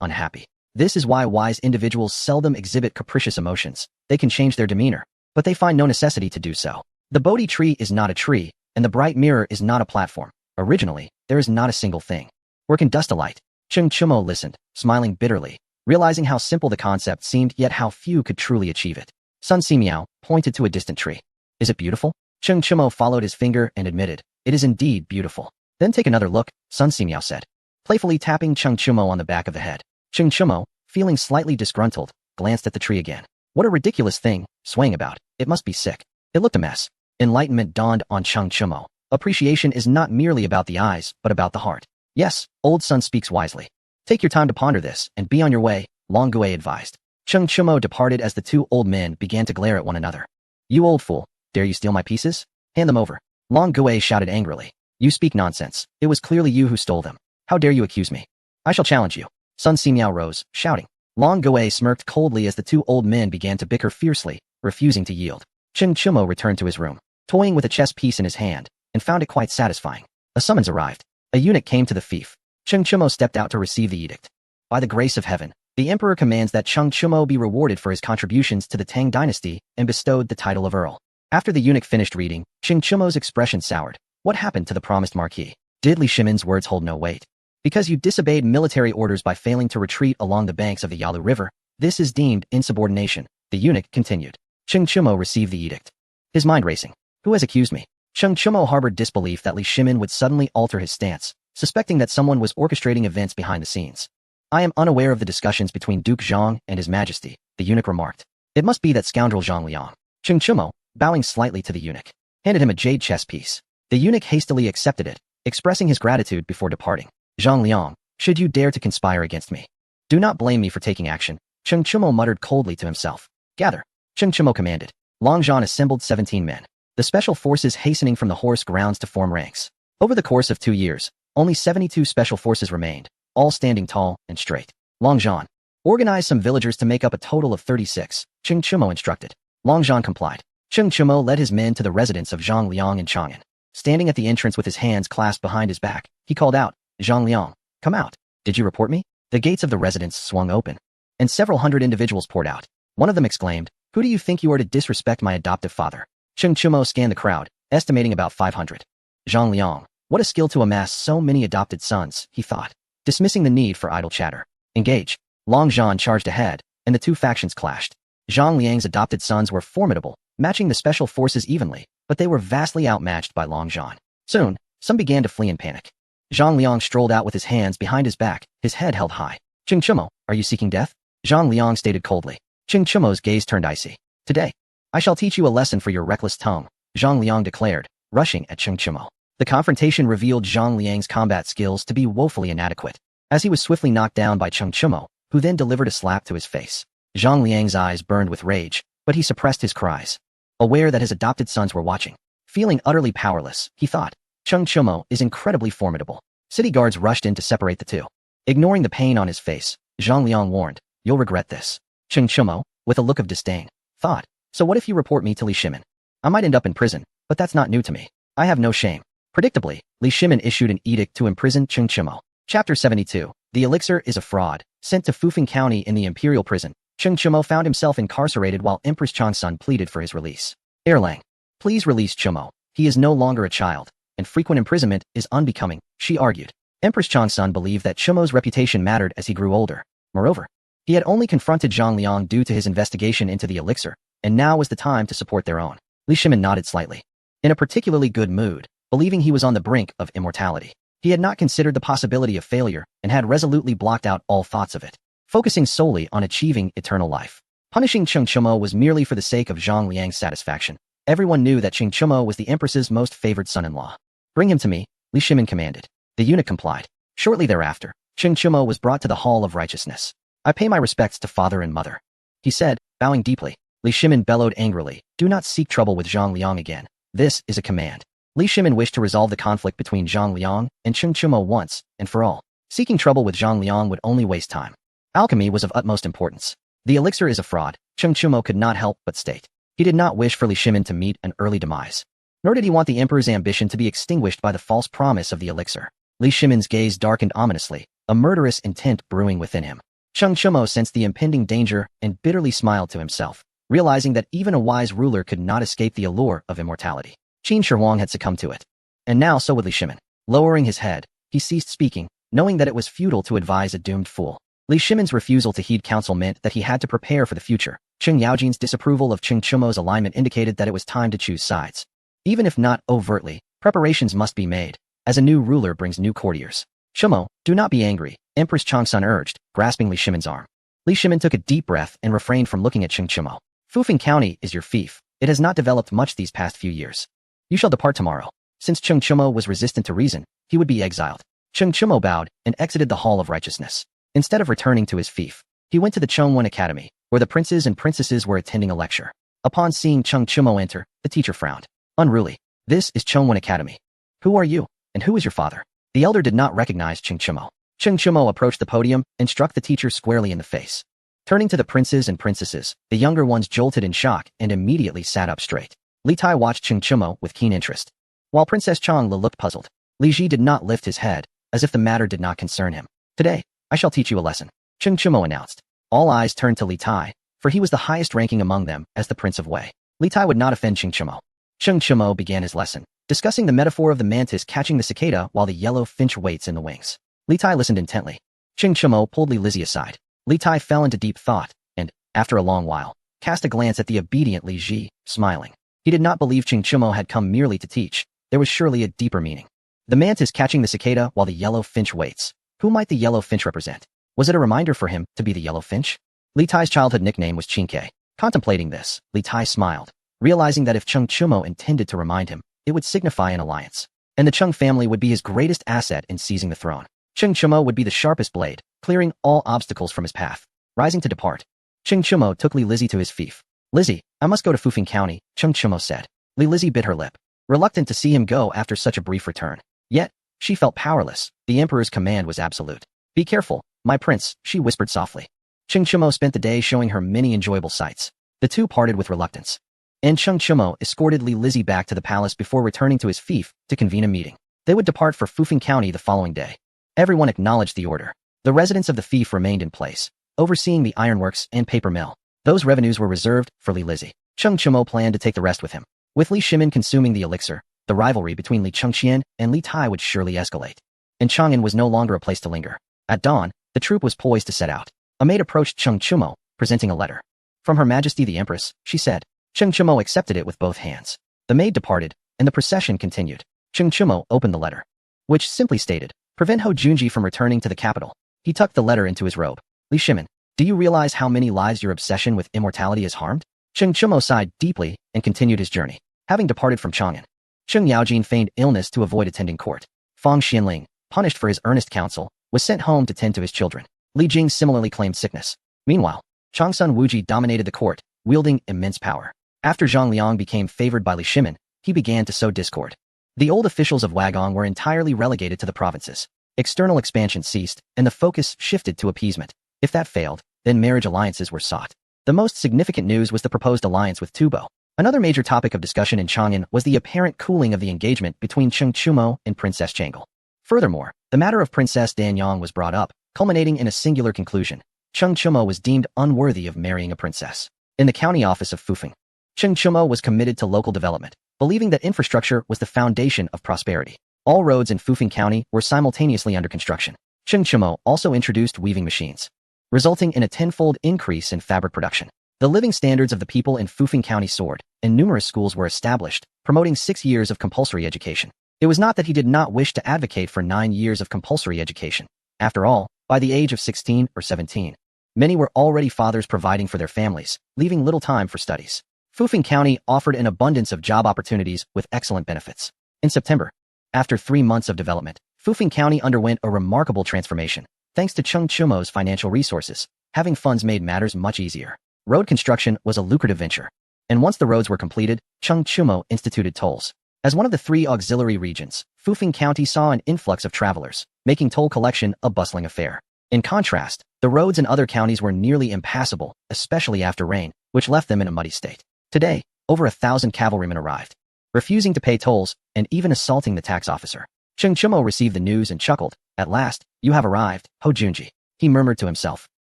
unhappy. This is why wise individuals seldom exhibit capricious emotions. They can change their demeanor, but they find no necessity to do so. The Bodhi tree is not a tree, and the bright mirror is not a platform. Originally, there is not a single thing. Where can dust alight? Qing Chimo listened, smiling bitterly, realizing how simple the concept seemed yet how few could truly achieve it. Sun Simiao pointed to a distant tree. Is it beautiful? Qing Chimo followed his finger and admitted, it is indeed beautiful. Then take another look, Sun Simiao said, playfully tapping Qing Chimo on the back of the head. Qing Chimo, feeling slightly disgruntled, glanced at the tree again. What a ridiculous thing, swaying about. It must be sick. It looked a mess. Enlightenment dawned on Qing Chimo. Appreciation is not merely about the eyes, but about the heart. Yes, old Sun speaks wisely. Take your time to ponder this, and be on your way, Long Gui advised. Qing Chimo departed as the two old men began to glare at one another. You old fool, dare you steal my pieces? Hand them over. Long Gui shouted angrily. You speak nonsense. It was clearly you who stole them. How dare you accuse me? I shall challenge you. Sun Simiao rose, shouting. Long Gui smirked coldly as the two old men began to bicker fiercely, refusing to yield. Qing Chimo returned to his room, toying with a chess piece in his hand, and found it quite satisfying. A summons arrived. A eunuch came to the fief. Qing Chimo stepped out to receive the edict. By the grace of heaven, the emperor commands that Qing Chimo be rewarded for his contributions to the Tang dynasty and bestowed the title of earl. After the eunuch finished reading, Qing Chimo's expression soured. What happened to the promised marquis? Did Li Shimin's words hold no weight? Because you disobeyed military orders by failing to retreat along the banks of the Yalu River, this is deemed insubordination, the eunuch continued. Qing Chimo received the edict. His mind racing. Who has accused me? Qing Chimo harbored disbelief that Li Shimin would suddenly alter his stance, suspecting that someone was orchestrating events behind the scenes. I am unaware of the discussions between Duke Zhang and His Majesty, the eunuch remarked. It must be that scoundrel Zhang Liang. Cheng Chumo, bowing slightly to the eunuch, handed him a jade chess piece. The eunuch hastily accepted it, expressing his gratitude before departing. Zhang Liang, should you dare to conspire against me, do not blame me for taking action, Cheng Chumo muttered coldly to himself. Gather, Cheng Chumo commanded. Long Zhan assembled 17 men, the special forces hastening from the horse grounds to form ranks. Over the course of 2 years, only 72 special forces remained, all standing tall and straight. Long Zhan, organize some villagers to make up a total of 36, Cheng Chumo instructed. Long Zhan complied. Cheng Chumo led his men to the residence of Zhang Liang in Chang'an. Standing at the entrance with his hands clasped behind his back, he called out, Zhang Liang, come out. Did you report me? The gates of the residence swung open, and several hundred individuals poured out. One of them exclaimed, who do you think you are to disrespect my adoptive father? Cheng Chumo scanned the crowd, estimating about 500. Zhang Liang, what a skill to amass so many adopted sons, he thought, dismissing the need for idle chatter. Engage. Long Zhan charged ahead, and the two factions clashed. Zhang Liang's adopted sons were formidable, matching the special forces evenly, but they were vastly outmatched by Long Zhan. Soon, some began to flee in panic. Zhang Liang strolled out with his hands behind his back, his head held high. Cheng Chumo, are you seeking death? Zhang Liang stated coldly. Cheng Chumo's gaze turned icy. Today, I shall teach you a lesson for your reckless tongue, Zhang Liang declared, rushing at Cheng Chumo. The confrontation revealed Zhang Liang's combat skills to be woefully inadequate, as he was swiftly knocked down by Cheng Chumo, who then delivered a slap to his face. Zhang Liang's eyes burned with rage, but he suppressed his cries, aware that his adopted sons were watching. Feeling utterly powerless, he thought, Cheng Chumo is incredibly formidable. City guards rushed in to separate the two. Ignoring the pain on his face, Zhang Liang warned, you'll regret this. Cheng Chumo, with a look of disdain, thought, so what if you report me to Li Shimin? I might end up in prison, but that's not new to me. I have no shame. Predictably, Li Shimin issued an edict to imprison Cheng Chumo. Chapter 72. The elixir is a fraud. Sent to Fufeng County in the imperial prison, Cheng Chumo found himself incarcerated while Empress Changsun pleaded for his release. Erlang, please release Chumo. He is no longer a child, and frequent imprisonment is unbecoming, she argued. Empress Changsun believed that Chumo's reputation mattered as he grew older. Moreover, he had only confronted Zhang Liang due to his investigation into the elixir, and now was the time to support their own. Li Shimin nodded slightly. In a particularly good mood, believing he was on the brink of immortality. He had not considered the possibility of failure and had resolutely blocked out all thoughts of it, focusing solely on achieving eternal life. Punishing Cheng Chumo was merely for the sake of Zhang Liang's satisfaction. Everyone knew that Cheng Chumo was the Empress's most favored son-in-law. Bring him to me, Li Shimin commanded. The eunuch complied. Shortly thereafter, Cheng Chumo was brought to the Hall of Righteousness. I pay my respects to father and mother, he said, bowing deeply. Li Shimin bellowed angrily, do not seek trouble with Zhang Liang again. This is a command. Li Shimin wished to resolve the conflict between Zhang Liang and Cheng Chumo once and for all. Seeking trouble with Zhang Liang would only waste time. Alchemy was of utmost importance. The elixir is a fraud, Cheng Chumo could not help but state. He did not wish for Li Shimin to meet an early demise. Nor did he want the emperor's ambition to be extinguished by the false promise of the elixir. Li Shimin's gaze darkened ominously, a murderous intent brewing within him. Cheng Chumo sensed the impending danger and bitterly smiled to himself, realizing that even a wise ruler could not escape the allure of immortality. Qin Shi Huang had succumbed to it. And now so would Li Shimin. Lowering his head, he ceased speaking, knowing that it was futile to advise a doomed fool. Li Shimin's refusal to heed counsel meant that he had to prepare for the future. Cheng Yaojin's disapproval of Cheng Chumo's alignment indicated that it was time to choose sides. Even if not overtly, preparations must be made, as a new ruler brings new courtiers. Chumo, do not be angry, Empress Changsun urged, grasping Li Shimin's arm. Li Shimin took a deep breath and refrained from looking at Cheng Chumo. Fufeng County is your fief. It has not developed much these past few years. You shall depart tomorrow. Since Cheng Chumo was resistant to reason, he would be exiled. Cheng Chumo bowed and exited the Hall of Righteousness. Instead of returning to his fief, he went to the Chongwen Academy, where the princes and princesses were attending a lecture. Upon seeing Cheng Chumo enter, the teacher frowned. Unruly. This is Chongwen Academy. Who are you, and who is your father? The elder did not recognize Cheng Chumo. Cheng Chumo approached the podium and struck the teacher squarely in the face. Turning to the princes and princesses, the younger ones jolted in shock and immediately sat up straight. Li Tai watched Cheng Chumo with keen interest, while Princess Changla looked puzzled. Li Ji did not lift his head, as if the matter did not concern him. Today, I shall teach you a lesson, Cheng Chumo announced. All eyes turned to Li Tai, for he was the highest ranking among them as the Prince of Wei. Li Tai would not offend Cheng Chumo. Cheng Chumo began his lesson, discussing the metaphor of the mantis catching the cicada while the yellow finch waits in the wings. Li Tai listened intently. Cheng Chumo pulled Li Lizzie aside. Li Tai fell into deep thought, and, after a long while, cast a glance at the obedient Li Ji, smiling. He did not believe Cheng Chumo had come merely to teach. There was surely a deeper meaning. The mantis catching the cicada while the yellow finch waits. Who might the yellow finch represent? Was it a reminder for him to be the yellow finch? Li Tai's childhood nickname was Qinke, Contemplating this, Li Tai smiled, realizing that if Cheng Chumo intended to remind him, it would signify an alliance, and the Cheng family would be his greatest asset in seizing the throne. Cheng Chumo would be the sharpest blade, clearing all obstacles from his path. Rising to depart, Cheng Chumo took Li Lizzie to his fief. Lizzie, I must go to Fufing County, Cheng Chumo said. Li Lizzie bit her lip, reluctant to see him go after such a brief return. Yet, she felt powerless. The emperor's command was absolute. Be careful, my prince, she whispered softly. Cheng Chumo spent the day showing her many enjoyable sights. The two parted with reluctance, and Cheng Chumo escorted Li Lizzie back to the palace before returning to his fief to convene a meeting. They would depart for Fufing County the following day. Everyone acknowledged the order. The residents of the fief remained in place, overseeing the ironworks and paper mill. Those revenues were reserved for Li Lizzie. Cheng Chumo planned to take the rest with him. With Li Shimin consuming the elixir, the rivalry between Li Chengqian and Li Tai would surely escalate. And Chang'an was no longer a place to linger. At dawn, the troop was poised to set out. A maid approached Cheng Chumo, presenting a letter. From Her Majesty the Empress, she said. Cheng Chumo accepted it with both hands. The maid departed, and the procession continued. Cheng Chumo opened the letter, which simply stated, prevent Ho Junji from returning to the capital. He tucked the letter into his robe. Li Shimin, do you realize how many lives your obsession with immortality has harmed? Cheng Chumo sighed deeply and continued his journey. Having departed from Chang'an, Cheng Yaojin feigned illness to avoid attending court. Fang Xianling, punished for his earnest counsel, was sent home to tend to his children. Li Jing similarly claimed sickness. Meanwhile, Changsun Wuji dominated the court, wielding immense power. After Zhang Liang became favored by Li Shimin, he began to sow discord. The old officials of Wagong were entirely relegated to the provinces. External expansion ceased, and the focus shifted to appeasement. If that failed, then marriage alliances were sought. The most significant news was the proposed alliance with Tubo. Another major topic of discussion in Chang'an was the apparent cooling of the engagement between Cheng Chumo and Princess Changle. Furthermore, the matter of Princess Danyang was brought up, culminating in a singular conclusion. Cheng Chumo was deemed unworthy of marrying a princess. In the county office of Fufeng, Cheng Chumo was committed to local development, believing that infrastructure was the foundation of prosperity. All roads in Fufeng County were simultaneously under construction. Cheng Chumo also introduced weaving machines, resulting in a tenfold increase in fabric production. The living standards of the people in Fufeng County soared, and numerous schools were established, promoting 6 years of compulsory education. It was not that he did not wish to advocate for 9 years of compulsory education. After all, by the age of 16 or 17, many were already fathers providing for their families, leaving little time for studies. Fufeng County offered an abundance of job opportunities with excellent benefits. In September, after 3 months of development, Fufeng County underwent a remarkable transformation. Thanks to Cheng Chumo's financial resources, having funds made matters much easier. Road construction was a lucrative venture, and once the roads were completed, Cheng Chumo instituted tolls. As one of the 3 auxiliary regions, Fufeng County saw an influx of travelers, making toll collection a bustling affair. In contrast, the roads in other counties were nearly impassable, especially after rain, which left them in a muddy state. Today, over 1,000 cavalrymen arrived, refusing to pay tolls and even assaulting the tax officer. Cheng Chumo received the news and chuckled. At last, you have arrived, Ho Junji, he murmured to himself,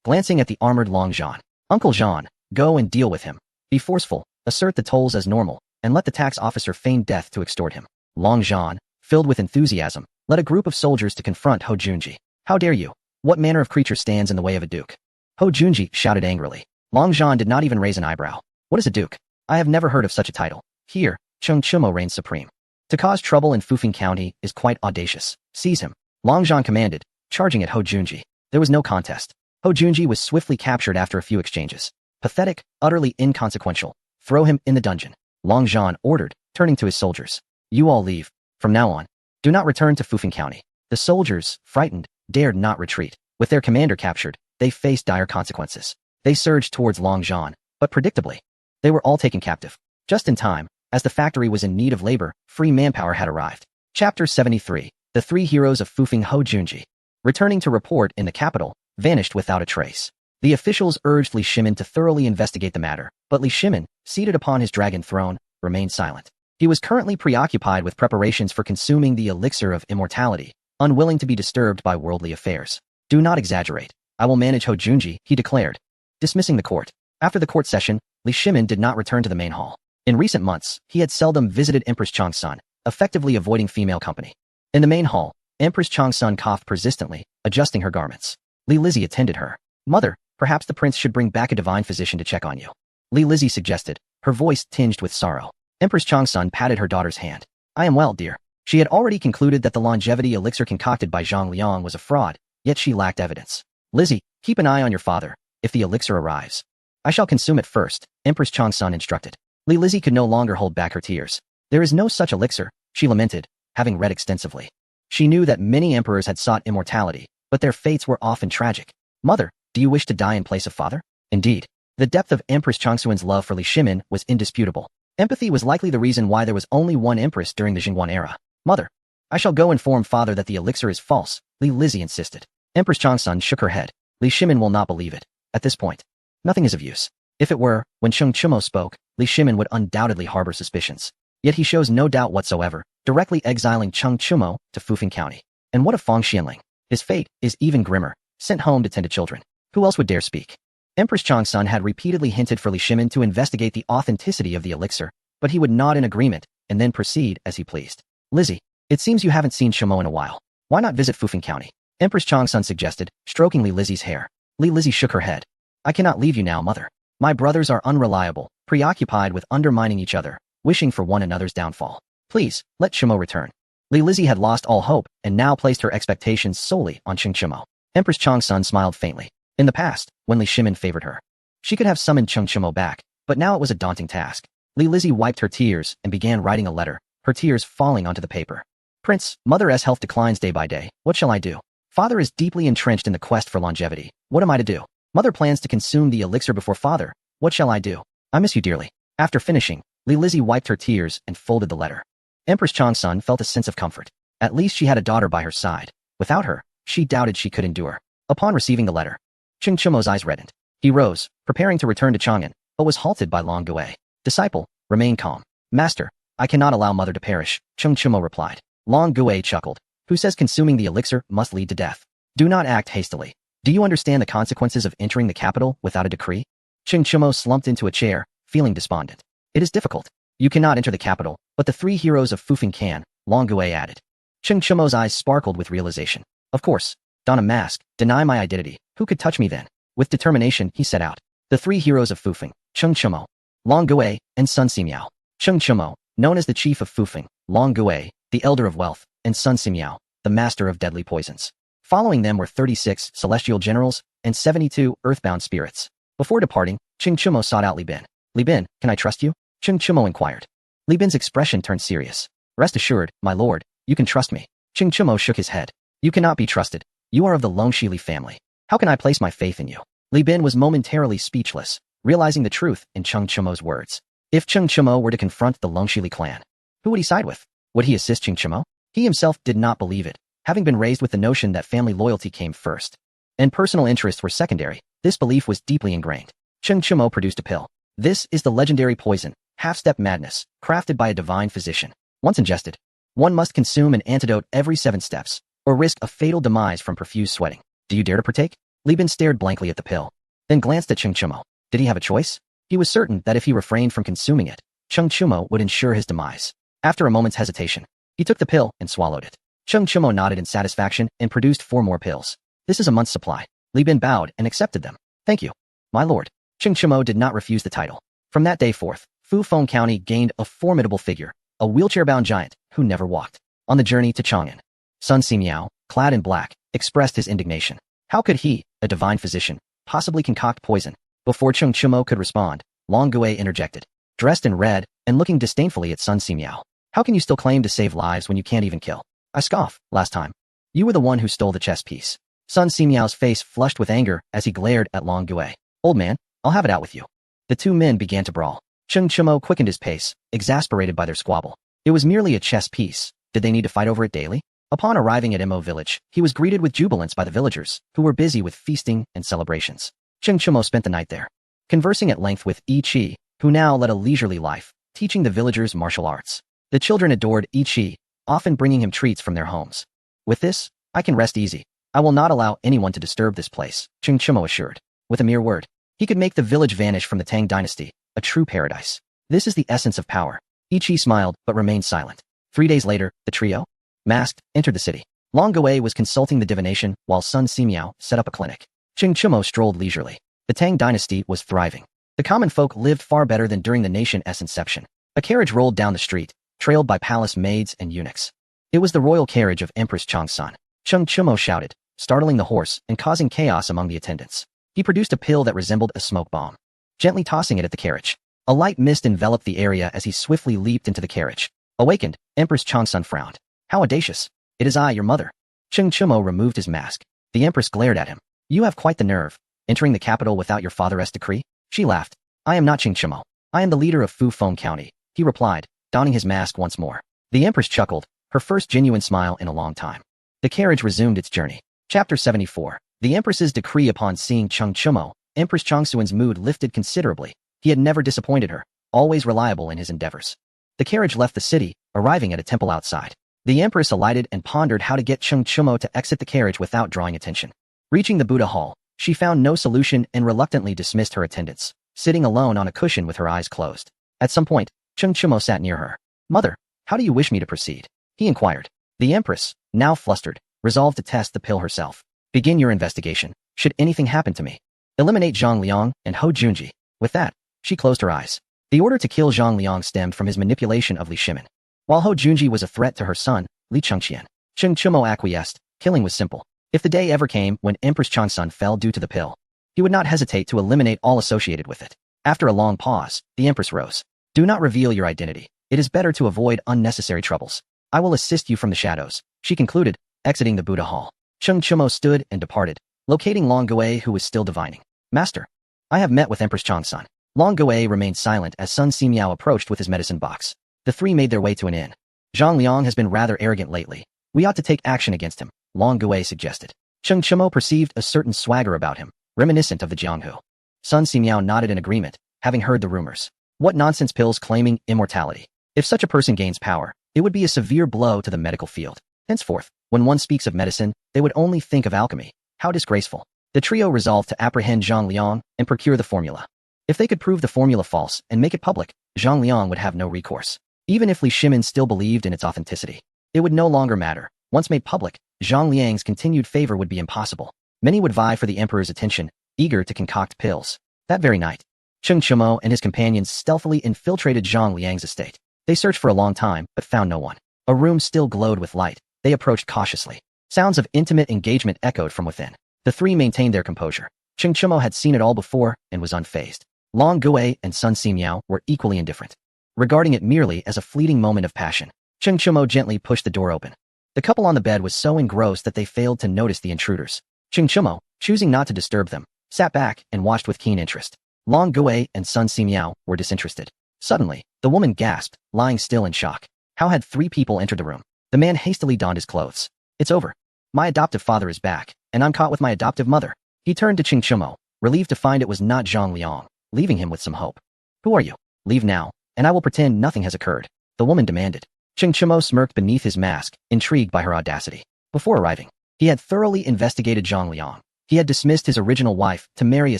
glancing at the armored Long Zhan. Uncle Zhan, go and deal with him. Be forceful, assert the tolls as normal, and let the tax officer feign death to extort him. Long Zhan, filled with enthusiasm, led a group of soldiers to confront Ho Junji. How dare you? What manner of creature stands in the way of a duke? Ho Junji shouted angrily. Long Zhan did not even raise an eyebrow. What is a duke? I have never heard of such a title. Here, Cheng Chumo reigns supreme. To cause trouble in Fufeng County is quite audacious. Seize him. Long Zhan commanded, charging at Ho Junji. There was no contest. Ho Junji was swiftly captured after a few exchanges. Pathetic, utterly inconsequential. Throw him in the dungeon. Long Zhan ordered, turning to his soldiers. You all leave. From now on, do not return to Fufeng County. The soldiers, frightened, dared not retreat. With their commander captured, they faced dire consequences. They surged towards Long Zhan, but predictably, they were all taken captive. Just in time, as the factory was in need of labor, free manpower had arrived. Chapter 73. The 3 heroes of Fufeng. Ho Junji, returning to report in the capital, vanished without a trace. The officials urged Li Shimin to thoroughly investigate the matter, but Li Shimin, seated upon his dragon throne, remained silent. He was currently preoccupied with preparations for consuming the elixir of immortality, unwilling to be disturbed by worldly affairs. Do not exaggerate. I will manage Ho Junji, he declared, dismissing the court. After the court session, Li Shimin did not return to the main hall. In recent months, he had seldom visited Empress Changsun, effectively avoiding female company. In the main hall, Empress Changsun coughed persistently, adjusting her garments. Li Lizzie attended her. Mother, perhaps the prince should bring back a divine physician to check on you. Li Lizzie suggested, her voice tinged with sorrow. Empress Changsun patted her daughter's hand. I am well, dear. She had already concluded that the longevity elixir concocted by Zhang Liang was a fraud, yet she lacked evidence. Lizzie, keep an eye on your father. If the elixir arrives, I shall consume it first, Empress Changsun instructed. Li Lizzie could no longer hold back her tears. There is no such elixir, she lamented, having read extensively. She knew that many emperors had sought immortality, but their fates were often tragic. Mother, do you wish to die in place of father? Indeed. The depth of Empress Changsun's love for Li Shimin was indisputable. Empathy was likely the reason why there was only one empress during the Jingguan era. Mother, I shall go inform father that the elixir is false, Li Lizzie insisted. Empress Changsun shook her head. Li Shimin will not believe it. At this point, nothing is of use. If it were, when Cheng Chumo spoke, Li Shimin would undoubtedly harbor suspicions. Yet he shows no doubt whatsoever, directly exiling Cheng Chumo to Fufeng County. And what of Fang Xianling? His fate is even grimmer, sent home to tend to children. Who else would dare speak? Empress Changsun had repeatedly hinted for Li Shimin to investigate the authenticity of the elixir, but he would nod in agreement and then proceed as he pleased. Lizzie, it seems you haven't seen Shimo in a while. Why not visit Fufeng County? Empress Changsun suggested, stroking Li Lizzie's hair. Li Lizzie shook her head. I cannot leave you now, mother. My brothers are unreliable, preoccupied with undermining each other, wishing for one another's downfall. Please, let Shimo return. Li Lizzie had lost all hope and now placed her expectations solely on Cheng Shimo. Empress Changsun smiled faintly. In the past, when Li Shimin favored her, she could have summoned Cheng Shimo back, but now it was a daunting task. Li Lizzie wiped her tears and began writing a letter, her tears falling onto the paper. Prince, Mother's health declines day by day. What shall I do? Father is deeply entrenched in the quest for longevity. What am I to do? Mother plans to consume the elixir before father. What shall I do? I miss you dearly. After finishing, Li Lizzie wiped her tears and folded the letter. Empress Changsun felt a sense of comfort. At least she had a daughter by her side. Without her, she doubted she could endure. Upon receiving the letter, Cheng Chumo's eyes reddened. He rose, preparing to return to Chang'an, but was halted by Long Gui. Disciple, remain calm. Master, I cannot allow mother to perish, Cheng Chumo replied. Long Gui chuckled. Who says consuming the elixir must lead to death? Do not act hastily. Do you understand the consequences of entering the capital without a decree? Cheng Chumo slumped into a chair, feeling despondent. It is difficult. You cannot enter the capital, but the three heroes of Fufeng can, Long Gui added. Cheng Chumo's eyes sparkled with realization. Of course. Don a mask, deny my identity. Who could touch me then? With determination, he set out. The three heroes of Fufeng, Cheng Chumo, Long Gui, and Sun Simiao. Cheng Chumo, known as the chief of Fufeng, Long Gui, the elder of wealth, and Sun Simiao, the master of deadly poisons. Following them were 36 celestial generals and 72 earthbound spirits. Before departing, Cheng Chumo sought out Li Bin. Li Bin, can I trust you? Cheng Chumo inquired. Li Bin's expression turned serious. Rest assured, my lord, you can trust me. Cheng Chumo shook his head. You cannot be trusted. You are of the Longshi Li family. How can I place my faith in you? Li Bin was momentarily speechless, realizing the truth in Cheng Chumo's words. If Cheng Chumo were to confront the Longshi Li clan, who would he side with? Would he assist Cheng Chumo? He himself did not believe it, having been raised with the notion that family loyalty came first, and personal interests were secondary. This belief was deeply ingrained. Cheng Chumo produced a pill. This is the legendary poison, half-step madness, crafted by a divine physician. Once ingested, one must consume an antidote every 7 steps, or risk a fatal demise from profuse sweating. Do you dare to partake? Li Bin stared blankly at the pill, then glanced at Cheng Chumo. Did he have a choice? He was certain that if he refrained from consuming it, Cheng Chumo would ensure his demise. After a moment's hesitation, he took the pill and swallowed it. Cheng Chumo nodded in satisfaction and produced 4 more pills. This is a month's supply. Li Bin bowed and accepted them. Thank you, my lord. Cheng Chumo did not refuse the title. From that day forth, Fufeng County gained a formidable figure, a wheelchair-bound giant who never walked. On the journey to Chang'an, Sun Simiao, clad in black, expressed his indignation. How could he, a divine physician, possibly concoct poison? Before Cheng Chumo could respond, Long Gui interjected. Dressed in red and looking disdainfully at Sun Simiao. How can you still claim to save lives when you can't even kill? I scoff, last time. You were the one who stole the chess piece. Sun Simiao's face flushed with anger as he glared at Long Gui. Old man, I'll have it out with you. The two men began to brawl. Cheng Chumo quickened his pace, exasperated by their squabble. It was merely a chess piece. Did they need to fight over it daily? Upon arriving at Mo village, he was greeted with jubilance by the villagers, who were busy with feasting and celebrations. Cheng Chumo spent the night there, conversing at length with Yi Qi, who now led a leisurely life, teaching the villagers martial arts. The children adored Yi Qi, often bringing him treats from their homes. With this, I can rest easy. I will not allow anyone to disturb this place, Cheng Chumo assured. With a mere word, he could make the village vanish from the Tang dynasty, a true paradise. This is the essence of power. Yi Qi smiled but remained silent. 3 days later, the trio, masked, entered the city. Long Gui was consulting the divination while Sun Simiao set up a clinic. Cheng Chumo strolled leisurely. The Tang dynasty was thriving. The common folk lived far better than during the nation's inception. A carriage rolled down the street, trailed by palace maids and eunuchs. It was the royal carriage of Empress Changsun. Cheng Chumo shouted, startling the horse and causing chaos among the attendants. He produced a pill that resembled a smoke bomb. gently tossing it at the carriage. A light mist enveloped the area as he swiftly leaped into the carriage. Awakened, Empress Changsun frowned. How audacious. It is I, your mother. Cheng Chumo removed his mask. The Empress glared at him. You have quite the nerve, entering the capital without your father's decree? She laughed. I am not Cheng Chumo. I am the leader of Fu Feng County, he replied, donning his mask once more. The Empress chuckled, her first genuine smile in a long time. The carriage resumed its journey. Chapter 74. The Empress's decree. Upon seeing Cheng Chumo, Empress Changsuan's mood lifted considerably. He had never disappointed her, always reliable in his endeavors. The carriage left the city, arriving at a temple outside. The Empress alighted and pondered how to get Cheng Chumo to exit the carriage without drawing attention. Reaching the Buddha Hall, she found no solution and reluctantly dismissed her attendants, sitting alone on a cushion with her eyes closed. At some point, Cheng Chumo sat near her. Mother, how do you wish me to proceed? He inquired. The Empress, now flustered, resolved to test the pill herself. Begin your investigation, should anything happen to me. Eliminate Zhang Liang and Ho Junji. With that, she closed her eyes. The order to kill Zhang Liang stemmed from his manipulation of Li Shimin. While Ho Junji was a threat to her son, Li Chengqian, Cheng Chumo acquiesced. Killing was simple. If the day ever came when Empress Changsun fell due to the pill, he would not hesitate to eliminate all associated with it. After a long pause, the Empress rose. Do not reveal your identity. It is better to avoid unnecessary troubles. I will assist you from the shadows, she concluded, exiting the Buddha Hall. Cheng Chumo stood and departed, locating Long Gui, who was still divining. Master, I have met with Empress Changsun. Long Gui remained silent as Sun Simiao approached with his medicine box. The three made their way to an inn. Zhang Liang has been rather arrogant lately. We ought to take action against him, Long Gui suggested. Cheng Chumo perceived a certain swagger about him, reminiscent of the Jianghu. Sun Simiao nodded in agreement, having heard the rumors. What nonsense pills claiming immortality. If such a person gains power, it would be a severe blow to the medical field. Henceforth, when one speaks of medicine, they would only think of alchemy. How disgraceful. The trio resolved to apprehend Zhang Liang and procure the formula. If they could prove the formula false and make it public, Zhang Liang would have no recourse. Even if Li Shimin still believed in its authenticity, it would no longer matter. Once made public, Zhang Liang's continued favor would be impossible. Many would vie for the emperor's attention, eager to concoct pills. That very night, Cheng Chumo and his companions stealthily infiltrated Zhang Liang's estate. They searched for a long time, but found no one. A room still glowed with light. They approached cautiously. Sounds of intimate engagement echoed from within. The three maintained their composure. Cheng Chumo had seen it all before and was unfazed. Long Gui and Sun Simiao were equally indifferent, regarding it merely as a fleeting moment of passion. Cheng Chumo gently pushed the door open. The couple on the bed was so engrossed that they failed to notice the intruders. Cheng Chumo, choosing not to disturb them, sat back and watched with keen interest. Long Gui and Sun Simiao were disinterested. Suddenly, the woman gasped, lying still in shock. How had three people entered the room? The man hastily donned his clothes. It's over. My adoptive father is back, and I'm caught with my adoptive mother. He turned to Cheng Chumo, relieved to find it was not Zhang Liang, leaving him with some hope. Who are you? Leave now, and I will pretend nothing has occurred, the woman demanded. Cheng Chumo smirked beneath his mask, intrigued by her audacity. Before arriving, he had thoroughly investigated Zhang Liang. He had dismissed his original wife to marry a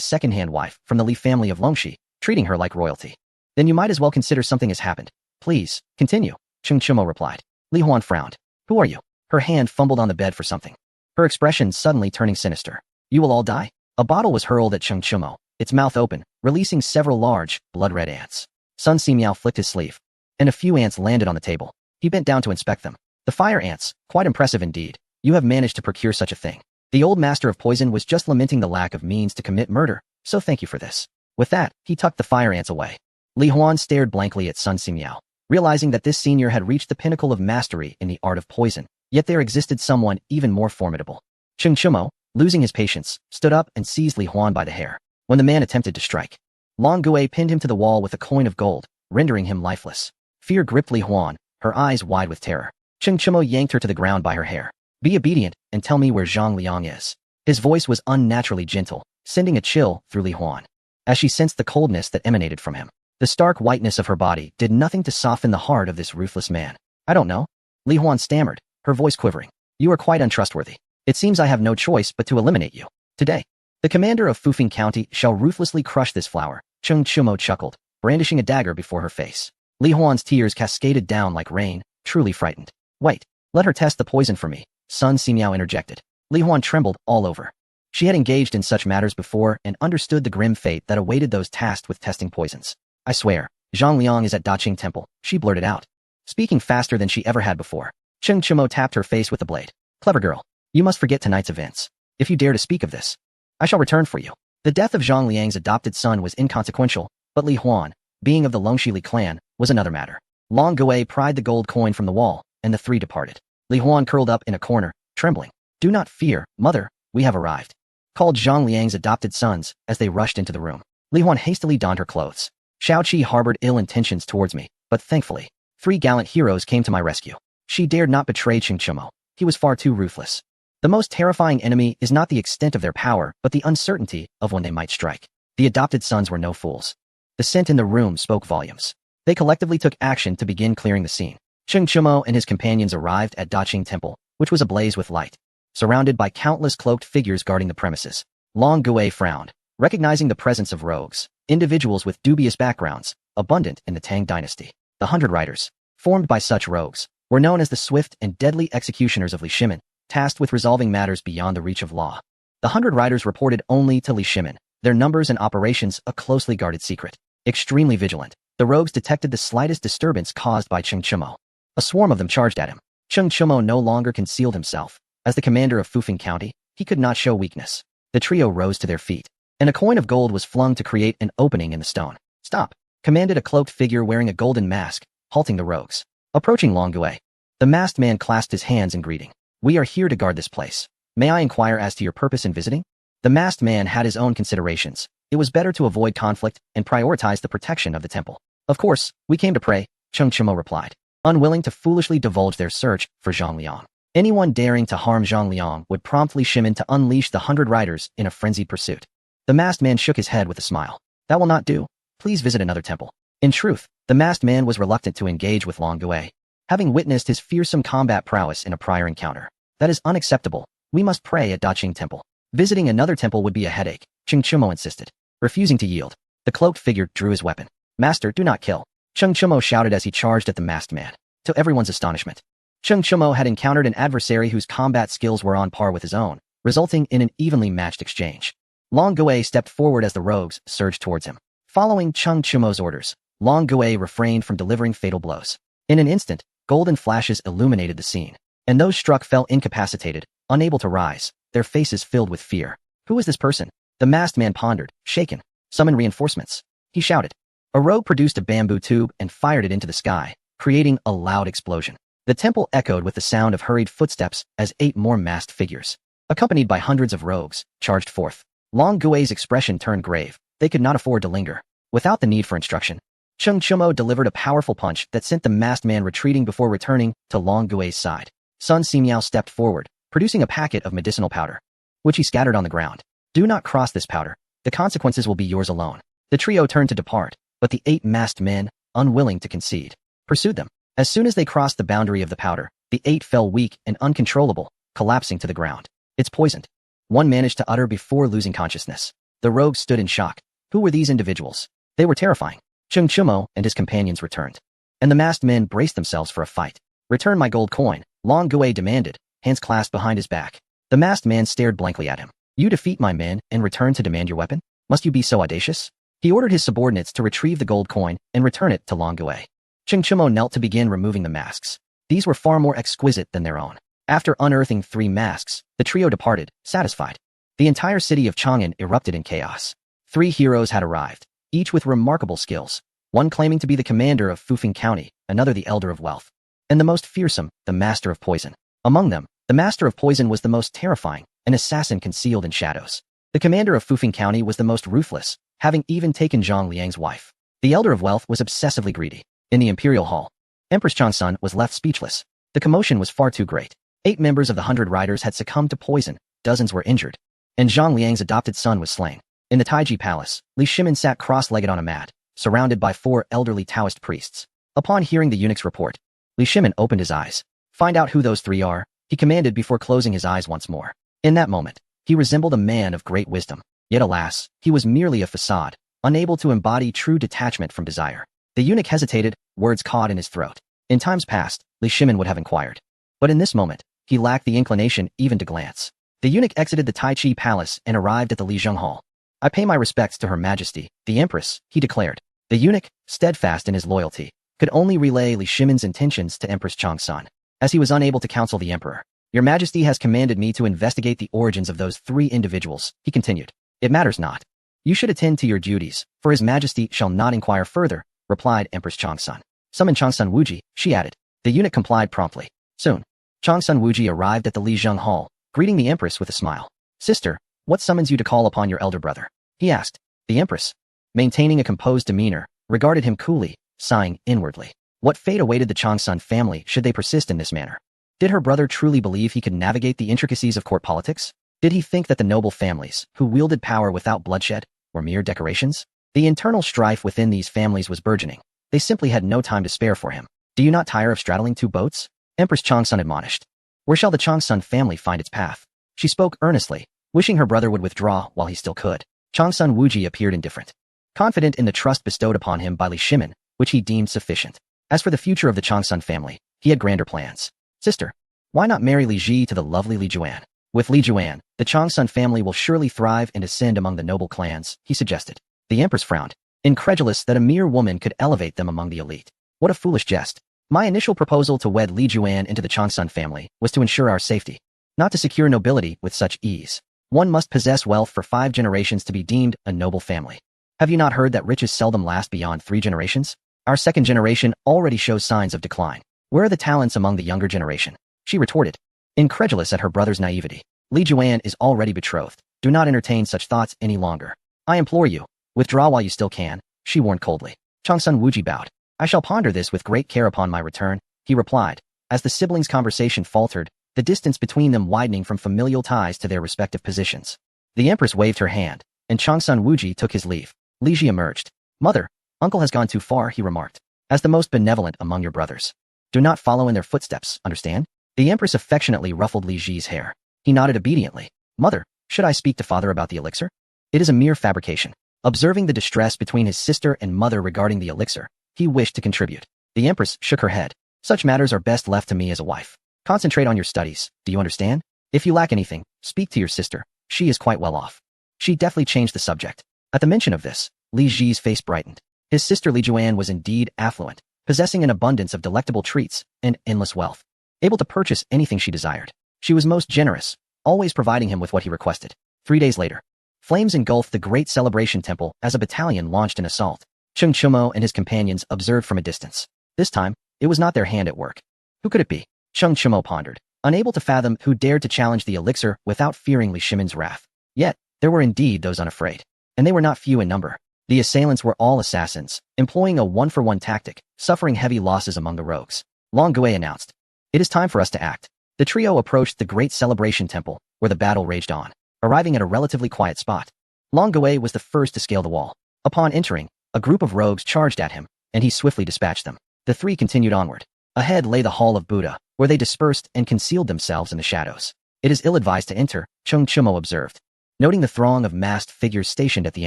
second-hand wife from the Li family of Longxi, treating her like royalty. Then you might as well consider something has happened. Please, continue, Cheng Chumo replied. Li Huan frowned. Who are you? Her hand fumbled on the bed for something, her expression suddenly turning sinister. You will all die? A bottle was hurled at Cheng Chumo, its mouth open, releasing several large, blood-red ants. Sun Simiao flicked his sleeve, and a few ants landed on the table. He bent down to inspect them. The fire ants, quite impressive indeed. You have managed to procure such a thing. The old master of poison was just lamenting the lack of means to commit murder, so thank you for this. With that, he tucked the fire ants away. Li Huan stared blankly at Sun Simiao, realizing that this senior had reached the pinnacle of mastery in the art of poison, yet there existed someone even more formidable. Cheng Chumo, losing his patience, stood up and seized Li Huan by the hair. When the man attempted to strike, Long Gui pinned him to the wall with a coin of gold, rendering him lifeless. Fear gripped Li Huan, her eyes wide with terror. Cheng Chumo yanked her to the ground by her hair. Be obedient and tell me where Zhang Liang is. His voice was unnaturally gentle, sending a chill through Li Huan, as she sensed the coldness that emanated from him. The stark whiteness of her body did nothing to soften the heart of this ruthless man. I don't know. Li Huan stammered, her voice quivering. You are quite untrustworthy. It seems I have no choice but to eliminate you. Today, the commander of Fufeng County shall ruthlessly crush this flower. Cheng Chumo chuckled, brandishing a dagger before her face. Li Huan's tears cascaded down like rain, truly frightened. Wait, let her test the poison for me, Sun Simiao interjected. Li Huan trembled all over. She had engaged in such matters before and understood the grim fate that awaited those tasked with testing poisons. I swear, Zhang Liang is at Daqing Temple, she blurted out, speaking faster than she ever had before. Cheng Chumo tapped her face with the blade. Clever girl, you must forget tonight's events. If you dare to speak of this, I shall return for you. The death of Zhang Liang's adopted son was inconsequential, but Li Huan, being of the Longxi Li clan, was another matter. Long Gui pried the gold coin from the wall, and the three departed. Li Huan curled up in a corner, trembling. "Do not fear, mother, we have arrived," called Zhang Liang's adopted sons as they rushed into the room. Li Huan hastily donned her clothes. Xiaoqi harbored ill intentions towards me, but thankfully, 3 gallant heroes came to my rescue. She dared not betray Qing Chimo. He was far too ruthless. The most terrifying enemy is not the extent of their power, but the uncertainty of when they might strike. The adopted sons were no fools. The scent in the room spoke volumes. They collectively took action to begin clearing the scene. Qing Chimo and his companions arrived at Daqing Temple, which was ablaze with light, surrounded by countless cloaked figures guarding the premises. Long Gui frowned, recognizing the presence of rogues, individuals with dubious backgrounds, abundant in the Tang dynasty. The 100 Riders, formed by such rogues, were known as the swift and deadly executioners of Li Shimin, tasked with resolving matters beyond the reach of law. The 100 Riders reported only to Li Shimin, their numbers and operations a closely guarded secret. Extremely vigilant, the rogues detected the slightest disturbance caused by Qing Chimo. A swarm of them charged at him. Qing Chimo no longer concealed himself. As the commander of Fufeng County, he could not show weakness. The trio rose to their feet, and a coin of gold was flung to create an opening in the stone. "Stop!" commanded a cloaked figure wearing a golden mask, halting the rogues. Approaching Long Gui, the masked man clasped his hands in greeting. "We are here to guard this place. May I inquire as to your purpose in visiting?" The masked man had his own considerations. It was better to avoid conflict and prioritize the protection of the temple. "Of course, we came to pray," Qing Chimo replied, unwilling to foolishly divulge their search for Zhang Liang. Anyone daring to harm Zhang Liang would prompt Li Shimin to unleash the 100 Riders in a frenzied pursuit. The masked man shook his head with a smile. "That will not do. Please visit another temple." In truth, the masked man was reluctant to engage with Long Gui, having witnessed his fearsome combat prowess in a prior encounter. "That is unacceptable. We must pray at Daqing Temple. Visiting another temple would be a headache," Qing Chimo insisted. Refusing to yield, the cloaked figure drew his weapon. "Master, do not kill," Qing Chimo shouted as he charged at the masked man. To everyone's astonishment, Qing Chimo had encountered an adversary whose combat skills were on par with his own, resulting in an evenly matched exchange. Long Gui stepped forward as the rogues surged towards him. Following Qing Chimo's orders, Long Gui refrained from delivering fatal blows. In an instant, golden flashes illuminated the scene, and those struck fell incapacitated, unable to rise, their faces filled with fear. "Who is this person?" The masked man pondered, shaken. "Summon reinforcements," he shouted. A rogue produced a bamboo tube and fired it into the sky, creating a loud explosion. The temple echoed with the sound of hurried footsteps as 8 more masked figures, accompanied by hundreds of rogues, charged forth. Long Gui's expression turned grave. They could not afford to linger. Without the need for instruction, Qing Chimo delivered a powerful punch that sent the masked man retreating before returning to Long Gui's side. Sun Simiao stepped forward, producing a packet of medicinal powder, which he scattered on the ground. "Do not cross this powder. The consequences will be yours alone." The trio turned to depart, but the 8 masked men, unwilling to concede, pursued them. As soon as they crossed the boundary of the powder, the 8 fell weak and uncontrollable, collapsing to the ground. "It's poisoned," one managed to utter before losing consciousness. The rogues stood in shock. Who were these individuals? They were terrifying. Qing Chimo and his companions returned, and the masked men braced themselves for a fight. "Return my gold coin," Long Gui demanded, hands clasped behind his back. The masked man stared blankly at him. "You defeat my men and return to demand your weapon? Must you be so audacious?" He ordered his subordinates to retrieve the gold coin and return it to Long Gui. Qing Chimo knelt to begin removing the masks. These were far more exquisite than their own. After unearthing 3 masks, the trio departed, satisfied. The entire city of Chang'an erupted in chaos. 3 heroes had arrived, each with remarkable skills, one claiming to be the commander of Fufeng County, another the Elder of Wealth, and the most fearsome, the Master of Poison. Among them, the Master of Poison was the most terrifying, an assassin concealed in shadows. The commander of Fufeng County was the most ruthless, having even taken Zhang Liang's wife. The Elder of Wealth was obsessively greedy. In the Imperial Hall, Empress Changsun was left speechless. The commotion was far too great. 8 members of the 100 Riders had succumbed to poison, dozens were injured, and Zhang Liang's adopted son was slain. In the Taiji Palace, Li Shimin sat cross-legged on a mat, surrounded by 4 elderly Taoist priests. Upon hearing the eunuch's report, Li Shimin opened his eyes. "Find out who those 3 are," he commanded before closing his eyes once more. In that moment, he resembled a man of great wisdom. Yet alas, he was merely a facade, unable to embody true detachment from desire. The eunuch hesitated, words caught in his throat. In times past, Li Shimin would have inquired. But in this moment, he lacked the inclination even to glance. The eunuch exited the Taichi Palace and arrived at the Lijiang Hall. "I pay my respects to Her Majesty, the Empress," he declared. The eunuch, steadfast in his loyalty, could only relay Li Shimin's intentions to Empress Changsun, as he was unable to counsel the emperor. "Your Majesty has commanded me to investigate the origins of those 3 individuals," he continued. "It matters not. You should attend to your duties, for His Majesty shall not inquire further, replied Empress Changsun. Summon Changsun Wuji, she added. The eunuch complied promptly. Soon, Changsun Wuji arrived at the Lijiang Hall, greeting the Empress with a smile. Sister, what summons you to call upon your elder brother? He asked. The Empress, maintaining a composed demeanor, regarded him coolly, sighing inwardly. What fate awaited the Changsun family should they persist in this manner? Did her brother truly believe he could navigate the intricacies of court politics? Did he think that the noble families, who wielded power without bloodshed, were mere decorations? The internal strife within these families was burgeoning. They simply had no time to spare for him. Do you not tire of straddling two boats? Empress Changsun admonished. Where shall the Changsun family find its path? She spoke earnestly, wishing her brother would withdraw while he still could. Changsun Wuji appeared indifferent, confident in the trust bestowed upon him by Li Shimin, which he deemed sufficient. As for the future of the Changsun family, he had grander plans. Sister, why not marry Li Ji to the lovely Li Juan? With Li Juan, the Changsun family will surely thrive and ascend among the noble clans, he suggested. The Empress frowned, incredulous that a mere woman could elevate them among the elite. What a foolish jest. My initial proposal to wed Li Juan into the Changsun family was to ensure our safety, not to secure nobility with such ease. One must possess wealth for 5 generations to be deemed a noble family. Have you not heard that riches seldom last beyond 3 generations? Our second generation already shows signs of decline. Where are the talents among the younger generation? She retorted, incredulous at her brother's naivety. Li Juan is already betrothed. Do not entertain such thoughts any longer. I implore you, withdraw while you still can, she warned coldly. Changsun Wuji bowed. I shall ponder this with great care upon my return, he replied, as the siblings' conversation faltered, the distance between them widening from familial ties to their respective positions. The Empress waved her hand, and Changsun Wuji took his leave. Li Ji emerged. Mother, uncle has gone too far, he remarked. As the most benevolent among your brothers, do not follow in their footsteps, understand? The Empress affectionately ruffled Li Ji's hair. He nodded obediently. Mother, should I speak to father about the elixir? It is a mere fabrication. Observing the distress between his sister and mother regarding the elixir, he wished to contribute. The Empress shook her head. Such matters are best left to me as a wife. Concentrate on your studies, do you understand? If you lack anything, speak to your sister. She is quite well off. She deftly changed the subject. At the mention of this, Li Ji's face brightened. His sister Li Juan was indeed affluent, possessing an abundance of delectable treats and endless wealth. Able to purchase anything she desired. She was most generous, always providing him with what he requested. 3 days later, flames engulfed the great celebration temple as a battalion launched an assault. Cheng Chumo and his companions observed from a distance. This time, it was not their hand at work. Who could it be? Cheng Chumo pondered, unable to fathom who dared to challenge the elixir without fearing Li Shimin's wrath. Yet, there were indeed those unafraid. And they were not few in number. The assailants were all assassins, employing a one-for-one tactic, suffering heavy losses among the rogues. Long Gui announced, it is time for us to act. The trio approached the great celebration temple, where the battle raged on, arriving at a relatively quiet spot. Long Gui was the first to scale the wall. Upon entering, a group of rogues charged at him, and he swiftly dispatched them. The 3 continued onward. Ahead lay the Hall of Buddha, where they dispersed and concealed themselves in the shadows. It is ill-advised to enter, Cheng Chumo observed, noting the throng of masked figures stationed at the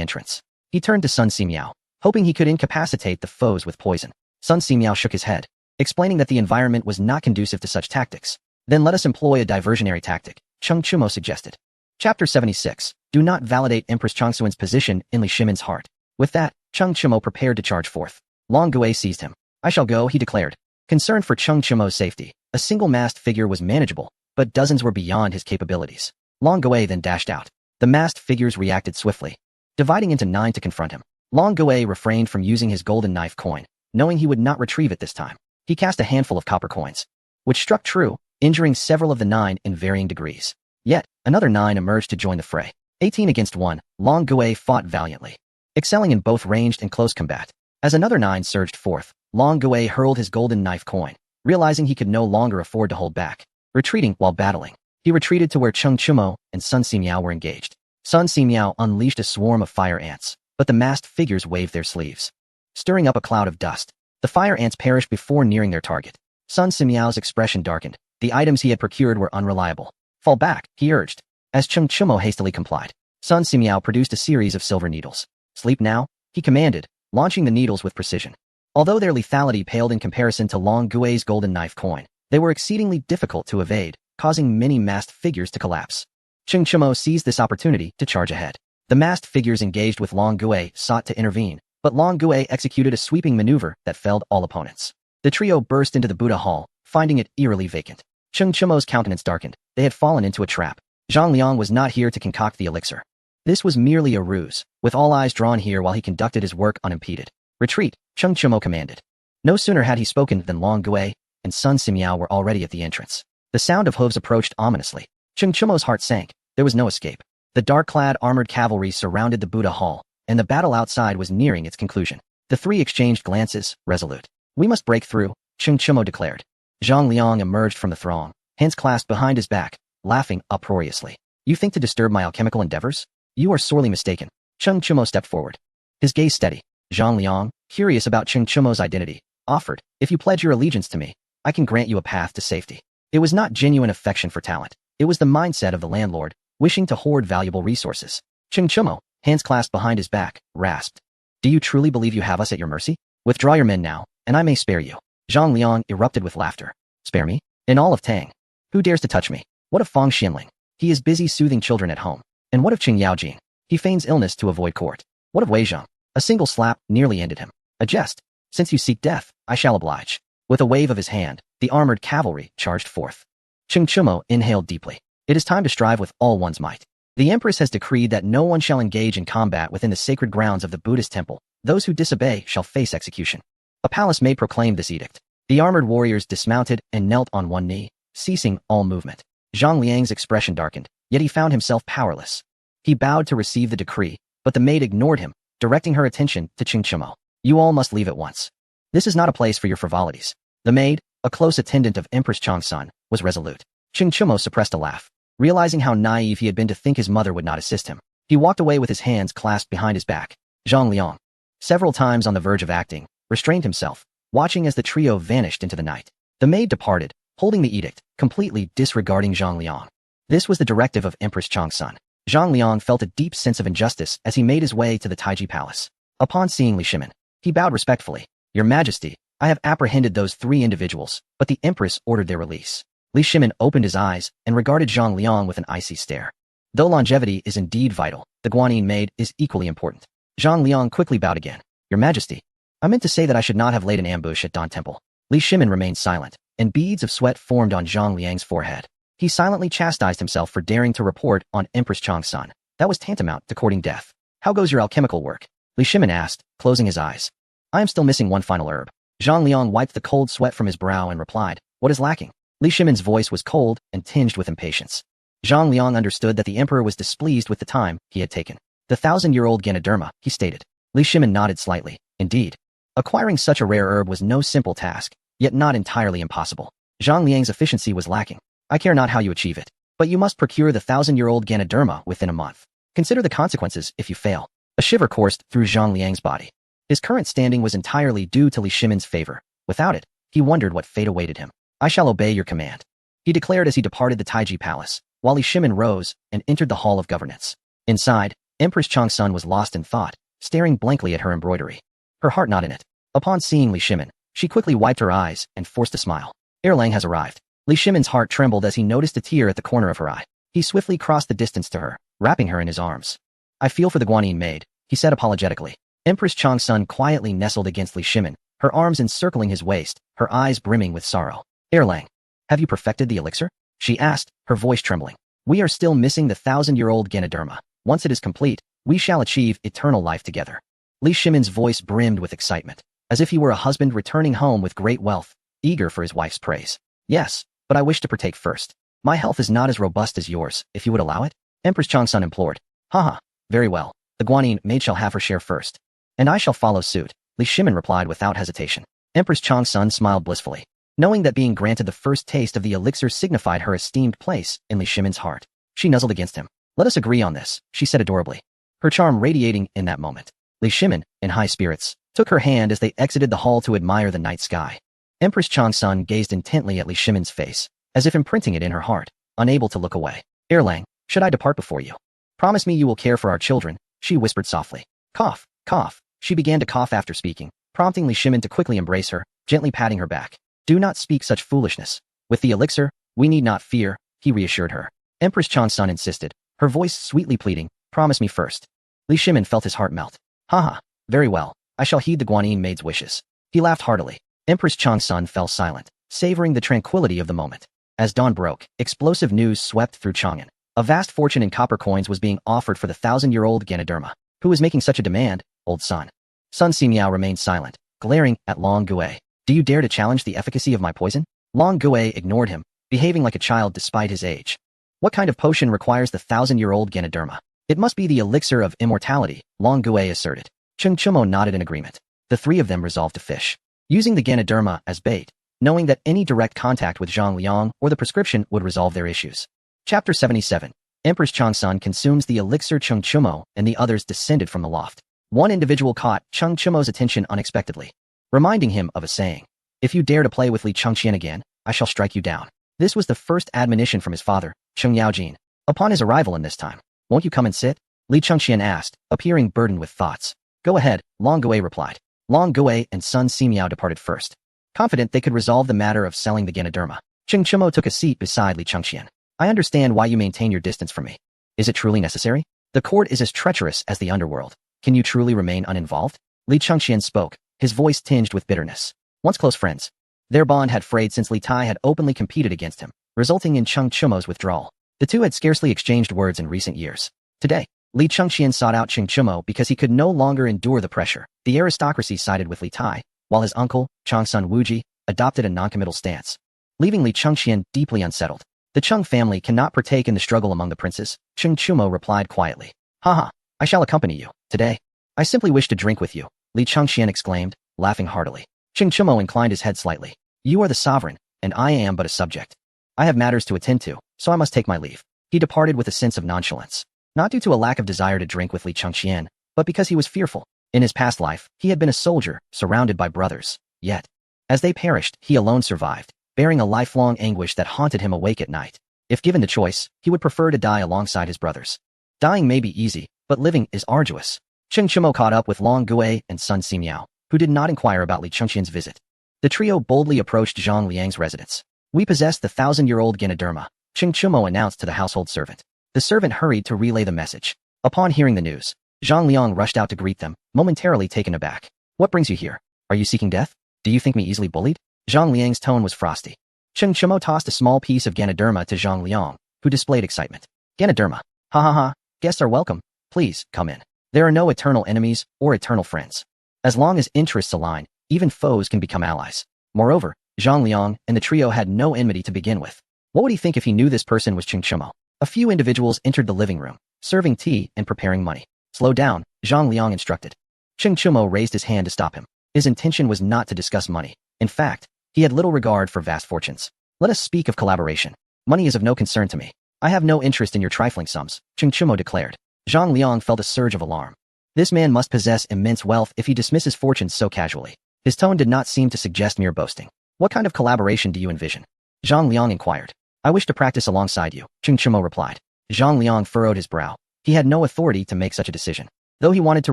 entrance. He turned to Sun Simiao, hoping he could incapacitate the foes with poison. Sun Simiao shook his head, explaining that the environment was not conducive to such tactics. Then let us employ a diversionary tactic, Cheng Chumo suggested. Chapter 76. Do not validate Empress Changsun's position in Li Shimin's heart. With that, Cheng Chumo prepared to charge forth. Long Gui seized him. I shall go, he declared. Concerned for Cheng Chumo's safety, a single masked figure was manageable, but dozens were beyond his capabilities. Long Gui then dashed out. The masked figures reacted swiftly, dividing into 9 to confront him. Long Gui refrained from using his golden knife coin, knowing he would not retrieve it this time. He cast a handful of copper coins, which struck true, injuring several of the 9 in varying degrees. Yet, another 9 emerged to join the fray. 18 against 1, Long Gui fought valiantly, excelling in both ranged and close combat. As another 9 surged forth, Long Gui hurled his golden knife coin, realizing he could no longer afford to hold back. Retreating while battling, he retreated to where Cheng Chumo and Sun Simiao were engaged. Sun Simiao unleashed a swarm of fire ants, but the masked figures waved their sleeves, stirring up a cloud of dust. The fire ants perished before nearing their target. Sun Simiao's expression darkened. The items he had procured were unreliable. Fall back, he urged. As Cheng Chumo hastily complied, Sun Simiao produced a series of silver needles. Sleep now, he commanded, launching the needles with precision. Although their lethality paled in comparison to Long Gui's golden knife coin, they were exceedingly difficult to evade, causing many masked figures to collapse. Cheng Chumo seized this opportunity to charge ahead. The masked figures engaged with Long Gui sought to intervene, but Long Gui executed a sweeping maneuver that felled all opponents. The trio burst into the Buddha Hall, finding it eerily vacant. Cheng Chumo's countenance darkened. They had fallen into a trap. Zhang Liang was not here to concoct the elixir. This was merely a ruse, with all eyes drawn here while he conducted his work unimpeded. Retreat, Cheng Chumo commanded. No sooner had he spoken than Long Gui and Sun Simiao were already at the entrance. The sound of hooves approached ominously. Cheng Chumo's heart sank. There was no escape. The dark-clad armored cavalry surrounded the Buddha Hall, and the battle outside was nearing its conclusion. The three exchanged glances, resolute. We must break through, Cheng Chumo declared. Zhang Liang emerged from the throng, hands clasped behind his back, laughing uproariously. You think to disturb my alchemical endeavors? You are sorely mistaken. Cheng Chumo stepped forward. His gaze steady. Zhang Liang, curious about Cheng Chumo's identity, offered, if you pledge your allegiance to me, I can grant you a path to safety. It was not genuine affection for talent. It was the mindset of the landlord, wishing to hoard valuable resources. Cheng Chumo, hands clasped behind his back, rasped. Do you truly believe you have us at your mercy? Withdraw your men now, and I may spare you. Zhang Liang erupted with laughter. Spare me? In all of Tang. Who dares to touch me? What of Fang Xianling? He is busy soothing children at home. And what of Qing Yaojing? He feigns illness to avoid court. What of Wei Zheng? A single slap nearly ended him. A jest. Since you seek death, I shall oblige. With a wave of his hand, the armored cavalry charged forth. Cheng Chumo inhaled deeply. It is time to strive with all one's might. The Empress has decreed that no one shall engage in combat within the sacred grounds of the Buddhist temple. Those who disobey shall face execution. A palace maid proclaimed this edict. The armored warriors dismounted and knelt on one knee, ceasing all movement. Zhang Liang's expression darkened, yet he found himself powerless. He bowed to receive the decree, but the maid ignored him, directing her attention to Cheng Chumo. You all must leave at once. This is not a place for your frivolities. The maid, a close attendant of Empress Changsun, was resolute. Cheng Chumo suppressed a laugh, realizing how naive he had been to think his mother would not assist him. He walked away with his hands clasped behind his back. Zhang Liang, several times on the verge of acting, restrained himself, watching as the trio vanished into the night. The maid departed, holding the edict, completely disregarding Zhang Liang. This was the directive of Empress Changsun. Zhang Liang felt a deep sense of injustice as he made his way to the Taiji Palace. Upon seeing Li Shimin, he bowed respectfully. Your Majesty, I have apprehended those three individuals, but the Empress ordered their release. Li Shimin opened his eyes and regarded Zhang Liang with an icy stare. Though longevity is indeed vital, the Guanyin maid is equally important. Zhang Liang quickly bowed again. Your Majesty, I meant to say that I should not have laid an ambush at Dawn Temple. Li Shimin remained silent, and beads of sweat formed on Zhang Liang's forehead. He silently chastised himself for daring to report on Empress Changsun. That was tantamount to courting death. How goes your alchemical work? Li Shimin asked, closing his eyes. I am still missing one final herb. Zhang Liang wiped the cold sweat from his brow and replied, what is lacking? Li Shimin's voice was cold and tinged with impatience. Zhang Liang understood that the emperor was displeased with the time he had taken. The 1,000-year-old Ganoderma, he stated. Li Shimin nodded slightly. Indeed. Acquiring such a rare herb was no simple task, yet not entirely impossible. Zhang Liang's efficiency was lacking. I care not how you achieve it, but you must procure the 1,000-year-old Ganoderma within a month. Consider the consequences if you fail. A shiver coursed through Zhang Liang's body. His current standing was entirely due to Li Shimin's favor. Without it, he wondered what fate awaited him. I shall obey your command, he declared as he departed the Taiji Palace, while Li Shimin rose and entered the Hall of Governance. Inside, Empress Changsun was lost in thought, staring blankly at her embroidery. Her heart not in it. Upon seeing Li Shimin, she quickly wiped her eyes and forced a smile. Erlang has arrived. Li Shimin's heart trembled as he noticed a tear at the corner of her eye. He swiftly crossed the distance to her, wrapping her in his arms. I feel for the Guanyin maid, he said apologetically. Empress Changsun quietly nestled against Li Shimin, her arms encircling his waist, her eyes brimming with sorrow. Erlang, have you perfected the elixir? She asked, her voice trembling. We are still missing the 1,000-year-old Ganoderma. Once it is complete, we shall achieve eternal life together. Li Shimin's voice brimmed with excitement, as if he were a husband returning home with great wealth, eager for his wife's praise. Yes, but I wish to partake first. My health is not as robust as yours, if you would allow it? Empress Changsun implored. Haha, very well. The Guanyin maid shall have her share first. And I shall follow suit, Li Shimin replied without hesitation. Empress Changsun smiled blissfully, knowing that being granted the first taste of the elixir signified her esteemed place in Li Shimin's heart. She nuzzled against him. Let us agree on this, she said adorably, her charm radiating in that moment. Li Shimin, in high spirits, took her hand as they exited the hall to admire the night sky. Empress Changsun gazed intently at Li Shimin's face, as if imprinting it in her heart, unable to look away. Erlang, should I depart before you? Promise me you will care for our children, she whispered softly. Cough, cough. She began to cough after speaking, prompting Li Shimin to quickly embrace her, gently patting her back. Do not speak such foolishness. With the elixir, we need not fear, he reassured her. Empress Changsun insisted, her voice sweetly pleading, promise me first. Li Shimin felt his heart melt. Haha, very well, I shall heed the Guanyin maid's wishes. He laughed heartily. Empress Changsun fell silent, savoring the tranquility of the moment. As dawn broke, explosive news swept through Chang'an. A vast fortune in copper coins was being offered for the 1,000-year-old Ganoderma. Who was making such a demand, old son? Sun Simiao remained silent, glaring at Long Gue. Do you dare to challenge the efficacy of my poison? Long Gue ignored him, behaving like a child despite his age. What kind of potion requires the 1,000-year-old Ganoderma? It must be the elixir of immortality, Long Gue asserted. Cheng Chumo nodded in agreement. The three of them resolved to fish, using the Ganoderma as bait, knowing that any direct contact with Zhang Liang or the prescription would resolve their issues. Chapter 77. Empress Changsun consumes the elixir. Cheng Chumo and the others descended from the loft. One individual caught Cheng Chumo's attention unexpectedly, reminding him of a saying. If you dare to play with Li Chengqian again, I shall strike you down. This was the first admonition from his father, Cheng Yaojin. Upon his arrival in this time, won't you come and sit? Li Chengqian asked, appearing burdened with thoughts. Go ahead, Long Gue replied. Long Gue and Sun Simiao departed first, confident they could resolve the matter of selling the Ganoderma. Cheng Chumo took a seat beside Li Chengqian. I understand why you maintain your distance from me. Is it truly necessary? The court is as treacherous as the underworld. Can you truly remain uninvolved? Li Chengqian spoke, his voice tinged with bitterness. Once close friends, their bond had frayed since Li Tai had openly competed against him, resulting in Cheng Chumo's withdrawal. The two had scarcely exchanged words in recent years. Today, Li Chengqian sought out Cheng Chumo because he could no longer endure the pressure. The aristocracy sided with Li Tai, while his uncle, Changsun Wuji, adopted a noncommittal stance, leaving Li Chengqian deeply unsettled. The Cheng family cannot partake in the struggle among the princes, Cheng Chumo replied quietly. Haha, I shall accompany you. Today, I simply wish to drink with you, Li Chengqian exclaimed, laughing heartily. Cheng Chumo inclined his head slightly. You are the sovereign, and I am but a subject. I have matters to attend to, so I must take my leave. He departed with a sense of nonchalance, not due to a lack of desire to drink with Li Chengqian, but because he was fearful. In his past life, he had been a soldier, surrounded by brothers. Yet, as they perished, he alone survived, bearing a lifelong anguish that haunted him awake at night. If given the choice, he would prefer to die alongside his brothers. Dying may be easy, but living is arduous. Cheng Chumo caught up with Long Gue and Sun Simiao, who did not inquire about Li Chengqian's visit. The trio boldly approached Zhang Liang's residence. We possess the 1,000-year-old Ganoderma, Cheng Chumo announced to the household servant. The servant hurried to relay the message. Upon hearing the news, Zhang Liang rushed out to greet them, momentarily taken aback. What brings you here? Are you seeking death? Do you think me easily bullied? Zhang Liang's tone was frosty. Cheng Chumo tossed a small piece of Ganoderma to Zhang Liang, who displayed excitement. Ganoderma. Ha ha ha, guests are welcome. Please, come in. There are no eternal enemies or eternal friends. As long as interests align, even foes can become allies. Moreover, Zhang Liang and the trio had no enmity to begin with. What would he think if he knew this person was Cheng Chumo? A few individuals entered the living room, serving tea and preparing money. Slow down, Zhang Liang instructed. Cheng Chumo raised his hand to stop him. His intention was not to discuss money. In fact, he had little regard for vast fortunes. Let us speak of collaboration. Money is of no concern to me. I have no interest in your trifling sums, Cheng Chumo declared. Zhang Liang felt a surge of alarm. This man must possess immense wealth if he dismisses fortunes so casually. His tone did not seem to suggest mere boasting. What kind of collaboration do you envision? Zhang Liang inquired. I wish to practice alongside you, Cheng Chumo replied. Zhang Liang furrowed his brow. He had no authority to make such a decision. Though he wanted to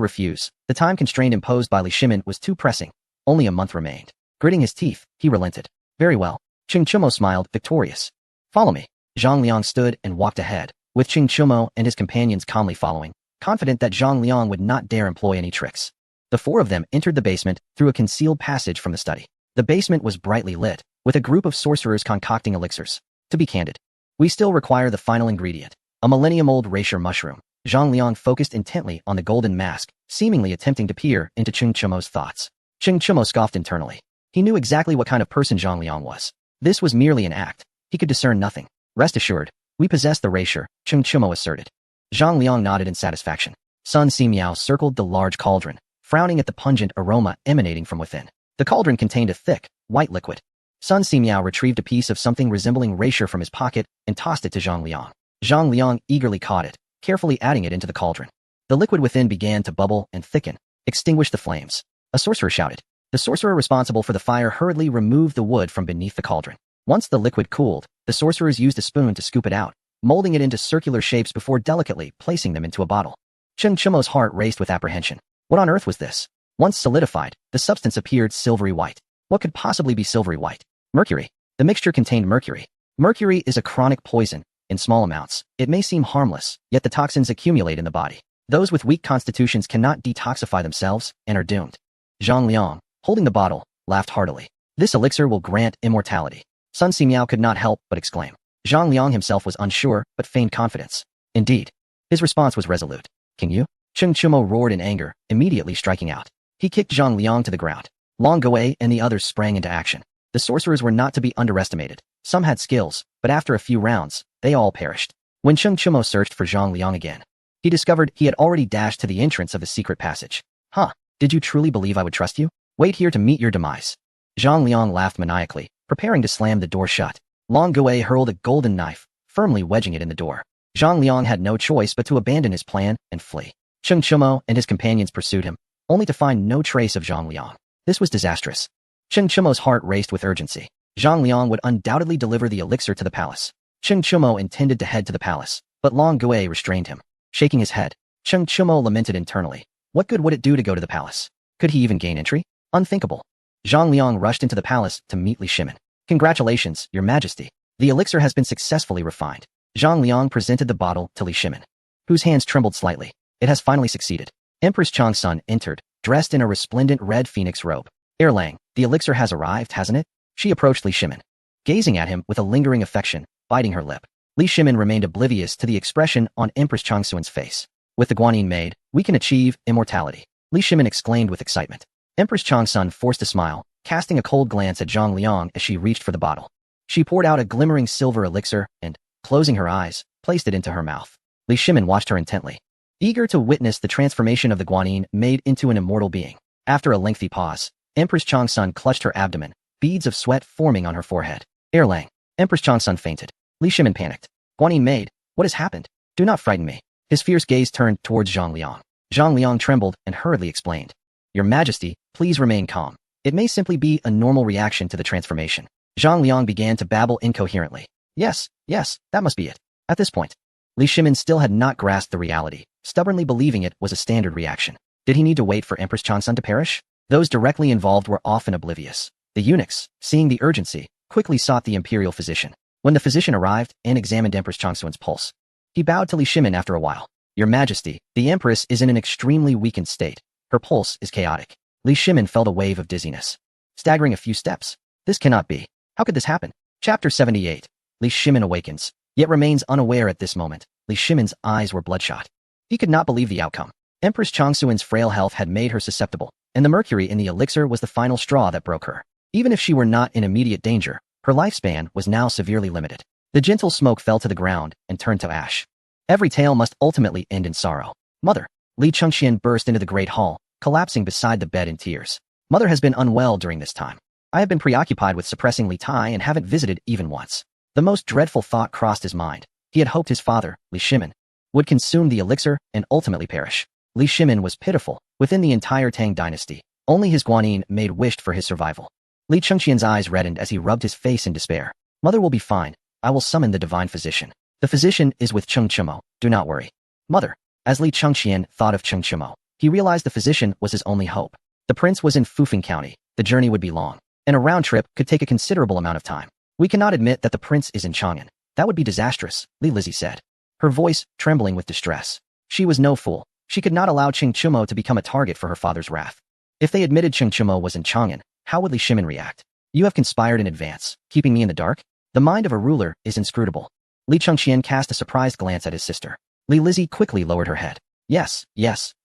refuse, the time constraint imposed by Li Shimin was too pressing. Only a month remained. Gritting his teeth, he relented. Very well. Cheng Chumo smiled, victorious. Follow me. Zhang Liang stood and walked ahead, with Cheng Chumo and his companions calmly following, confident that Zhang Liang would not dare employ any tricks. The four of them entered the basement through a concealed passage from the study. The basement was brightly lit, with a group of sorcerers concocting elixirs. To be candid, we still require the final ingredient, a millennium-old Reishi mushroom. Zhang Liang focused intently on the golden mask, seemingly attempting to peer into Cheng Chumo's thoughts. Cheng Chumo scoffed internally. He knew exactly what kind of person Zhang Liang was. This was merely an act. He could discern nothing. Rest assured, we possess the Reishi, Cheng Chumo asserted. Zhang Liang nodded in satisfaction. Sun Simiao circled the large cauldron, frowning at the pungent aroma emanating from within. The cauldron contained a thick, white liquid. Sun Simiao retrieved a piece of something resembling Reishi from his pocket and tossed it to Zhang Liang. Zhang Liang eagerly caught it, carefully adding it into the cauldron. The liquid within began to bubble and thicken. Extinguish the flames. A sorcerer shouted. The sorcerer responsible for the fire hurriedly removed the wood from beneath the cauldron. Once the liquid cooled, the sorcerers used a spoon to scoop it out, molding it into circular shapes before delicately placing them into a bottle. Cheng Chumo's heart raced with apprehension. What on earth was this? Once solidified, the substance appeared silvery white. What could possibly be silvery white? Mercury. The mixture contained mercury. Mercury is a chronic poison. In small amounts, it may seem harmless, yet the toxins accumulate in the body. Those with weak constitutions cannot detoxify themselves and are doomed. Zhang Liang, holding the bottle, laughed heartily. This elixir will grant immortality. Sun Simiao could not help but exclaim. Zhang Liang himself was unsure, but feigned confidence. Indeed. His response was resolute. King Yu? Cheng Chumo roared in anger, immediately striking out. He kicked Zhang Liang to the ground. Long Gui and the others sprang into action. The sorcerers were not to be underestimated. Some had skills, but after a few rounds, they all perished. When Cheng Chumo searched for Zhang Liang again, he discovered he had already dashed to the entrance of the secret passage. Huh, did you truly believe I would trust you? Wait here to meet your demise. Zhang Liang laughed maniacally, preparing to slam the door shut. Long Gui hurled a golden knife, firmly wedging it in the door. Zhang Liang had no choice but to abandon his plan and flee. Cheng Chumo and his companions pursued him, only to find no trace of Zhang Liang. This was disastrous. Cheng Chumo's heart raced with urgency. Zhang Liang would undoubtedly deliver the elixir to the palace. Cheng Chumo intended to head to the palace, but Long Gui restrained him. Shaking his head, Cheng Chumo lamented internally. What good would it do to go to the palace? Could he even gain entry? Unthinkable. Zhang Liang rushed into the palace to meet Li Shimin. Congratulations, Your Majesty. The elixir has been successfully refined. Zhang Liang presented the bottle to Li Shimin, whose hands trembled slightly. It has finally succeeded. Empress Changsun entered, dressed in a resplendent red phoenix robe. Erlang, the elixir has arrived, hasn't it? She approached Li Shimin, gazing at him with a lingering affection, biting her lip. Li Shimin remained oblivious to the expression on Empress Changsun's face. With the Guanyin maid, we can achieve immortality. Li Shimin exclaimed with excitement. Empress Changsun forced a smile, casting a cold glance at Zhang Liang as she reached for the bottle. She poured out a glimmering silver elixir and, closing her eyes, placed it into her mouth. Li Shimin watched her intently, eager to witness the transformation of the Guanyin maid into an immortal being. After a lengthy pause, Empress Changsun clutched her abdomen, beads of sweat forming on her forehead. Erlang. Empress Changsun fainted. Li Shimin panicked. Guanyin maid, what has happened? Do not frighten me. His fierce gaze turned towards Zhang Liang. Zhang Liang trembled and hurriedly explained. Your Majesty, please remain calm. It may simply be a normal reaction to the transformation. Zhang Liang began to babble incoherently. Yes, that must be it. At this point, Li Shimin still had not grasped the reality, stubbornly believing it was a standard reaction. Did he need to wait for Empress Changsun to perish? Those directly involved were often oblivious. The eunuchs, seeing the urgency, quickly sought the imperial physician. When the physician arrived and examined Empress Changsun's pulse, he bowed to Li Shimin after a while. Your Majesty, the Empress is in an extremely weakened state. Her pulse is chaotic. Li Shimin felt a wave of dizziness. Staggering a few steps. This cannot be. How could this happen? Chapter 78. Li Shimin awakens, yet remains unaware at this moment. Li Shimin's eyes were bloodshot. He could not believe the outcome. Empress Changsun's frail health had made her susceptible, and the mercury in the elixir was the final straw that broke her. Even if she were not in immediate danger, her lifespan was now severely limited. The gentle smoke fell to the ground and turned to ash. Every tale must ultimately end in sorrow. Mother. Li Chengxian burst into the great hall, collapsing beside the bed in tears. Mother has been unwell during this time. I have been preoccupied with suppressing Li Tai and haven't visited even once. The most dreadful thought crossed his mind. He had hoped his father, Li Shimin, would consume the elixir and ultimately perish. Li Shimin was pitiful. Within the entire Tang dynasty, only his Guanyin maid wished for his survival. Li Chengxian's eyes reddened as he rubbed his face in despair. Mother will be fine. I will summon the divine physician. The physician is with Cheng Chumo. Do not worry. Mother. As Li Chengxian thought of Cheng Chumo, he realized the physician was his only hope. The prince was in Fufeng County. The journey would be long, and a round trip could take a considerable amount of time. We cannot admit that the prince is in Chang'an. That would be disastrous, Li Lizzie said, her voice trembling with distress. She was no fool. She could not allow Cheng Chumo to become a target for her father's wrath. If they admitted Cheng Chumo was in Chang'an, how would Li Shimin react? You have conspired in advance, keeping me in the dark? The mind of a ruler is inscrutable. Li Chengxian cast a surprised glance at his sister. Li Lizzie quickly lowered her head. Yes.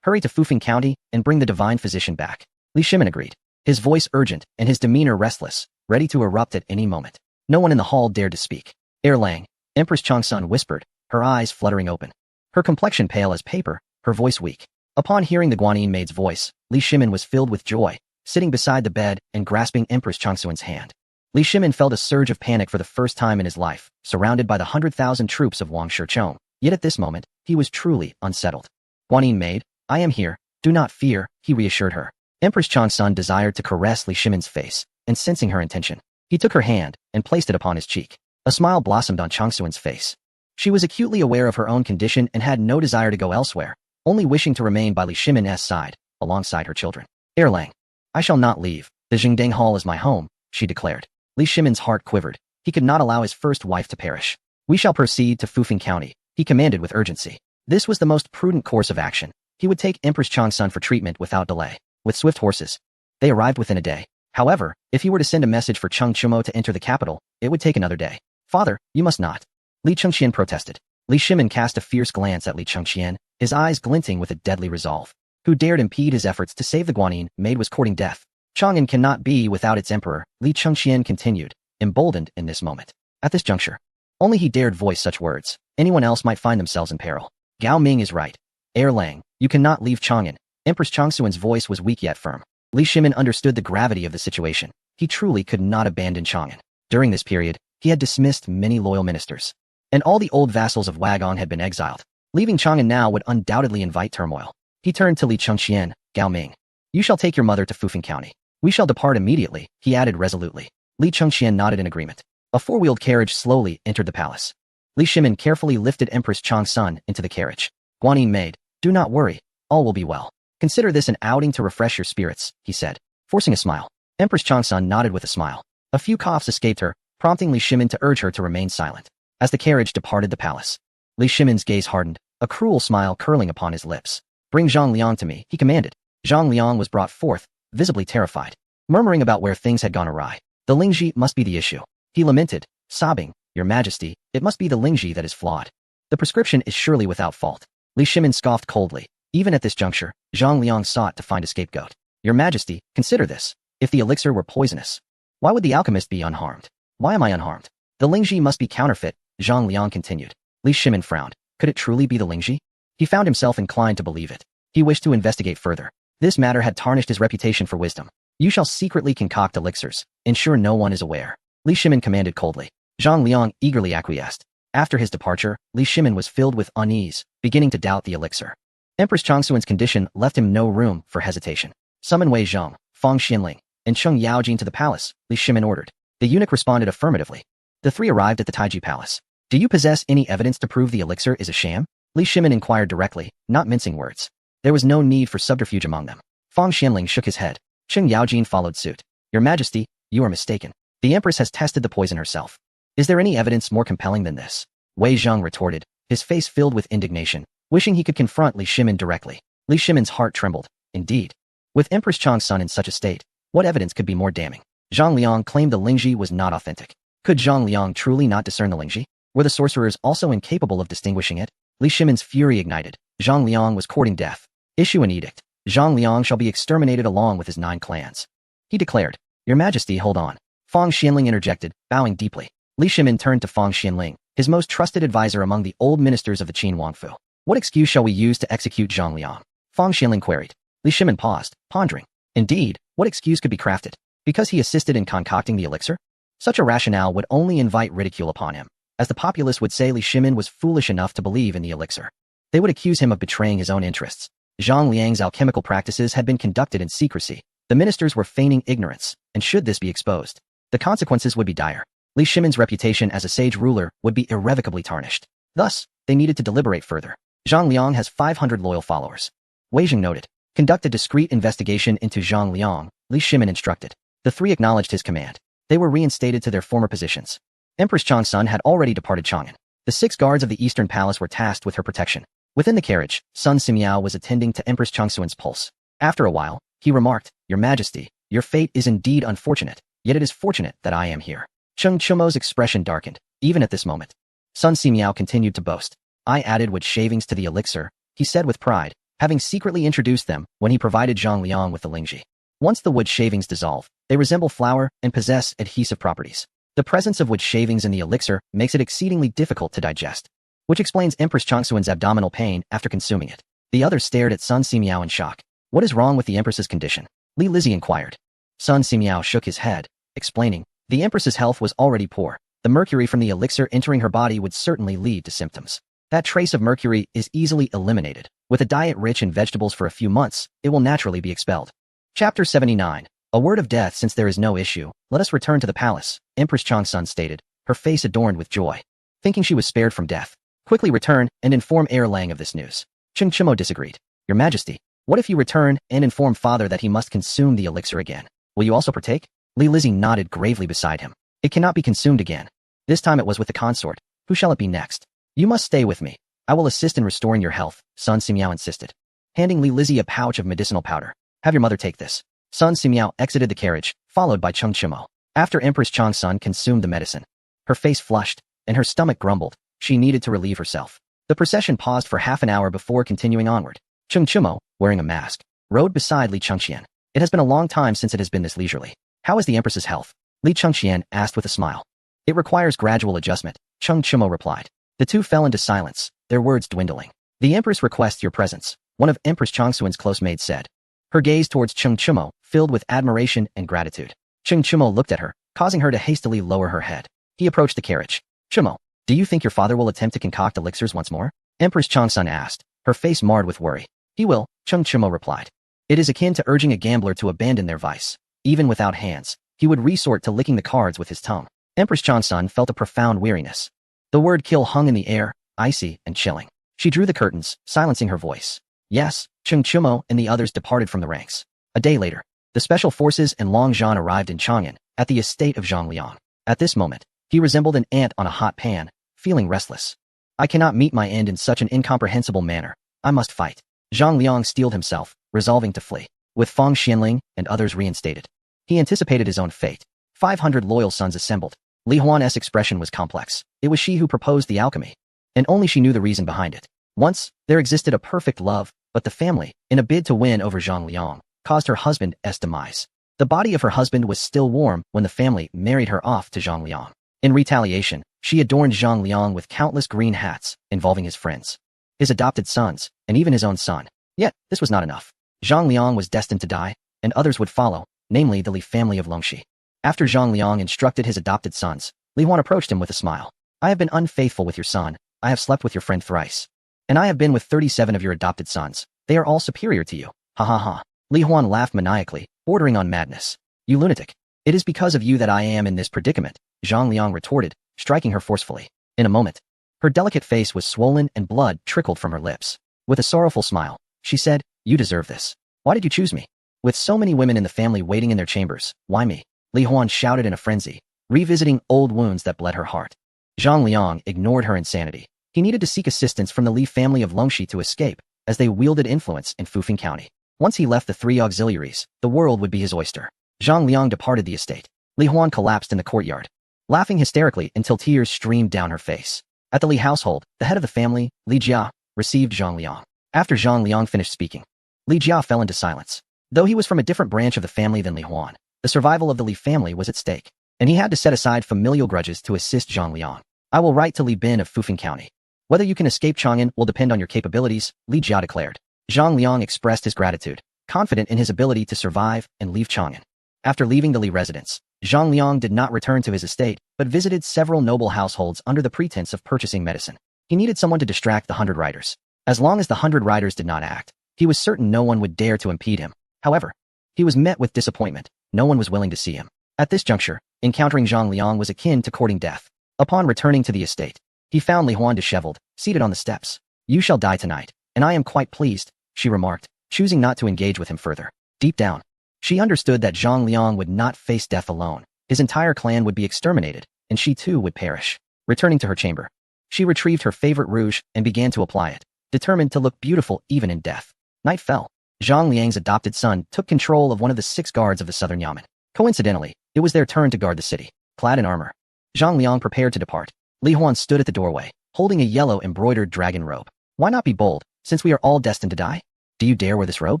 Hurry to Fufeng County and bring the divine physician back. Li Shimin agreed, his voice urgent and his demeanor restless, ready to erupt at any moment. No one in the hall dared to speak. Erlang, Empress Changsun whispered, her eyes fluttering open. Her complexion pale as paper, her voice weak. Upon hearing the Guanyin maid's voice, Li Shimin was filled with joy, sitting beside the bed and grasping Empress Changsun's hand. Li Shimin felt a surge of panic for the first time in his life, surrounded by the 100,000 troops of Wang Shichong. Yet at this moment, he was truly unsettled. Guanyin maid, I am here. Do not fear, he reassured her. Empress Changsun desired to caress Li Shimin's face, and sensing her intention, he took her hand and placed it upon his cheek. A smile blossomed on Changsun's face. She was acutely aware of her own condition and had no desire to go elsewhere, only wishing to remain by Li Shimin's side, alongside her children. Erlang, I shall not leave. The Jingdeng Hall is my home, she declared. Li Shimin's heart quivered. He could not allow his first wife to perish. We shall proceed to Fufeng County, he commanded with urgency. This was the most prudent course of action. He would take Empress Changsun for treatment without delay. With swift horses, they arrived within a day. However, if he were to send a message for Cheng Chumo to enter the capital, it would take another day. Father, you must not. Li Chengqian protested. Li Shimin cast a fierce glance at Li Chengqian, his eyes glinting with a deadly resolve. Who dared impede his efforts to save the Guanyin maid was courting death. Chang'an cannot be without its emperor, Li Chengqian continued, emboldened in this moment. At this juncture, only he dared voice such words. Anyone else might find themselves in peril. Gao Ming is right. Erlang, you cannot leave Chang'an. Empress Changsuan's voice was weak yet firm. Li Shimin understood the gravity of the situation. He truly could not abandon Chang'an. During this period, he had dismissed many loyal ministers. And all the old vassals of Wagong had been exiled. Leaving Chang'an now would undoubtedly invite turmoil. He turned to Li Chengqian, Gao Ming. You shall take your mother to Fufeng County. We shall depart immediately, he added resolutely. Li Chengqian nodded in agreement. A four-wheeled carriage slowly entered the palace. Li Shimin carefully lifted Empress Changsun into the carriage. Guanyin maid, do not worry, all will be well. Consider this an outing to refresh your spirits, he said, forcing a smile. Empress Changsun nodded with a smile. A few coughs escaped her, prompting Li Shimin to urge her to remain silent. As the carriage departed the palace, Li Shimin's gaze hardened, a cruel smile curling upon his lips. Bring Zhang Liang to me, he commanded. Zhang Liang was brought forth, visibly terrified, murmuring about where things had gone awry. The Lingji must be the issue. He lamented, sobbing, Your Majesty, it must be the Lingji that is flawed. The prescription is surely without fault. Li Shimin scoffed coldly. Even at this juncture, Zhang Liang sought to find a scapegoat. Your Majesty, consider this. If the elixir were poisonous, why would the alchemist be unharmed? Why am I unharmed? The Lingji must be counterfeit, Zhang Liang continued. Li Shimin frowned. Could it truly be the Lingji? He found himself inclined to believe it. He wished to investigate further. This matter had tarnished his reputation for wisdom. You shall secretly concoct elixirs. Ensure no one is aware. Li Shimin commanded coldly. Zhang Liang eagerly acquiesced. After his departure, Li Shimin was filled with unease, beginning to doubt the elixir. Empress Changsuan's condition left him no room for hesitation. Summon Wei Zhong, Fang Xianling, and Cheng Yaojin to the palace, Li Shimin ordered. The eunuch responded affirmatively. The three arrived at the Taiji Palace. Do you possess any evidence to prove the elixir is a sham? Li Shimin inquired directly, not mincing words. There was no need for subterfuge among them. Fang Xianling shook his head. Cheng Yaojin followed suit. Your Majesty, you are mistaken. The Empress has tested the poison herself. Is there any evidence more compelling than this? Wei Zhong retorted, his face filled with indignation, wishing he could confront Li Shimin directly. Li Shimin's heart trembled. Indeed. With Empress Changsun in such a state, what evidence could be more damning? Zhang Liang claimed the Lingji was not authentic. Could Zhang Liang truly not discern the Lingji? Were the sorcerers also incapable of distinguishing it? Li Shimin's fury ignited. Zhang Liang was courting death. Issue an edict. Zhang Liang shall be exterminated along with his 9 clans. He declared. Your Majesty, hold on. Fang Xianling interjected, bowing deeply. Li Shimin turned to Fang Xianling, his most trusted advisor among the old ministers of the Qin Wangfu. What excuse shall we use to execute Zhang Liang? Fang Xianling queried. Li Shimin paused, pondering. Indeed, what excuse could be crafted? Because he assisted in concocting the elixir? Such a rationale would only invite ridicule upon him. As the populace would say, Li Shimin was foolish enough to believe in the elixir. They would accuse him of betraying his own interests. Zhang Liang's alchemical practices had been conducted in secrecy. The ministers were feigning ignorance, and should this be exposed, the consequences would be dire. Li Shimin's reputation as a sage ruler would be irrevocably tarnished. Thus, they needed to deliberate further. Zhang Liang has 500 loyal followers. Wei Jing noted. Conduct a discreet investigation into Zhang Liang, Li Shimin instructed. The three acknowledged his command. They were reinstated to their former positions. Empress Changsun had already departed Chang'an. The 6 guards of the Eastern Palace were tasked with her protection. Within the carriage, Sun Simiao was attending to Empress Changsuan's pulse. After a while, he remarked, Your Majesty, your fate is indeed unfortunate, yet it is fortunate that I am here. Cheng Chumo's expression darkened, even at this moment. Sun Simiao continued to boast. I added wood shavings to the elixir, he said with pride, having secretly introduced them when he provided Zhang Liang with the Lingji. Once the wood shavings dissolve, they resemble flour and possess adhesive properties. The presence of wood shavings in the elixir makes it exceedingly difficult to digest, which explains Empress Changsuan's abdominal pain after consuming it. The others stared at Sun Simiao in shock. What is wrong with the Empress's condition? Li Lizzie inquired. Sun Simiao shook his head, explaining, the Empress's health was already poor. The mercury from the elixir entering her body would certainly lead to symptoms. That trace of mercury is easily eliminated. With a diet rich in vegetables for a few months, it will naturally be expelled. Chapter 79. A word of death. Since there is no issue, let us return to the palace, Empress Changsun stated, her face adorned with joy. Thinking she was spared from death. Quickly return and inform Erlang of this news. Cheng Chimo disagreed. Your Majesty, what if you return and inform father that he must consume the elixir again? Will you also partake? Li Lizzie nodded gravely beside him. It cannot be consumed again. This time it was with the consort. Who shall it be next? You must stay with me. I will assist in restoring your health, Sun Simiao insisted. Handing Li Lizzie a pouch of medicinal powder. Have your mother take this. Sun Simiao exited the carriage, followed by Cheng Chimo. After Empress Changsun consumed the medicine, Her face flushed, and her stomach grumbled. She needed to relieve herself. The procession paused for half an hour before continuing onward. Cheng Chumo, wearing a mask, rode beside Li Chengxian. It has been a long time since it has been this leisurely. How is the Empress's health? Li Chengxian asked with a smile. It requires gradual adjustment, Cheng Chumo replied. The two fell into silence, their words dwindling. The Empress requests your presence, one of Empress Changxuan's close maids said. Her gaze towards Cheng Chumo filled with admiration and gratitude. Cheng Chumo looked at her, causing her to hastily lower her head. He approached the carriage. Chumo, do you think your father will attempt to concoct elixirs once more? Empress Changxun asked, her face marred with worry. He will, Cheng Chumo replied. It is akin to urging a gambler to abandon their vice. Even without hands, he would resort to licking the cards with his tongue. Empress Changxun felt a profound weariness. The word kill hung in the air, icy and chilling. She drew the curtains, silencing her voice. Yes, Cheng Chumo and the others departed from the ranks. A day later, the special forces and Long Zhan arrived in Chang'an, at the estate of Zhang Liang. At this moment, he resembled an ant on a hot pan, feeling restless. I cannot meet my end in such an incomprehensible manner. I must fight. Zhang Liang steeled himself, resolving to flee. With Fang Xianling and others reinstated, he anticipated his own fate. 500 loyal sons assembled. Li Huan's expression was complex. It was she who proposed the alchemy, and only she knew the reason behind it. Once, there existed a perfect love, but the family, in a bid to win over Zhang Liang, caused her husband's demise. The body of her husband was still warm when the family married her off to Zhang Liang. In retaliation, she adorned Zhang Liang with countless green hats, involving his friends, his adopted sons, and even his own son. Yet, this was not enough. Zhang Liang was destined to die, and others would follow, namely the Li family of Longxi. After Zhang Liang instructed his adopted sons, Li Huan approached him with a smile. I have been unfaithful with your son. I have slept with your friend thrice. And I have been with 37 of your adopted sons. They are all superior to you. Ha ha ha. Li Huan laughed maniacally, bordering on madness. You lunatic. It is because of you that I am in this predicament, Zhang Liang retorted, striking her forcefully. In a moment, her delicate face was swollen and blood trickled from her lips. With a sorrowful smile, she said, You deserve this. Why did you choose me? With so many women in the family waiting in their chambers, why me? Li Huan shouted in a frenzy, revisiting old wounds that bled her heart. Zhang Liang ignored her insanity. He needed to seek assistance from the Li family of Longxi to escape, as they wielded influence in Fufeng County. Once he left the three auxiliaries, the world would be his oyster. Zhang Liang departed the estate. Li Huan collapsed in the courtyard, laughing hysterically until tears streamed down her face. At the Li household, the head of the family, Li Jia, received Zhang Liang. After Zhang Liang finished speaking, Li Jia fell into silence. Though he was from a different branch of the family than Li Huan, the survival of the Li family was at stake, and he had to set aside familial grudges to assist Zhang Liang. I will write to Li Bin of Fufeng County. Whether you can escape Chang'an will depend on your capabilities, Li Jia declared. Zhang Liang expressed his gratitude, confident in his ability to survive and leave Chang'an. After leaving the Li residence, Zhang Liang did not return to his estate, but visited several noble households under the pretense of purchasing medicine. He needed someone to distract the 100 riders. As long as the 100 riders did not act, he was certain no one would dare to impede him. However, he was met with disappointment. No one was willing to see him. At this juncture, encountering Zhang Liang was akin to courting death. Upon returning to the estate, he found Li Huan disheveled, seated on the steps. You shall die tonight, and I am quite pleased, she remarked, choosing not to engage with him further. Deep down, she understood that Zhang Liang would not face death alone. His entire clan would be exterminated, and she too would perish. Returning to her chamber, she retrieved her favorite rouge and began to apply it, determined to look beautiful even in death. Night fell. Zhang Liang's adopted son took control of one of the 6 guards of the southern Yamen. Coincidentally, it was their turn to guard the city. Clad in armor, Zhang Liang prepared to depart. Li Huan stood at the doorway, holding a yellow embroidered dragon robe. Why not be bold, since we are all destined to die? Do you dare wear this robe?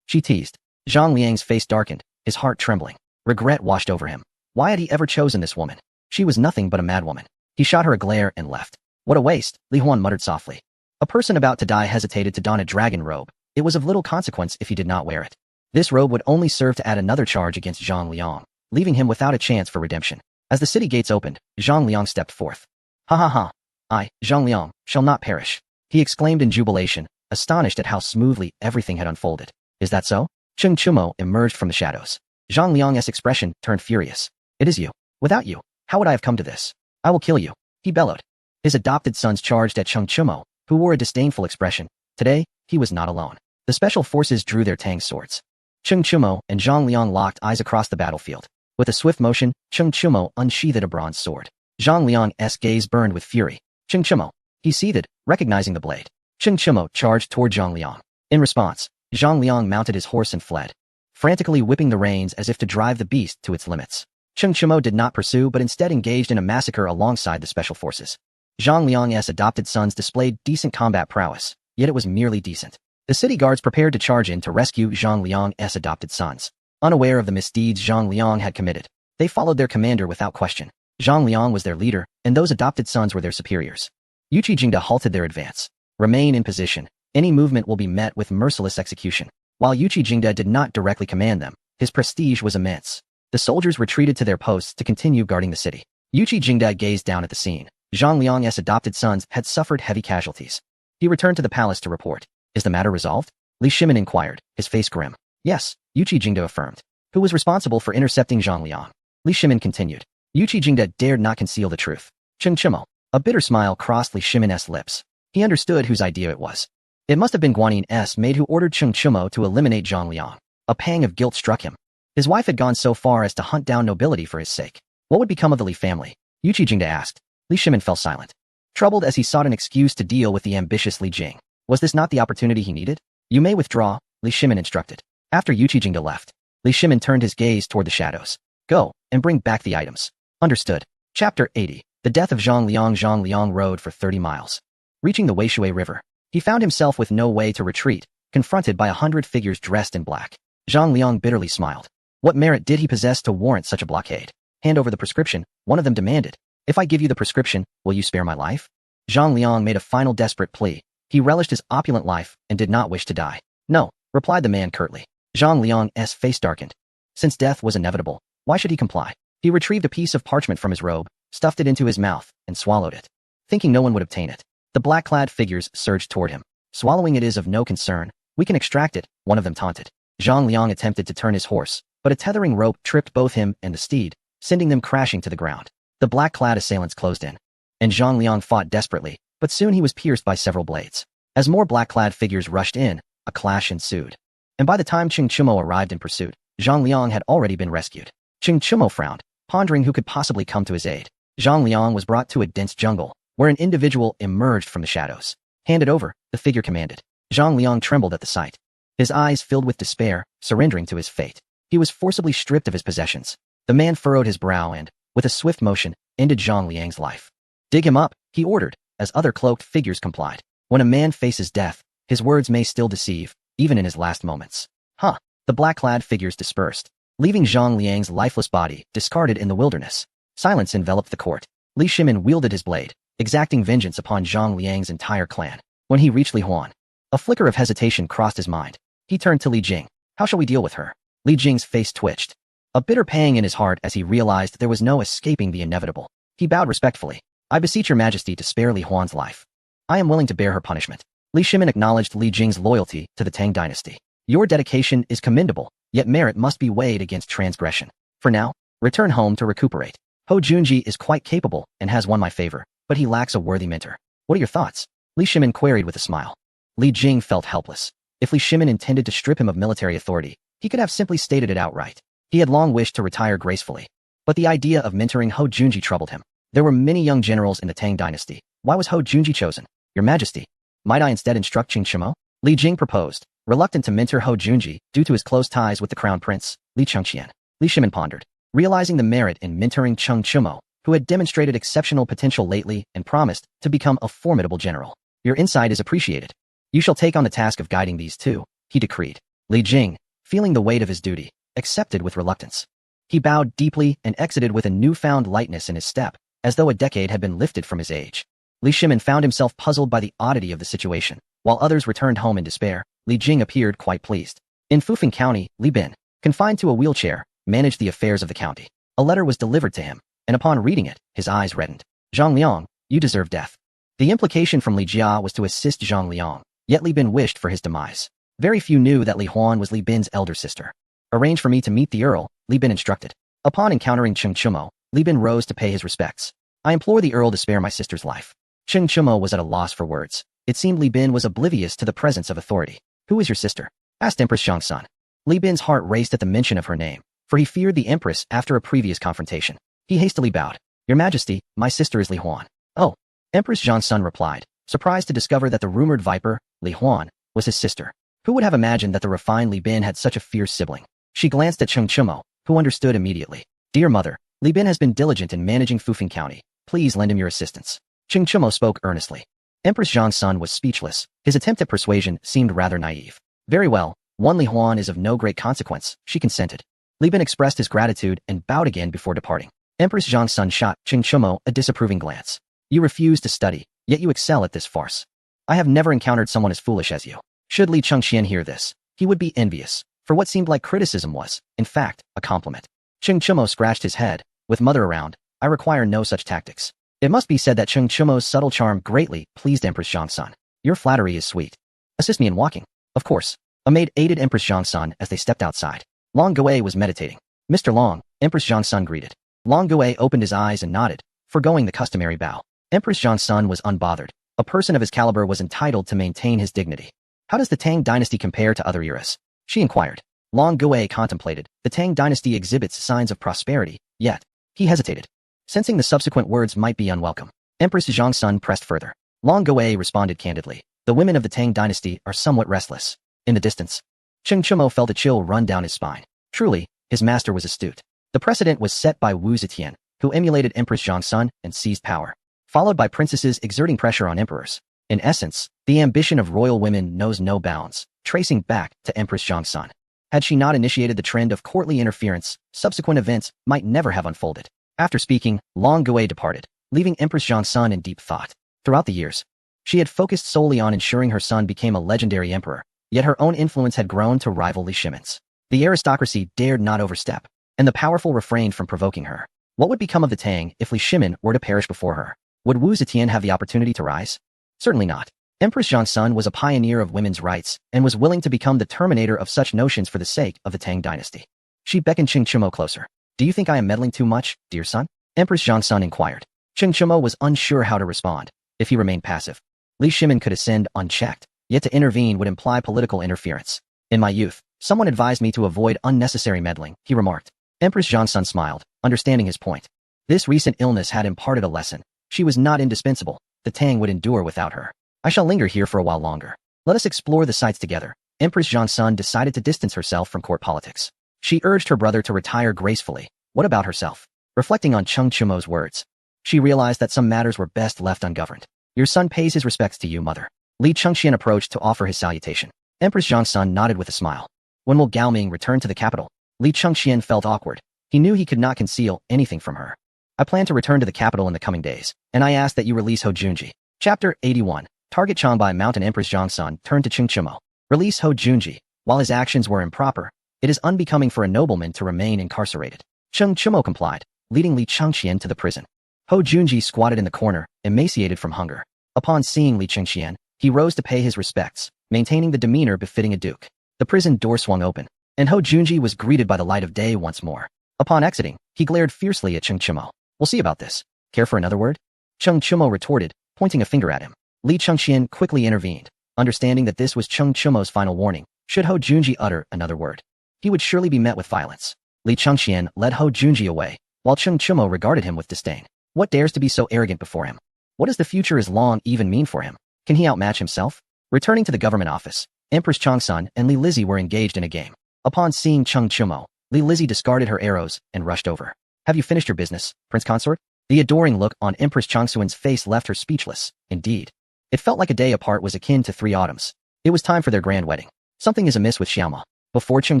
She teased. Zhang Liang's face darkened, his heart trembling. Regret washed over him. Why had he ever chosen this woman? She was nothing but a madwoman. He shot her a glare and left. What a waste, Li Huan muttered softly. A person about to die hesitated to don a dragon robe. It was of little consequence if he did not wear it. This robe would only serve to add another charge against Zhang Liang, leaving him without a chance for redemption. As the city gates opened, Zhang Liang stepped forth. Ha ha ha. I, Zhang Liang, shall not perish. He exclaimed in jubilation, astonished at how smoothly everything had unfolded. Is that so? Cheng Chumo emerged from the shadows. Zhang Liang's expression turned furious. It is you. Without you, how would I have come to this? I will kill you, he bellowed. His adopted sons charged at Cheng Chumo, who wore a disdainful expression. Today, he was not alone. The special forces drew their tang swords. Cheng Chumo and Zhang Liang locked eyes across the battlefield. With a swift motion, Cheng Chumo unsheathed a bronze sword. Zhang Liang's gaze burned with fury. Cheng Chumo. He seethed, recognizing the blade. Cheng Chumo charged toward Zhang Liang. In response, Zhang Liang mounted his horse and fled, frantically whipping the reins as if to drive the beast to its limits. Cheng Chimo did not pursue but instead engaged in a massacre alongside the special forces. Zhang Liang's adopted sons displayed decent combat prowess, yet it was merely decent. The city guards prepared to charge in to rescue Zhang Liang's adopted sons. Unaware of the misdeeds Zhang Liang had committed, they followed their commander without question. Zhang Liang was their leader, and those adopted sons were their superiors. Yuqi Jingda halted their advance. Remain in position. Any movement will be met with merciless execution. While Yuqi Jingda did not directly command them, his prestige was immense. The soldiers retreated to their posts to continue guarding the city. Yuqi Jingda gazed down at the scene. Zhang Liang's adopted sons had suffered heavy casualties. He returned to the palace to report. Is the matter resolved? Li Shimin inquired, his face grim. Yes, Yuqi Jingda affirmed. Who was responsible for intercepting Zhang Liang? Li Shimin continued. Yuqi Jingda dared not conceal the truth. Cheng Chimo. A bitter smile crossed Li Shimin's lips. He understood whose idea it was. It must have been Guanin's maid who ordered Cheng Chimo to eliminate Zhang Liang. A pang of guilt struck him. His wife had gone so far as to hunt down nobility for his sake. What would become of the Li family? Yuqi Jingda asked. Li Shimin fell silent, troubled as he sought an excuse to deal with the ambitious Li Jing. Was this not the opportunity he needed? You may withdraw, Li Shimin instructed. After Yuqi Jingda left, Li Shimin turned his gaze toward the shadows. Go, and bring back the items. Understood. Chapter 80. The death of Zhang Liang. Zhang Liang rode for 30 miles. Reaching the Weishui River, he found himself with no way to retreat, confronted by 100 figures dressed in black. Zhang Liang bitterly smiled. What merit did he possess to warrant such a blockade? Hand over the prescription, one of them demanded. If I give you the prescription, will you spare my life? Zhang Liang made a final desperate plea. He relished his opulent life and did not wish to die. No, replied the man curtly. Zhang Liang's face darkened. Since death was inevitable, why should he comply? He retrieved a piece of parchment from his robe, stuffed it into his mouth, and swallowed it. Thinking no one would obtain it, the black-clad figures surged toward him. Swallowing it is of no concern. We can extract it, one of them taunted. Zhang Liang attempted to turn his horse, but a tethering rope tripped both him and the steed, sending them crashing to the ground. The black-clad assailants closed in, and Zhang Liang fought desperately, but soon he was pierced by several blades. As more black-clad figures rushed in, a clash ensued. And by the time Cheng Chimo arrived in pursuit, Zhang Liang had already been rescued. Cheng Chimo frowned, pondering who could possibly come to his aid. Zhang Liang was brought to a dense jungle, where an individual emerged from the shadows. Hand it over, the figure commanded. Zhang Liang trembled at the sight. His eyes filled with despair, surrendering to his fate. He was forcibly stripped of his possessions. The man furrowed his brow and, with a swift motion, ended Zhang Liang's life. Dig him up, he ordered, as other cloaked figures complied. When a man faces death, his words may still deceive, even in his last moments. Huh. The black-clad figures dispersed, leaving Zhang Liang's lifeless body discarded in the wilderness. Silence enveloped the court. Li Shimin wielded his blade, exacting vengeance upon Zhang Liang's entire clan. When he reached Li Huan, a flicker of hesitation crossed his mind. He turned to Li Jing. How shall we deal with her? Li Jing's face twitched, a bitter pang in his heart as he realized there was no escaping the inevitable. He bowed respectfully. I beseech your majesty to spare Li Huan's life. I am willing to bear her punishment. Li Shimin acknowledged Li Jing's loyalty to the Tang dynasty. Your dedication is commendable, yet merit must be weighed against transgression. For now, return home to recuperate. Hou Junji is quite capable and has won my favor, but he lacks a worthy mentor. What are your thoughts? Li Shimin queried with a smile. Li Jing felt helpless. If Li Shimin intended to strip him of military authority, he could have simply stated it outright. He had long wished to retire gracefully. But the idea of mentoring Hou Junji troubled him. There were many young generals in the Tang dynasty. Why was Hou Junji chosen? Your majesty, might I instead instruct Cheng Chimo? Li Jing proposed, reluctant to mentor Hou Junji due to his close ties with the crown prince, Li Chengqian. Li Shimin pondered, realizing the merit in mentoring Cheng Chimo, who had demonstrated exceptional potential lately and promised to become a formidable general. Your insight is appreciated. You shall take on the task of guiding these two, he decreed. Li Jing, feeling the weight of his duty, accepted with reluctance. He bowed deeply and exited with a newfound lightness in his step, as though a decade had been lifted from his age. Li Shimin found himself puzzled by the oddity of the situation. While others returned home in despair, Li Jing appeared quite pleased. In Fufeng County, Li Bin, confined to a wheelchair, managed the affairs of the county. A letter was delivered to him, and upon reading it, his eyes reddened. Zhang Liang, you deserve death. The implication from Li Jia was to assist Zhang Liang, yet Li Bin wished for his demise. Very few knew that Li Huan was Li Bin's elder sister. Arrange for me to meet the Earl, Li Bin instructed. Upon encountering Cheng Chimo, Li Bin rose to pay his respects. I implore the Earl to spare my sister's life. Cheng Chimo was at a loss for words. It seemed Li Bin was oblivious to the presence of authority. Who is your sister? Asked Empress Zhang Sun. Li Bin's heart raced at the mention of her name, for he feared the Empress after a previous confrontation. He hastily bowed. Your Majesty, my sister is Li Huan. Oh. Empress Zhang Sun replied, surprised to discover that the rumored viper, Li Huan, was his sister. Who would have imagined that the refined Li Bin had such a fierce sibling? She glanced at Cheng Chimo, who understood immediately. Dear mother, Li Bin has been diligent in managing Fufeng County. Please lend him your assistance. Qing Chumo spoke earnestly. Empress Zhang's son was speechless. His attempt at persuasion seemed rather naive. Very well, one Li Huan is of no great consequence, she consented. Li Bin expressed his gratitude and bowed again before departing. Empress Zhang's son shot Qing Chumo a disapproving glance. You refuse to study, yet you excel at this farce. I have never encountered someone as foolish as you. Should Li Chengxian hear this, he would be envious, for what seemed like criticism was, in fact, a compliment. Qing Chumo scratched his head. With mother around, I require no such tactics. It must be said that Qing Chumo's subtle charm greatly pleased Empress Zhang's son. Your flattery is sweet. Assist me in walking. Of course. A maid aided Empress Zhang's son as they stepped outside. Long Gui was meditating. Mr. Long, Empress Zhang's son greeted. Long Gui opened his eyes and nodded, foregoing the customary bow. Empress Zhang's son was unbothered. A person of his caliber was entitled to maintain his dignity. How does the Tang dynasty compare to other eras? She inquired. Long Gui contemplated. The Tang dynasty exhibits signs of prosperity, yet he hesitated, sensing the subsequent words might be unwelcome. Empress Zhang's son pressed further. Long Gui responded candidly. The women of the Tang dynasty are somewhat restless. In the distance, Qing Chumo felt a chill run down his spine. Truly, his master was astute. The precedent was set by Wu Zetian, who emulated Empress Zhang's son and seized power, followed by princesses exerting pressure on emperors. In essence, the ambition of royal women knows no bounds, tracing back to Empress Zhang's son. Had she not initiated the trend of courtly interference, subsequent events might never have unfolded. After speaking, Long Gui departed, leaving Empress Zhang's son in deep thought. Throughout the years, she had focused solely on ensuring her son became a legendary emperor, yet her own influence had grown to rival Li Shimin's. The aristocracy dared not overstep, and the powerful refrained from provoking her. What would become of the Tang if Li Shimin were to perish before her? Would Wu Zetian have the opportunity to rise? Certainly not. Empress Zhang's son was a pioneer of women's rights and was willing to become the terminator of such notions for the sake of the Tang dynasty. She beckoned Qing Chumo closer. Do you think I am meddling too much, dear son? Empress Zhang's son inquired. Qing Chumo was unsure how to respond. If he remained passive, Li Shimin could ascend unchecked, yet to intervene would imply political interference. In my youth, someone advised me to avoid unnecessary meddling, he remarked. Empress Zhang's son smiled, understanding his point. This recent illness had imparted a lesson. She was not indispensable. The Tang would endure without her. I shall linger here for a while longer. Let us explore the sights together. Empress Zhang's son decided to distance herself from court politics. She urged her brother to retire gracefully. What about herself? Reflecting on Qing Chumo's words, she realized that some matters were best left ungoverned. Your son pays his respects to you, mother. Li Chengxian approached to offer his salutation. Empress Zhang's son nodded with a smile. When will Gao Ming return to the capital? Li Chengxian felt awkward. He knew he could not conceal anything from her. I plan to return to the capital in the coming days, and I ask that you release Ho Junji. Chapter 81. Target Changbai Mountain. Empress Zhang's son turned to Qing Chumo. Release Ho Junji. While his actions were improper, it is unbecoming for a nobleman to remain incarcerated. Qing Chumo complied, leading Li Chengxian to the prison. Ho Junji squatted in the corner, emaciated from hunger. Upon seeing Li Chengxian, he rose to pay his respects, maintaining the demeanor befitting a duke. The prison door swung open, and Ho Junji was greeted by the light of day once more. Upon exiting, he glared fiercely at Qing Chumo. We'll see about this. Care for another word? Qing Chumo retorted, pointing a finger at him. Li Chengxian quickly intervened, understanding that this was Qing Chumo's final warning. Should Ho Junji utter another word, he would surely be met with violence. Li Chengxian led Ho Junji away, while Qing Chumo regarded him with disdain. What dares to be so arrogant before him? What does the future as long even mean for him? Can he outmatch himself? Returning to the government office, Empress Changsun and Li Lizzie were engaged in a game. Upon seeing Qing Chumo, Li Lizzie discarded her arrows and rushed over. Have you finished your business, Prince Consort? The adoring look on Empress Changsun's face left her speechless. Indeed, it felt like a day apart was akin to 3 autumns. It was time for their grand wedding. Something is amiss with Xiaoma. Before Qing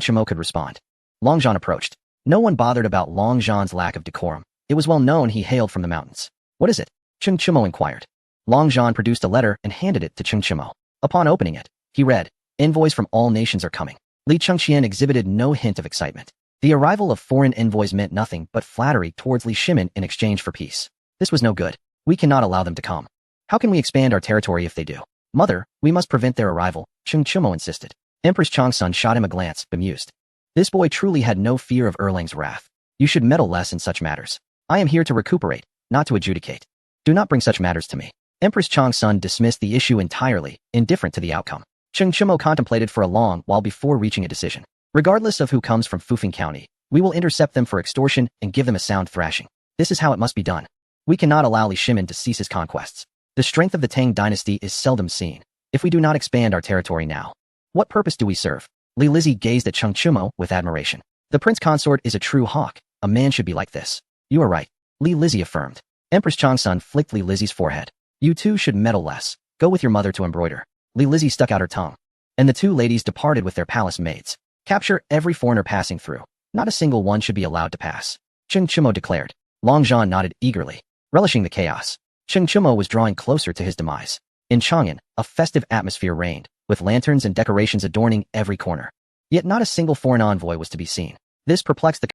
Chumo could respond, Long Zhan approached. No one bothered about Long Zhan's lack of decorum. It was well known he hailed from the mountains. What is it? Qing Chumo inquired. Long Zhan produced a letter and handed it to Qing Chumo. Upon opening it, he read, Envoys from all nations are coming. Li Chengxian exhibited no hint of excitement. The arrival of foreign envoys meant nothing but flattery towards Li Shimin in exchange for peace. This was no good. We cannot allow them to come. How can we expand our territory if they do? Mother, we must prevent their arrival, Qing Chumo insisted. Empress Changsun shot him a glance, bemused. This boy truly had no fear of Erlang's wrath. You should meddle less in such matters. I am here to recuperate, not to adjudicate. Do not bring such matters to me. Empress Changsun dismissed the issue entirely, indifferent to the outcome. Qing Chumo contemplated for a long while before reaching a decision. Regardless of who comes from Fufeng County, we will intercept them for extortion and give them a sound thrashing. This is how it must be done. We cannot allow Li Shimin to cease his conquests. The strength of the Tang dynasty is seldom seen. If we do not expand our territory now, what purpose do we serve? Li Lizzie gazed at Qing Chumo with admiration. The prince consort is a true hawk. A man should be like this. You are right, Li Lizzie affirmed. Empress Changsun flicked Li Lizzie's forehead. You two should meddle less. Go with your mother to embroider. Li Lizzie stuck out her tongue. And the two ladies departed with their palace maids. Capture every foreigner passing through. Not a single one should be allowed to pass, Cheng Chimo declared. Long Zhan nodded eagerly, relishing the chaos. Cheng Chimo was drawing closer to his demise. In Chang'an, a festive atmosphere reigned, with lanterns and decorations adorning every corner. Yet not a single foreign envoy was to be seen. This perplexed the